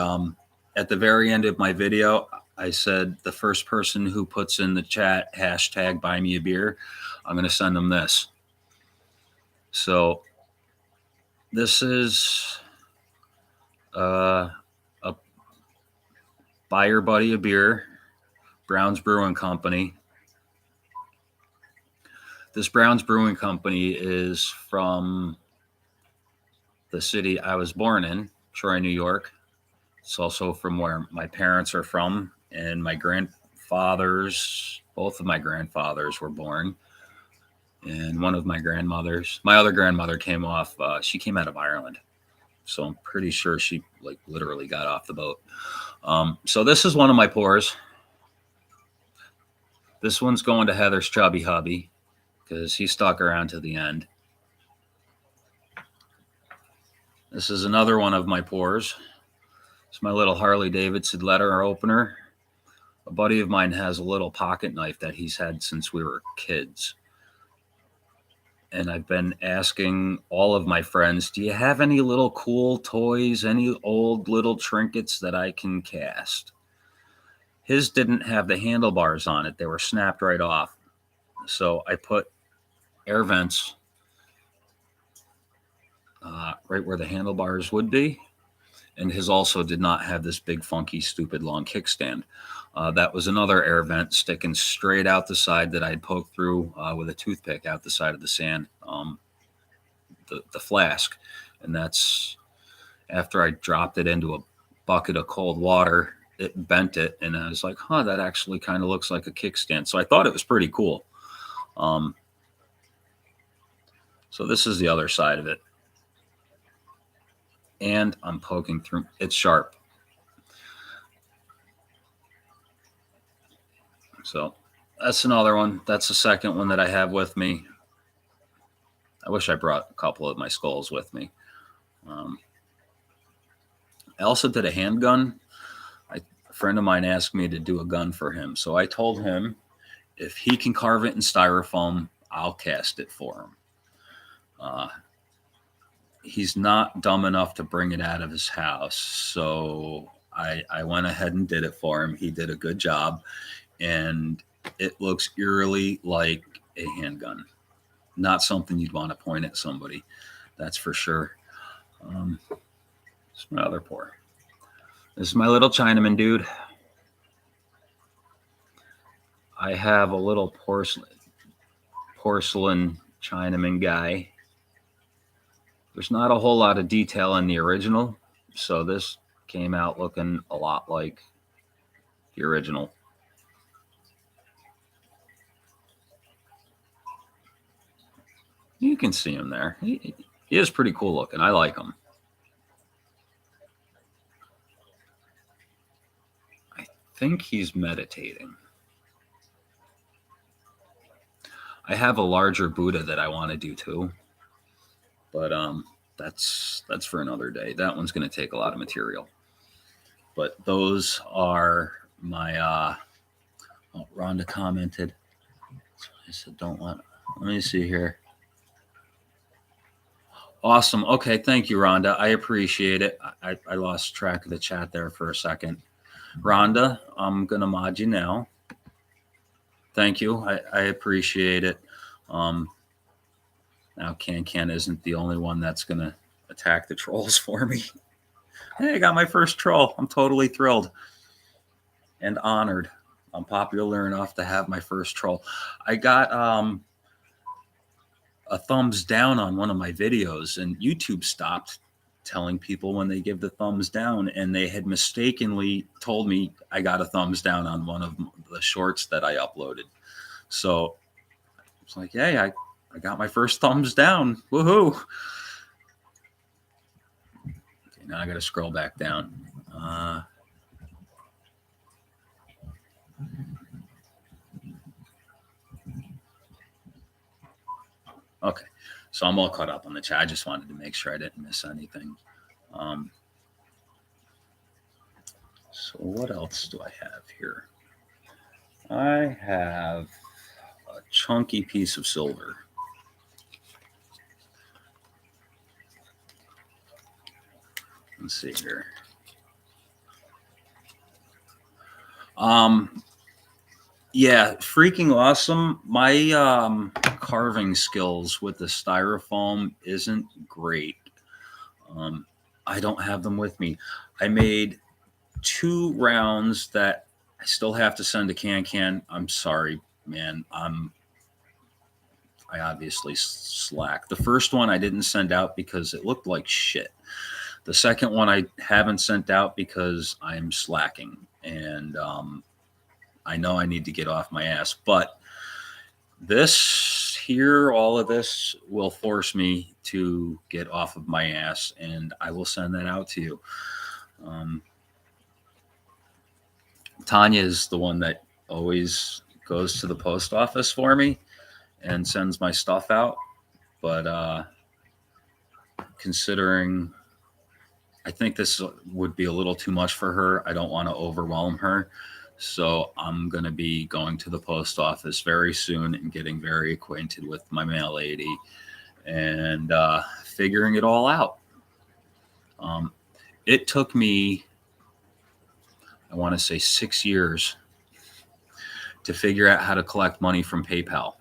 Speaker 1: at the very end of my video, I said, the first person who puts in the chat hashtag buy me a beer, I'm going to send them this. So this is a buy your buddy a beer, Brown's Brewing Company. This Brown's Brewing Company is from the city I was born in, Troy, New York. It's also from where my parents are from, and my grandfathers, both of my grandfathers were born. And one of my grandmothers, my other grandmother came out of Ireland. So I'm pretty sure she like literally got off the boat. So this is one of my pours. This one's going to Heather's chubby hubby because he stuck around to the end. This is another one of my pours. It's my little Harley Davidson letter opener. A buddy of mine has a little pocket knife that he's had since we were kids. And I've been asking all of my friends, do you have any little cool toys, any old little trinkets that I can cast? His didn't have the handlebars on it. They were snapped right off. So I put air vents right where the handlebars would be. And his also did not have this big, funky, stupid, long kickstand. That was another air vent sticking straight out the side that I'd poked through with a toothpick out the side of the sand, the flask. And that's after I dropped it into a bucket of cold water, it bent it. And I was like, that actually kind of looks like a kickstand. So I thought it was pretty cool. So this is the other side of it. And I'm poking through. It's sharp. So that's another one. That's the second one that I have with me. I wish I brought a couple of my skulls with me. I also did a handgun. A friend of mine asked me to do a gun for him. So I told him if he can carve it in styrofoam, I'll cast it for him. He's not dumb enough to bring it out of his house. So I went ahead and did it for him. He did a good job. And it looks eerily like a handgun. Not something you'd want to point at somebody. That's for sure. It's my other pour. This is my little Chinaman dude. I have a little porcelain Chinaman guy. There's not a whole lot of detail in the original, so this came out looking a lot like the original. You can see him there. He is pretty cool looking. I like him. I think he's meditating. I have a larger Buddha that I want to do too. But that's for another day. That one's going to take a lot of material. But those are my Rhonda commented. I said don't let me see here. Awesome. Okay, thank you, Rhonda. I appreciate it. I lost track of the chat there for a second. Rhonda, I'm gonna mod you now. Thank you. I appreciate it. Now Can isn't the only one that's gonna attack the trolls for me. Hey, I got my first troll. I'm totally thrilled and honored. I'm popular enough to have my first troll. I got a thumbs down on one of my videos, and YouTube stopped telling people when they give the thumbs down, and they had mistakenly told me I got a thumbs down on one of the shorts that I uploaded. So it's like, hey, I got my first thumbs down. Woohoo. Okay, now I got to scroll back down. Okay, so I'm all caught up on the chat. I just wanted to make sure I didn't miss anything. So what else do I have here? I have a chunky piece of silver. Let's see here. Yeah, freaking awesome. My carving skills with the styrofoam isn't great. I don't have them with me. I made 2 rounds that I still have to send to Can. I'm sorry, man. I obviously slack. The first one I didn't send out because it looked like shit. The second one I haven't sent out because I'm slacking, and I know I need to get off my ass. But this here, all of this will force me to get off of my ass, and I will send that out to you. Tanya is the one that always goes to the post office for me and sends my stuff out. But considering I think this would be a little too much for her, I don't want to overwhelm her. So I'm going to be going to the post office very soon and getting very acquainted with my mail lady and figuring it all out. It took me, I want to say 6 years to figure out how to collect money from PayPal.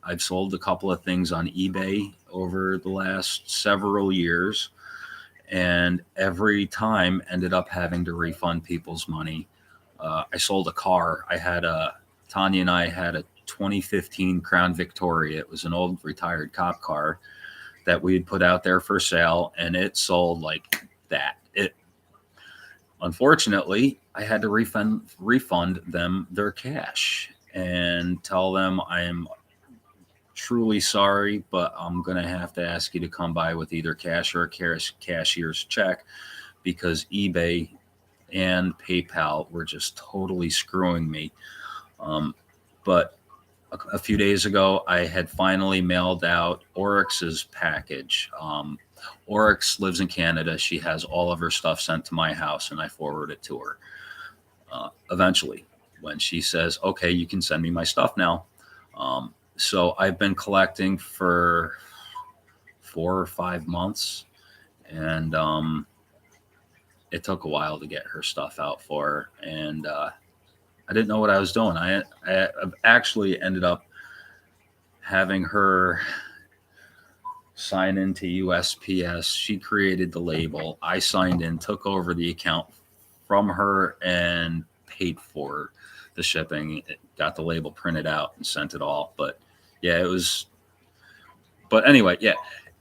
Speaker 1: I've sold a couple of things on eBay over the last several years, and every time ended up having to refund people's money. I sold a car. Tanya and I had a 2015 Crown Victoria. It was an old retired cop car that we had put out there for sale, and it sold like that. Unfortunately, I had to refund them their cash and tell them I am truly sorry, but I'm going to have to ask you to come by with either cash or a cashier's check, because eBay and PayPal were just totally screwing me. But a few days ago, I had finally mailed out Oryx's package. Oryx lives in Canada. She has all of her stuff sent to my house, and I forward it to her. Eventually, when she says, okay, you can send me my stuff now. So I've been collecting for 4 or 5 months, and it took a while to get her stuff out for her. And I didn't know what I was doing. I actually ended up having her sign into USPS. She created the label. I signed in, took over the account from her, and paid for the shipping. Got the label printed out and sent it all. But yeah, it was. But anyway, yeah.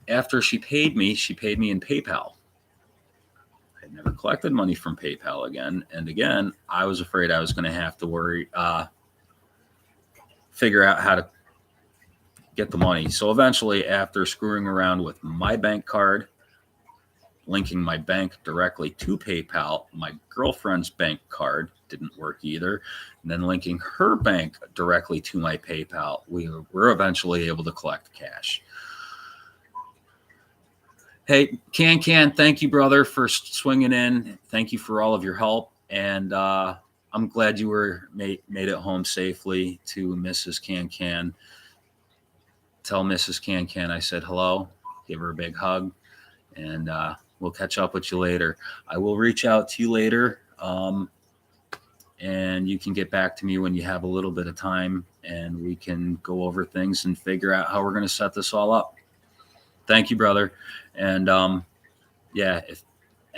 Speaker 1: After she paid me in PayPal. I had never collected money from PayPal again. And again, I was afraid I was going to have to figure out how to get the money. So eventually, after screwing around with my bank card, linking my bank directly to PayPal, my girlfriend's bank card didn't work either, and then linking her bank directly to my PayPal, we were eventually able to collect cash. Hey, Can, thank you, brother, for swinging in. Thank you for all of your help, and I'm glad you were made it home safely to Mrs. Can. Tell Mrs. Can I said hello. Give her a big hug, and we'll catch up with you later. I will reach out to you later, and you can get back to me when you have a little bit of time, and we can go over things and figure out how we're going to set this all up. Thank you, brother. And yeah, if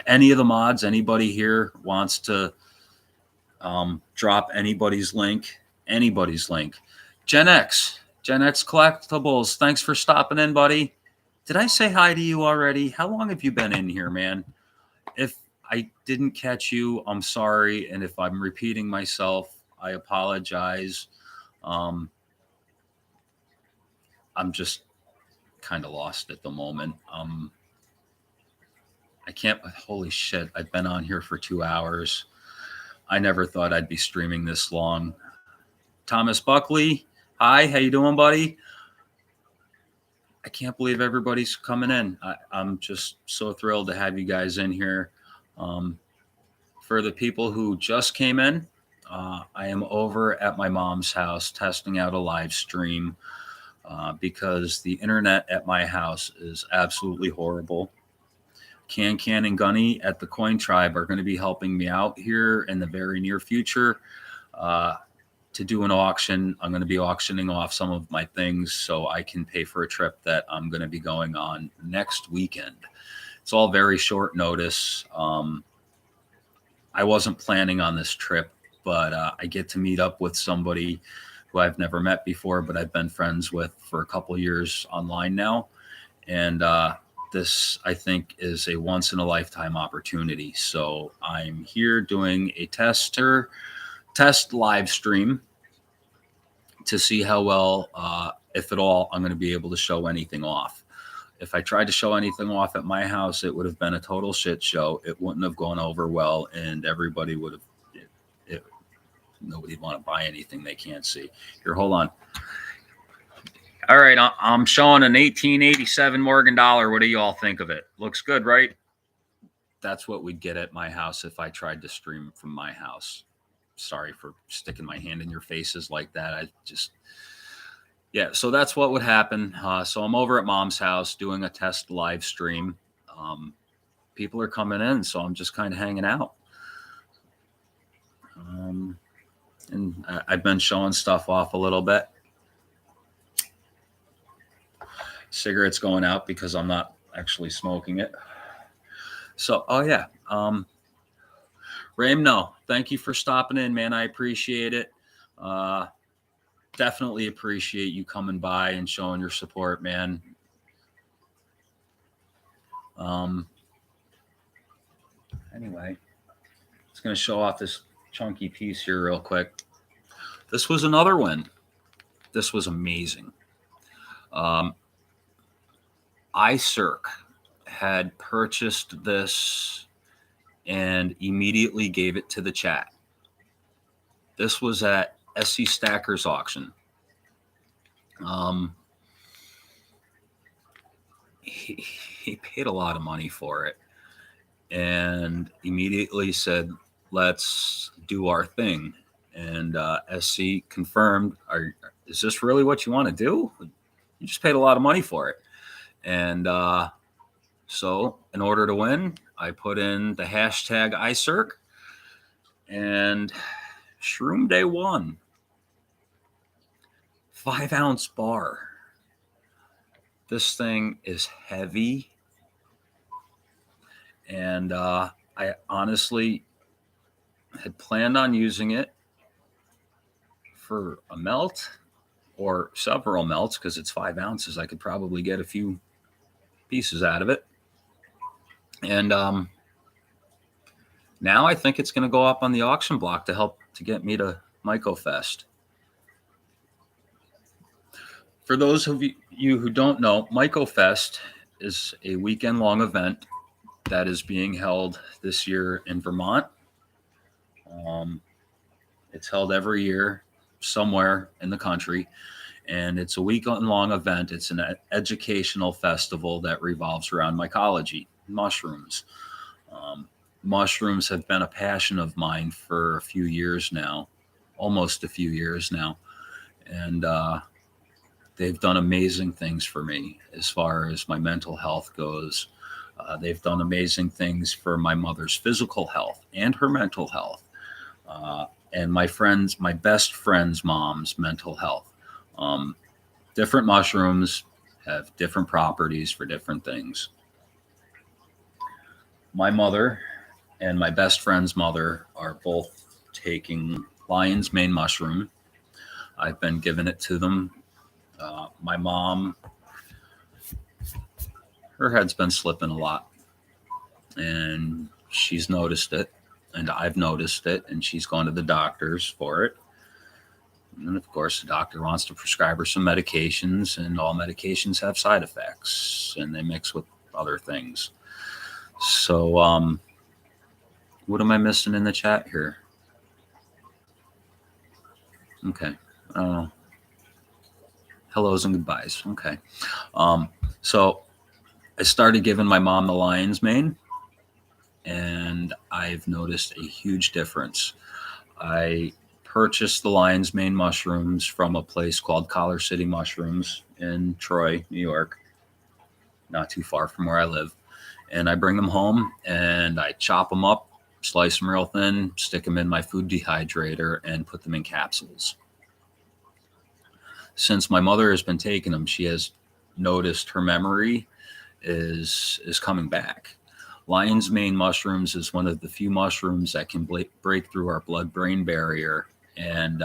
Speaker 1: any of the mods, anybody here wants to drop anybody's link, Gen X, Gen X Collectibles, thanks for stopping in, buddy. Did I say hi to you already? How long have you been in here, man? If I didn't catch you, I'm sorry. And if I'm repeating myself, I apologize. I'm just kind of lost at the moment. I can't, holy shit, I've been on here for 2 hours. I never thought I'd be streaming this long. Thomas Buckley, hi, how you doing, buddy? I can't believe everybody's coming in. I'm just so thrilled to have you guys in here. For the people who just came in, I am over at my mom's house testing out a live stream because the internet at my house is absolutely horrible. Can and Gunny at the Coin Tribe are going to be helping me out here in the very near future to do an auction. I'm going to be auctioning off some of my things so I can pay for a trip that I'm going to be going on next weekend. It's all very short notice. I wasn't planning on this trip, but I get to meet up with somebody who I've never met before, but I've been friends with for a couple years online now. And this, I think, is a once-in-a-lifetime opportunity. So I'm here doing a test live stream to see how well, if at all, I'm going to be able to show anything off. If I tried to show anything off at my house, it would have been a total shit show. It wouldn't have gone over well, and everybody would have, nobody'd want to buy anything they can't see. Here, hold on. All right, I'm showing an 1887 Morgan dollar. What do you all think of it? Looks good, right? That's what we'd get at my house if I tried to stream from my house. Sorry for sticking my hand in your faces like that. Yeah, so that's what would happen. So I'm over at mom's house doing a test live stream. People are coming in, so I'm just kind of hanging out. And I've been showing stuff off a little bit. Cigarettes going out because I'm not actually smoking it. So, oh yeah. Raim, no, thank you for stopping in, man. I appreciate it. Definitely appreciate you coming by and showing your support, man. Anyway, just going to show off this chunky piece here real quick. This was another one. This was amazing. iCirc had purchased this and immediately gave it to the chat. This was at SC Stacker's auction. He paid a lot of money for it and immediately said, let's do our thing. And SC confirmed, is this really what you want to do? You just paid a lot of money for it. And so in order to win, I put in the hashtag iCirc and Shroom Day 1. 5-ounce bar. This thing is heavy. And I honestly had planned on using it for a melt or several melts because it's 5 ounces. I could probably get a few pieces out of it. And now I think it's going to go up on the auction block to help to get me to MycoFest. For those of you who don't know, MycoFest is a weekend-long event that is being held this year in Vermont. It's held every year somewhere in the country, and it's a weekend-long event. It's an educational festival that revolves around mycology, mushrooms. Mushrooms have been a passion of mine for a few years now, almost a few years now, and they've done amazing things for me as far as my mental health goes. They've done amazing things for my mother's physical health and her mental health, and my best friend's mom's mental health. Different mushrooms have different properties for different things. My mother and my best friend's mother are both taking lion's mane mushroom. I've been giving it to them My mom, her head's been slipping a lot, and she's noticed it, and I've noticed it, and she's gone to the doctors for it. And of course, the doctor wants to prescribe her some medications, and all medications have side effects, and they mix with other things. So, what am I missing in the chat here? Okay. Uh, Hellos and goodbyes. Okay. So I started giving my mom the lion's mane, and I've noticed a huge difference. I purchased the lion's mane mushrooms from a place called Collar City Mushrooms in Troy, New York, not too far from where I live. And I bring them home and I chop them up, slice them real thin, stick them in my food dehydrator, and put them in capsules. Since my mother has been taking them, she has noticed her memory is coming back. Lion's mane mushrooms is one of the few mushrooms that can break through our blood-brain barrier and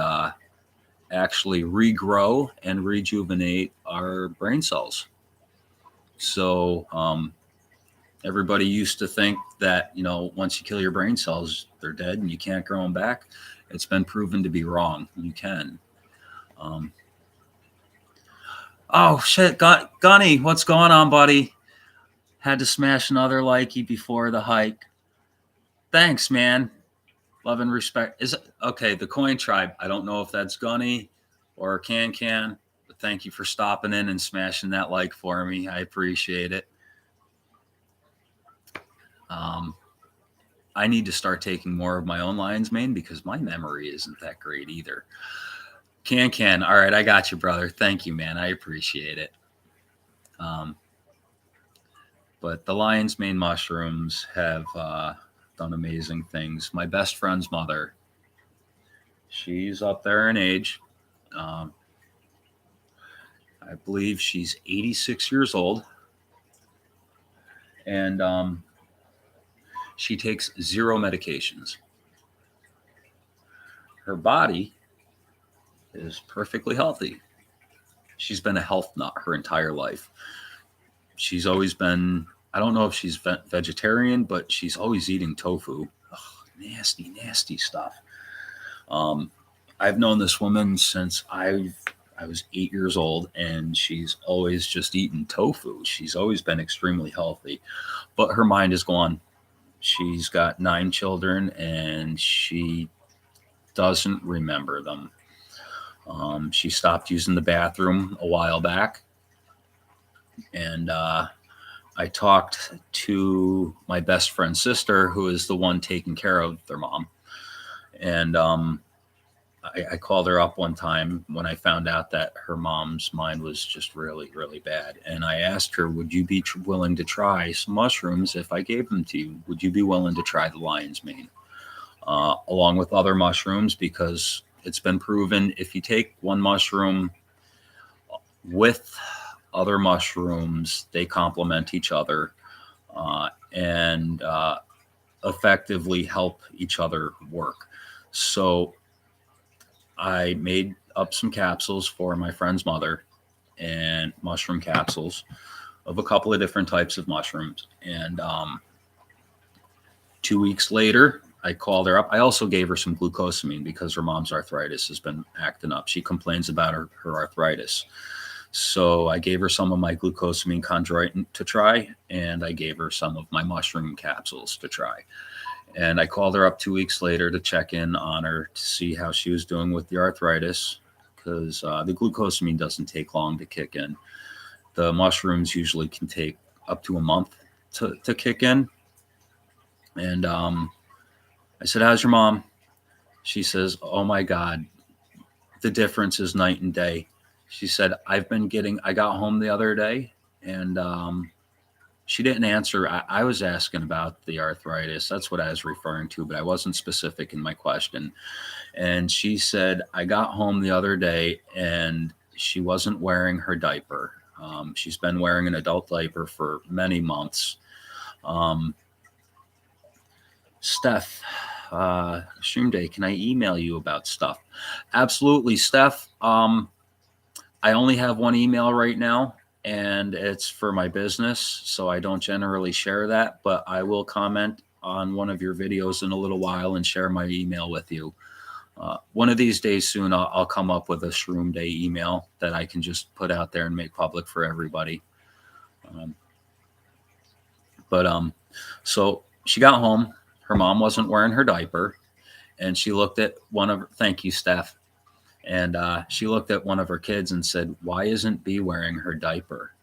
Speaker 1: actually regrow and rejuvenate our brain cells. So everybody used to think that, once you kill your brain cells, they're dead and you can't grow them back. It's been proven to be wrong. You can. Oh, shit. Gunny, what's going on, buddy? Had to smash another likey before the hike. Thanks, man. Love and respect. Is it okay? The Coin Tribe. I don't know if that's Gunny or Can, but thank you for stopping in and smashing that like for me. I appreciate it. I need to start taking more of my own lion's mane because my memory isn't that great either. Can. All right, I got you, brother. Thank you, man. I appreciate it. But the lion's mane mushrooms have done amazing things. My best friend's mother, she's up there in age. I believe she's 86 years old. And she takes 0 medications. Her body is perfectly healthy. She's been a health nut her entire life. She's always been, I don't know if she's vegetarian, but she's always eating tofu. Ugh, nasty, nasty stuff. I've known this woman since I was 8 years old, and she's always just eaten tofu. She's always been extremely healthy, but her mind is gone. She's got 9 children, and she doesn't remember them. She stopped using the bathroom a while back, and I talked to my best friend's sister, who is the one taking care of their mom, and I called her up one time when I found out that her mom's mind was just really, really bad. And I asked her, would you be willing to try some mushrooms if I gave them to you? Would you be willing to try the lion's mane along with other mushrooms? Because it's been proven if you take one mushroom with other mushrooms, they complement each other and effectively help each other work. So I made up some capsules for my friend's mother, and mushroom capsules of a couple of different types of mushrooms. And 2 weeks later, I called her up. I also gave her some glucosamine because her mom's arthritis has been acting up. She complains about her arthritis. So I gave her some of my glucosamine chondroitin to try, and I gave her some of my mushroom capsules to try. And I called her up 2 weeks later to check in on her to see how she was doing with the arthritis, because the glucosamine doesn't take long to kick in. The mushrooms usually can take up to a month to kick in. And I said, how's your mom? She says, oh my God, the difference is night and day. She said, I got home the other day, and she didn't answer. I was asking about the arthritis. That's what I was referring to, but I wasn't specific in my question. And she said, I got home the other day and she wasn't wearing her diaper. She's been wearing an adult diaper for many months. Steph, stream day, can I email you about stuff? Absolutely, Steph. I only have one email right now, and it's for my business, so I don't generally share that, but I will comment on one of your videos in a little while and share my email with you. One of these days soon, I'll come up with a Shroom Day email that I can just put out there and make public for everybody. Um, but so she got home. Her mom wasn't wearing her diaper, and she looked at one of. Thank you, Steph. And she looked at one of her kids and said, "Why isn't B wearing her diaper?"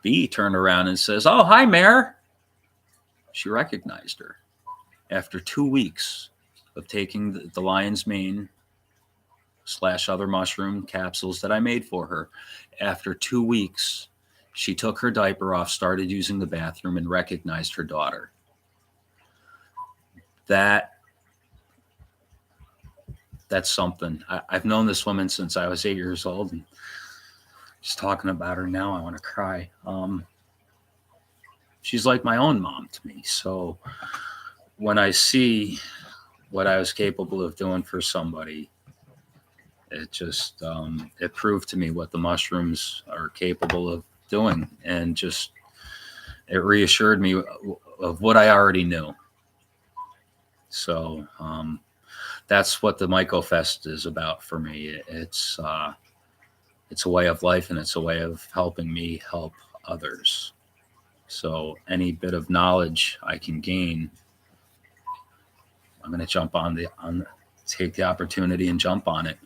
Speaker 1: B turned around and says, "Oh, hi, Mare." She recognized her after 2 weeks of taking the lion's mane / other mushroom capsules that I made for her. After 2 weeks, she took her diaper off, started using the bathroom, and recognized her daughter. That's something. I've known this woman since I was 8 years old, and just talking about her now, I want to cry. She's like my own mom to me. So when I see what I was capable of doing for somebody, it just it proved to me what the mushrooms are capable of doing, and just it reassured me of what I already knew. So that's what the Myco Fest is about for me. It's a way of life, and it's a way of helping me help others. So any bit of knowledge I can gain, I'm going to jump take the opportunity and jump on it.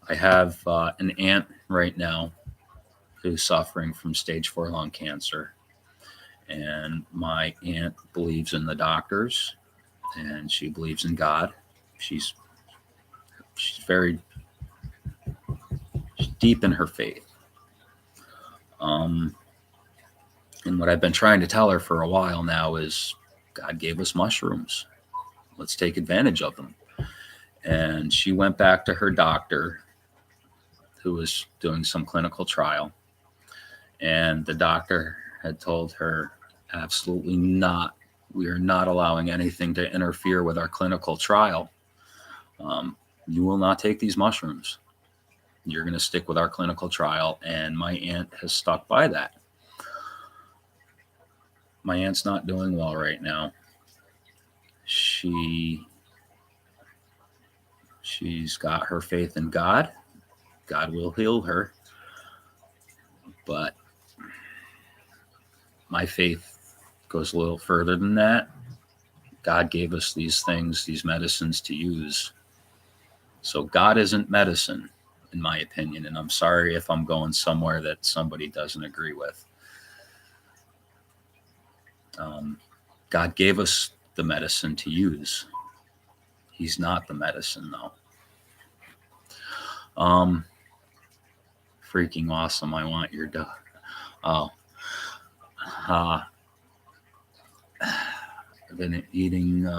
Speaker 1: I have an aunt right now who's suffering from stage 4 lung cancer. And my aunt believes in the doctors, and she believes in God. She's very deep in her faith. And what I've been trying to tell her for a while now is God gave us mushrooms. Let's take advantage of them. And she went back to her doctor, who was doing some clinical trial. And the doctor had told her, absolutely not. We are not allowing anything to interfere with our clinical trial. You will not take these mushrooms. You're going to stick with our clinical trial. And my aunt has stuck by that. My aunt's not doing well right now. She's got her faith in God. God will heal her. But my faith goes a little further than that. God gave us these things, these medicines to use. So God isn't medicine, in my opinion. And I'm sorry if I'm going somewhere that somebody doesn't agree with. God gave us the medicine to use. He's not the medicine, though. Freaking awesome. I want your dog. Oh. I've been eating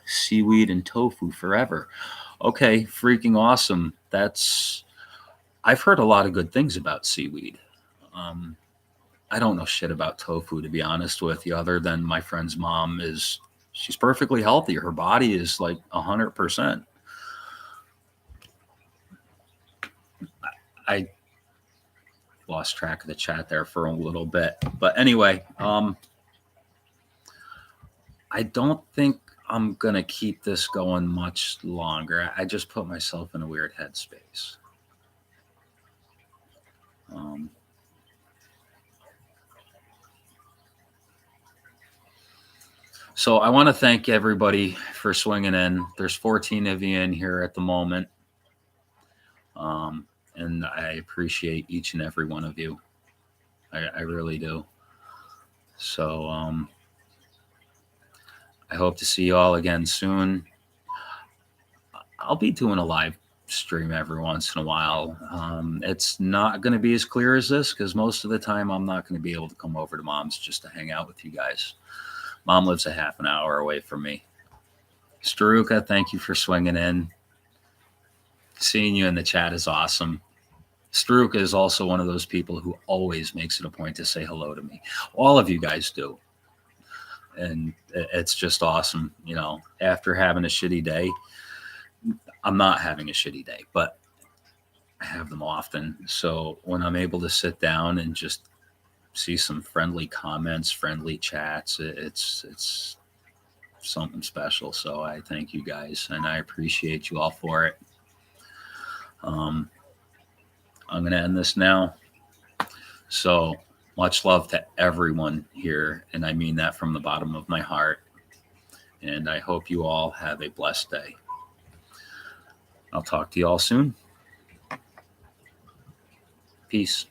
Speaker 1: seaweed and tofu forever. Okay, freaking awesome. I've heard a lot of good things about seaweed. I don't know shit about tofu, to be honest with you, other than my friend's mom she's perfectly healthy. Her body is like 100%. I lost track of the chat there for a little bit. But anyway, I don't think I'm going to keep this going much longer. I just put myself in a weird headspace. So I want to thank everybody for swinging in. There's 14 of you in here at the moment. And I appreciate each and every one of you. I really do. So I hope to see you all again soon. I'll be doing a live stream every once in a while. It's not going to be as clear as this because most of the time I'm not going to be able to come over to Mom's just to hang out with you guys. Mom lives a half an hour away from me. Staruka, thank you for swinging in. Seeing you in the chat is awesome. Staruka is also one of those people who always makes it a point to say hello to me. All of you guys do. And it's just awesome. You know, after having a shitty day, I'm not having a shitty day, but I have them often. So when I'm able to sit down and just see some friendly comments, friendly chats, it's something special. So I thank you guys, and I appreciate you all for it. Um, I'm going to end this now. So much love to everyone here, and I mean that from the bottom of my heart. And I hope you all have a blessed day. I'll talk to you all soon. Peace.